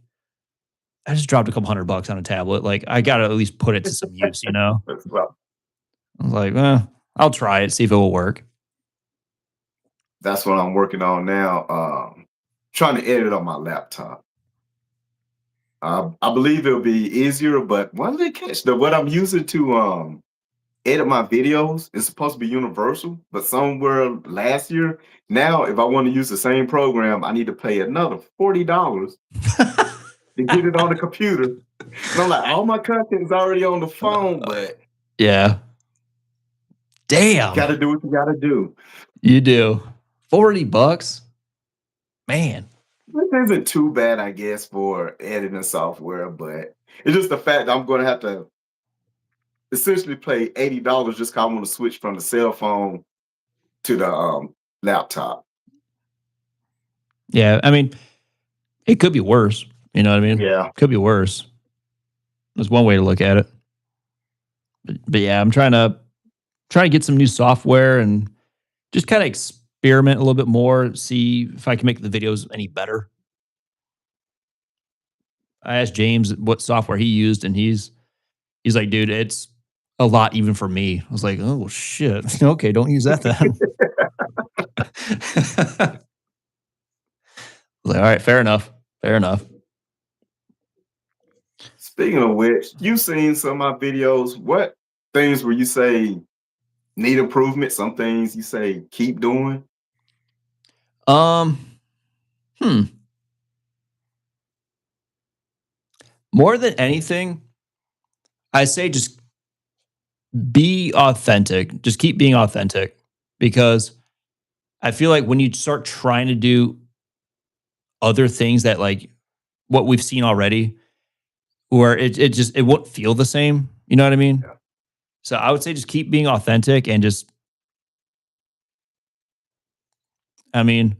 I just dropped a couple $100 on a tablet. Like, I gotta at least put it to some use, you know? Well, I was like, I'll try it, see if it will work. that's what I'm working on now. Trying to edit on my laptop. I believe it'll be easier, but one little catch though, what I'm using to edit my videos is supposed to be universal, but somewhere last year, now if I want to use the same program, I need to pay another $40 to get it on the computer. And I'm like, all my content is already on the phone, but Yeah. Damn. gotta do what you gotta do. You do. $40? Man. This isn't too bad, I guess, for editing software, but it's just the fact that I'm gonna have to essentially pay $80 just because I want to switch from the cell phone to the laptop. Yeah, I mean, it could be worse. You know what I mean? Yeah. Could be worse. That's one way to look at it. But yeah, I'm trying to get some new software and just kind of experiment a little bit more, see if I can make the videos any better. I asked James what software he used, and he's like, dude, it's a lot even for me. I was like, oh shit. Okay, don't use that then. I was like, all right, fair enough. Fair enough. Speaking of which, you've seen some of my videos. What things where you say need improvement? Some things you say keep doing. Hmm. More than anything, I say just be authentic. Just keep being authentic, because I feel like when you start trying to do other things that, like, what we've seen already, where it won't feel the same. You know what I mean? Yeah. So I would say just keep being authentic and just, I mean,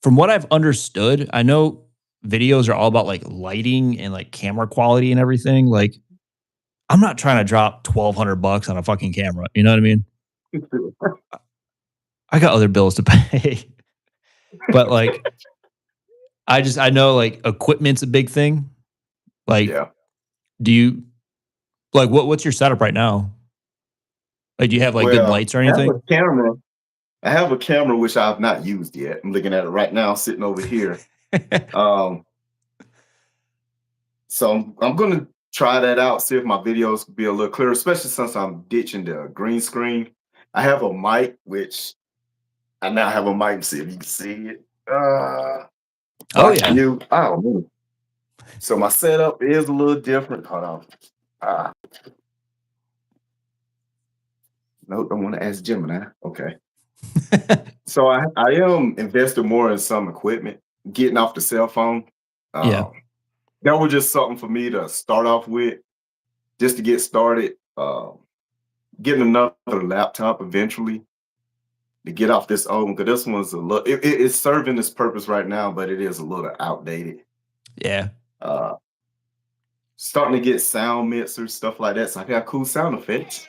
from what I've understood, I know videos are all about like lighting and like camera quality and everything. Like, I'm not trying to drop $1,200 on a fucking camera. You know what I mean? I got other bills to pay. But like, I know like equipment's a big thing. Like, Yeah. do you like what's your setup right now? Like, do you have like good Well, lights or I have anything? a camera. I have a camera which I've not used yet. I'm looking at it right now, sitting over here. Um, so I'm gonna try that out, see if my videos could be a little clearer, especially since I'm ditching the green screen. I have a mic, which I now have a mic. See if you can see it. Oh yeah. Man. So my setup is a little different. Hold on. No, don't want to ask Gemini. Okay. So I am investing more in some equipment, getting off the cell phone. Yeah. That was just something for me to start off with, just to get started. Getting another laptop eventually to get off this old one, because this one's a little. It's serving its purpose right now, but it is a little outdated. Yeah. Starting to get sound mixers, stuff like that, so I got cool sound effects.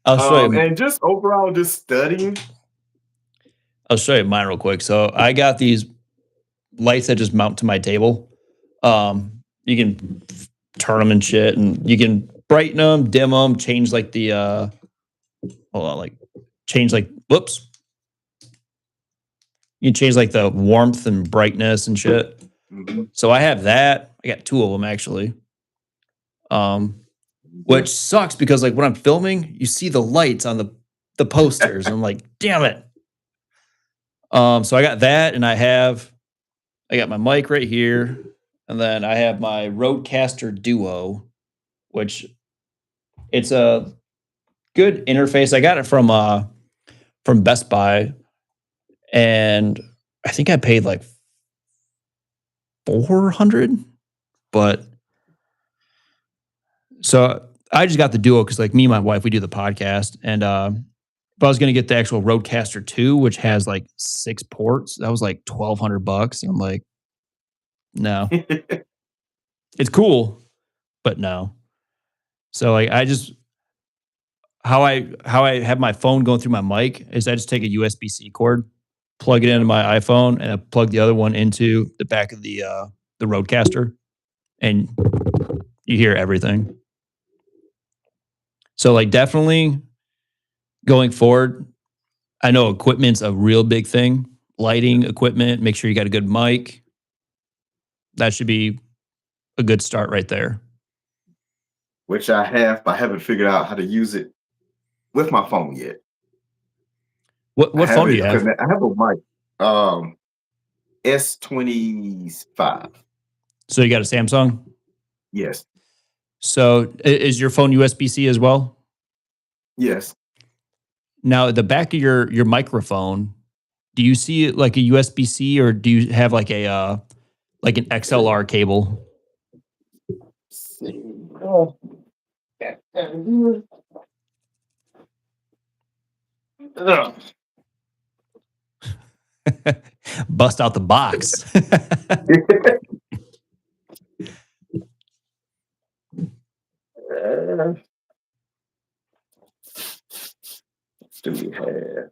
I'll show you. And just overall, just studying. I'll show you mine real quick. So I got these lights that just mount to my table. You can turn them and shit, and you can brighten them, dim them, change like the whoops. You can change like the warmth and brightness and shit. Mm-hmm. So I have that. I got two of them actually. Which sucks because like when I'm filming, you see the lights on the posters. And I'm like, damn it. So I got that, and I got my mic right here, and then I have my Rodecaster Duo, which it's a good interface. I got it from Best Buy, and I think I paid like $400, but so I just got the Duo because like me and my wife, we do the podcast, and if I was going to get the actual Rodecaster 2, which has like 6 ports, that was like $1,200. And I'm like, no, it's cool, but no. So like, I just, how I have my phone going through my mic is I just take a USB-C cord plug it into my iPhone, and I plug the other one into the back of the Roadcaster, and you hear everything. So like definitely going forward, I know equipment's a real big thing. Lighting equipment, make sure you got a good mic. That should be a good start right there. Which I have, but I haven't figured out how to use it with my phone yet. What phone do you have? I have a mic, S25. So you got a Samsung? Yes, So is your phone USB-C as well? yes. Now, at the back of your microphone, do you see it like a USB-C, or do you have like a like an XLR cable? Bust out the box. Do we have?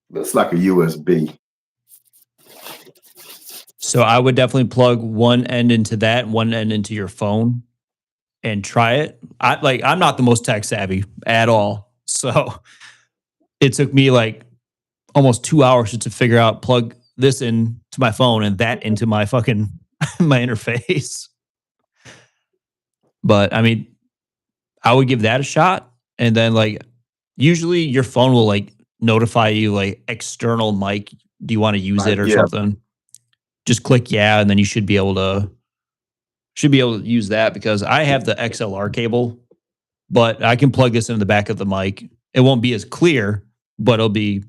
Looks like a USB. So I would definitely plug one end into that, one end into your phone, and try it. I'm not the most tech savvy at all. So it took me like almost 2 hours to figure out plug this in to my phone and that into my fucking my interface. But I mean, I would give that a shot. And then like usually your phone will like notify you like external mic. Do you want to use it or something? Just click yeah, and then you should be able to use that, because I have the XLR cable, but I can plug this into the back of the mic. It won't be as clear, but it'll be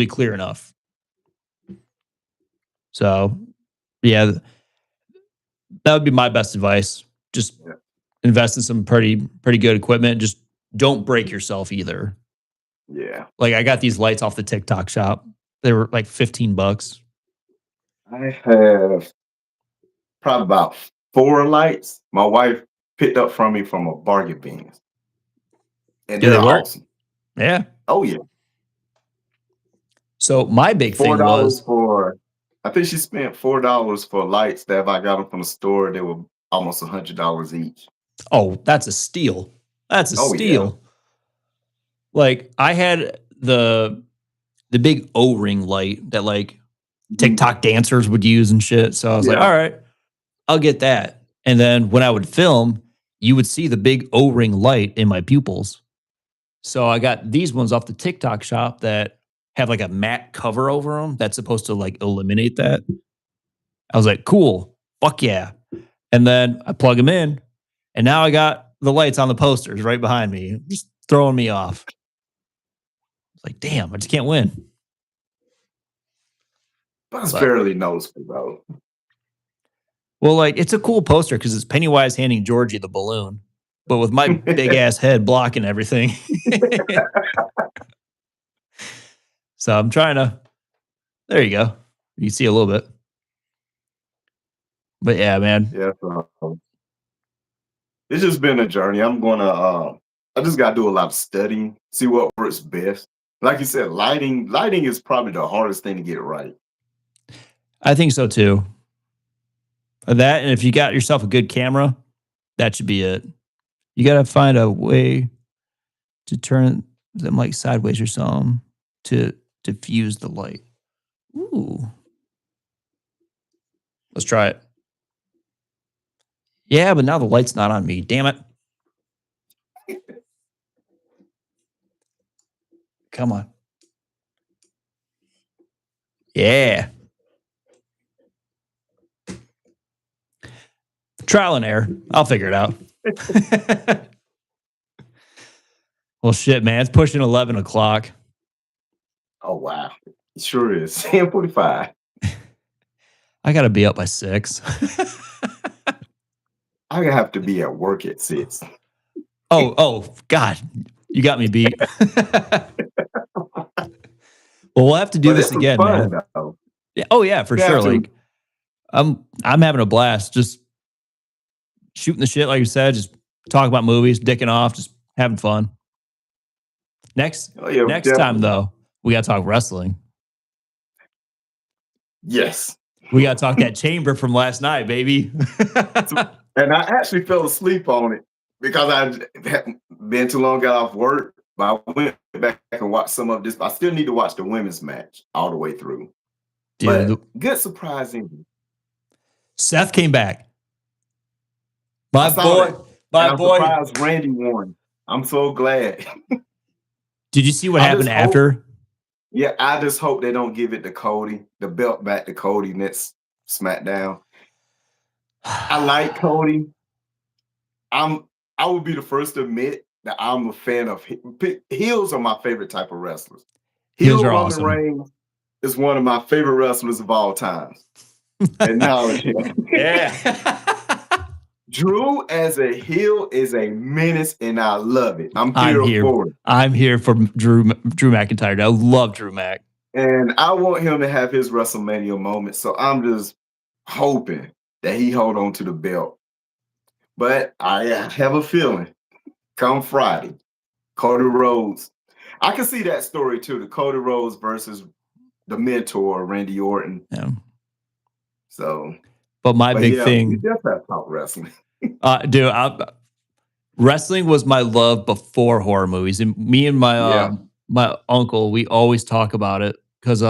clear enough. So yeah, that would be my best advice. Just invest in some pretty good equipment. Just don't break yourself either. Yeah. Like I got these lights off the TikTok shop. They were like $15. I have probably about 4 lights my wife picked up from me from a bargain bin. And they're awesome. Yeah. Oh yeah. So my big thing was I think she spent $4 for lights that if I got them from the store, they were almost $100 each. Oh, that's a steal. That's a steal. Yeah. Like I had the big O-ring light that like TikTok dancers would use and shit. So I was like, all right, I'll get that. And then when I would film, you would see the big O-ring light in my pupils. So I got these ones off the TikTok shop that have like a matte cover over them that's supposed to like eliminate that. I was like, cool, fuck yeah. And then I plug them in, and now I got the lights on the posters right behind me, just throwing me off. It's like, damn, I just can't win. That's fairly noticeable, though. Well, like it's a cool poster because it's Pennywise handing Georgie the balloon, but with my big ass head blocking everything. So I'm trying to. There you go. You see a little bit. But yeah, man. Yeah. It's just been a journey. I'm gonna. I just gotta do a lot of studying, see what works best. Like you said, lighting is probably the hardest thing to get right. I think so too. That, and if you got yourself a good camera, that should be it. You gotta find a way to turn them like sideways or something to diffuse the light. Ooh. Let's try it. Yeah, but now the light's not on me. Damn it. Come on. Yeah. Trial and error. I'll figure it out. Well, shit, man. It's pushing 11 o'clock. Oh, wow. It sure is. 10:45. I got to be up by 6. I have to be at work at 6. Oh, God. You got me beat. Well, we'll have to do this again, man. Yeah, oh, yeah, for sure. Like, I'm having a blast. Just shooting the shit, like you said, just talking about movies, dicking off, just having fun. Next time though, we gotta talk wrestling. Yes. We gotta talk that chamber from last night, baby. And I actually fell asleep on it because I hadn't been too long, got off work. But I went back and watched some of this. I still need to watch the women's match all the way through. Dude, But good surprise ending. Seth came back. I saw that. My I'm boy. surprised Randy won. I'm so glad. Did you see what happened after? Yeah, I just hope they don't give it to Cody, the belt back to Cody next SmackDown. I like Cody. I would be the first to admit that I'm a fan of heels are my favorite type of wrestlers. Heels are awesome. Reigns is one of my favorite wrestlers of all time. And now it's him. Yeah. Drew as a heel is a menace, and I love it. I'm here for it. I'm here for Drew McIntyre. I love Drew Mac. And I want him to have his WrestleMania moment. So I'm just hoping that he hold on to the belt. But I have a feeling come Friday, Cody Rhodes. I can see that story too. The Cody Rhodes versus the mentor, Randy Orton. Yeah. So, but big thing. We just have to talk wrestling. Dude, wrestling was my love before horror movies. And me and my my uncle, we always talk about it because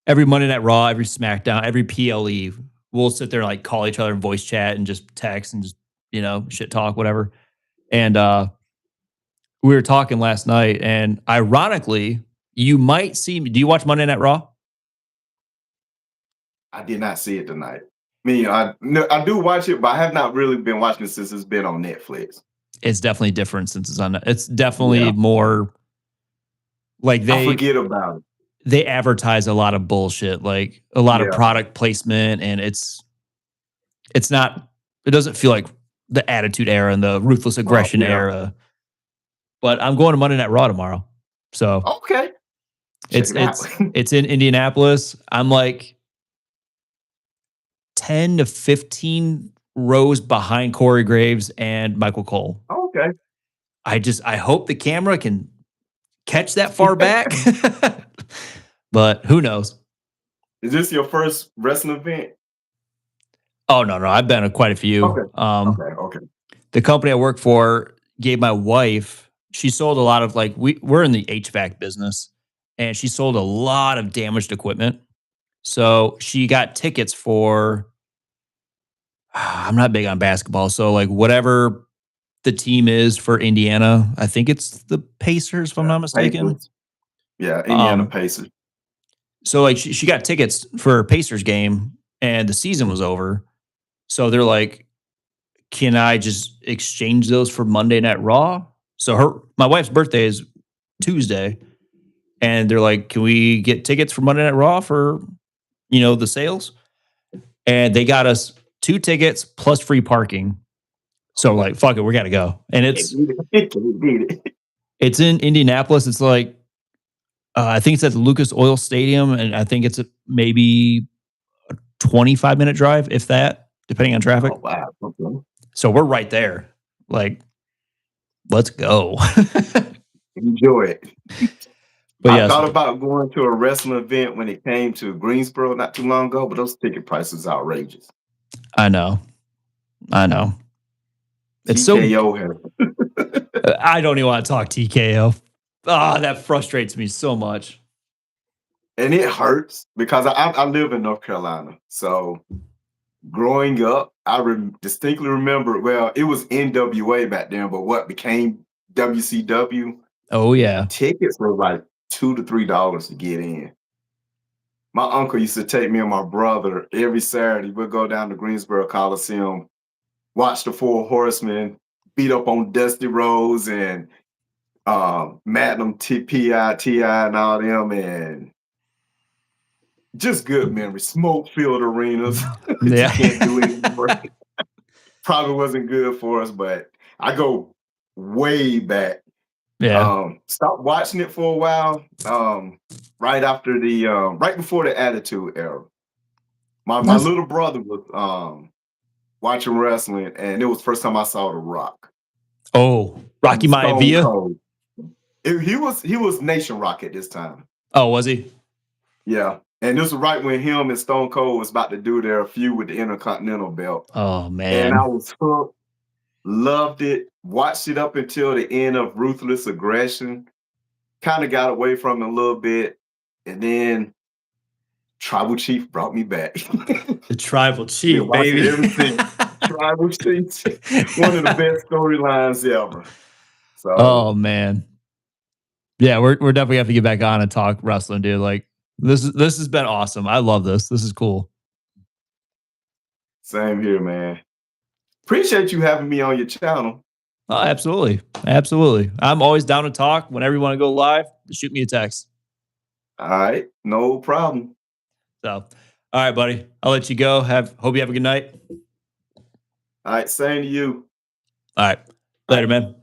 every Monday Night Raw, every SmackDown, every PLE, we'll sit there and like call each other and voice chat and just text and just, shit talk, whatever. And we were talking last night, and ironically, you might see me. Do you watch Monday Night Raw? I did not see it tonight. I do watch it, but I have not really been watching it since it's been on Netflix. It's definitely different since it's on. It's definitely more like I forget about it. They advertise a lot of bullshit, like a lot of product placement, and it's not. It doesn't feel like the Attitude Era and the Ruthless Aggression era. But I'm going to Monday Night Raw tomorrow, so okay. It's in Indianapolis. I'm like 10 to 15 rows behind Corey Graves and Michael Cole. Okay. I hope the camera can catch that far back. But who knows? Is this your first wrestling event? Oh, no. I've been to quite a few. Okay. Okay. The company I work for gave my wife, she sold a lot of we're in the HVAC business, and she sold a lot of damaged equipment. So she got tickets for, I'm not big on basketball. So whatever the team is for Indiana, I think it's the Pacers, if I'm not mistaken. Pacers. Yeah, Indiana Pacers. So she got tickets for a Pacers game, and the season was over. So they're like, can I just exchange those for Monday Night Raw? So my wife's birthday is Tuesday, and they're like, can we get tickets for Monday Night Raw for the sales? And they got us 2 tickets plus free parking. So fuck it, we gotta go. And it's in Indianapolis. It's I think it's at the Lucas Oil Stadium, and I think it's maybe a 25-minute drive, if that, depending on traffic. Oh, wow. Okay. So we're right there. Let's go. Enjoy it. But I thought about going to a wrestling event when it came to Greensboro not too long ago, but those ticket prices are outrageous. I know. It's TKO I don't even want to talk TKO. That frustrates me so much. And it hurts because I live in North Carolina. So growing up, I distinctly remember, it was NWA back then, but what became WCW? Oh, yeah. Tickets were $2 to $3 to get in. My uncle used to take me and my brother every Saturday. We'd go down to Greensboro Coliseum, watch the Four Horsemen, beat up on Dusty Rhodes and Magnum P.I.T.I. and all them, and just good memories. Smoke-filled arenas. Yeah. Can't do it anymore. Probably wasn't good for us, but I go way back. Yeah. Stopped watching it for a while. Right after right before the Attitude Era. My little brother watching wrestling, and it was the first time I saw The Rock. Oh, Rocky Stone Maivia. Cold. He was Nation Rock at this time. Oh, was he? Yeah. And this was right when him and Stone Cold was about to do their feud with the Intercontinental belt. Oh And man. I was hooked, loved it, watched it up until the end of Ruthless Aggression. Kind of got away from it a little bit. And then Tribal Chief brought me back. The Tribal Chief, watching baby. everything. Tribal Chief, one of the best storylines ever. So, Oh man. Yeah, we're definitely have to get back on and talk wrestling, dude. Like this has been awesome. I love this. This is cool. same here, man. Appreciate you having me on your channel. Oh, absolutely. Absolutely. I'm always down to talk. Whenever you want to go live, shoot me a text. All right, no problem. So, all right, buddy. I'll let you go. Hope you have a good night. All right, same to you. All right. Later, man.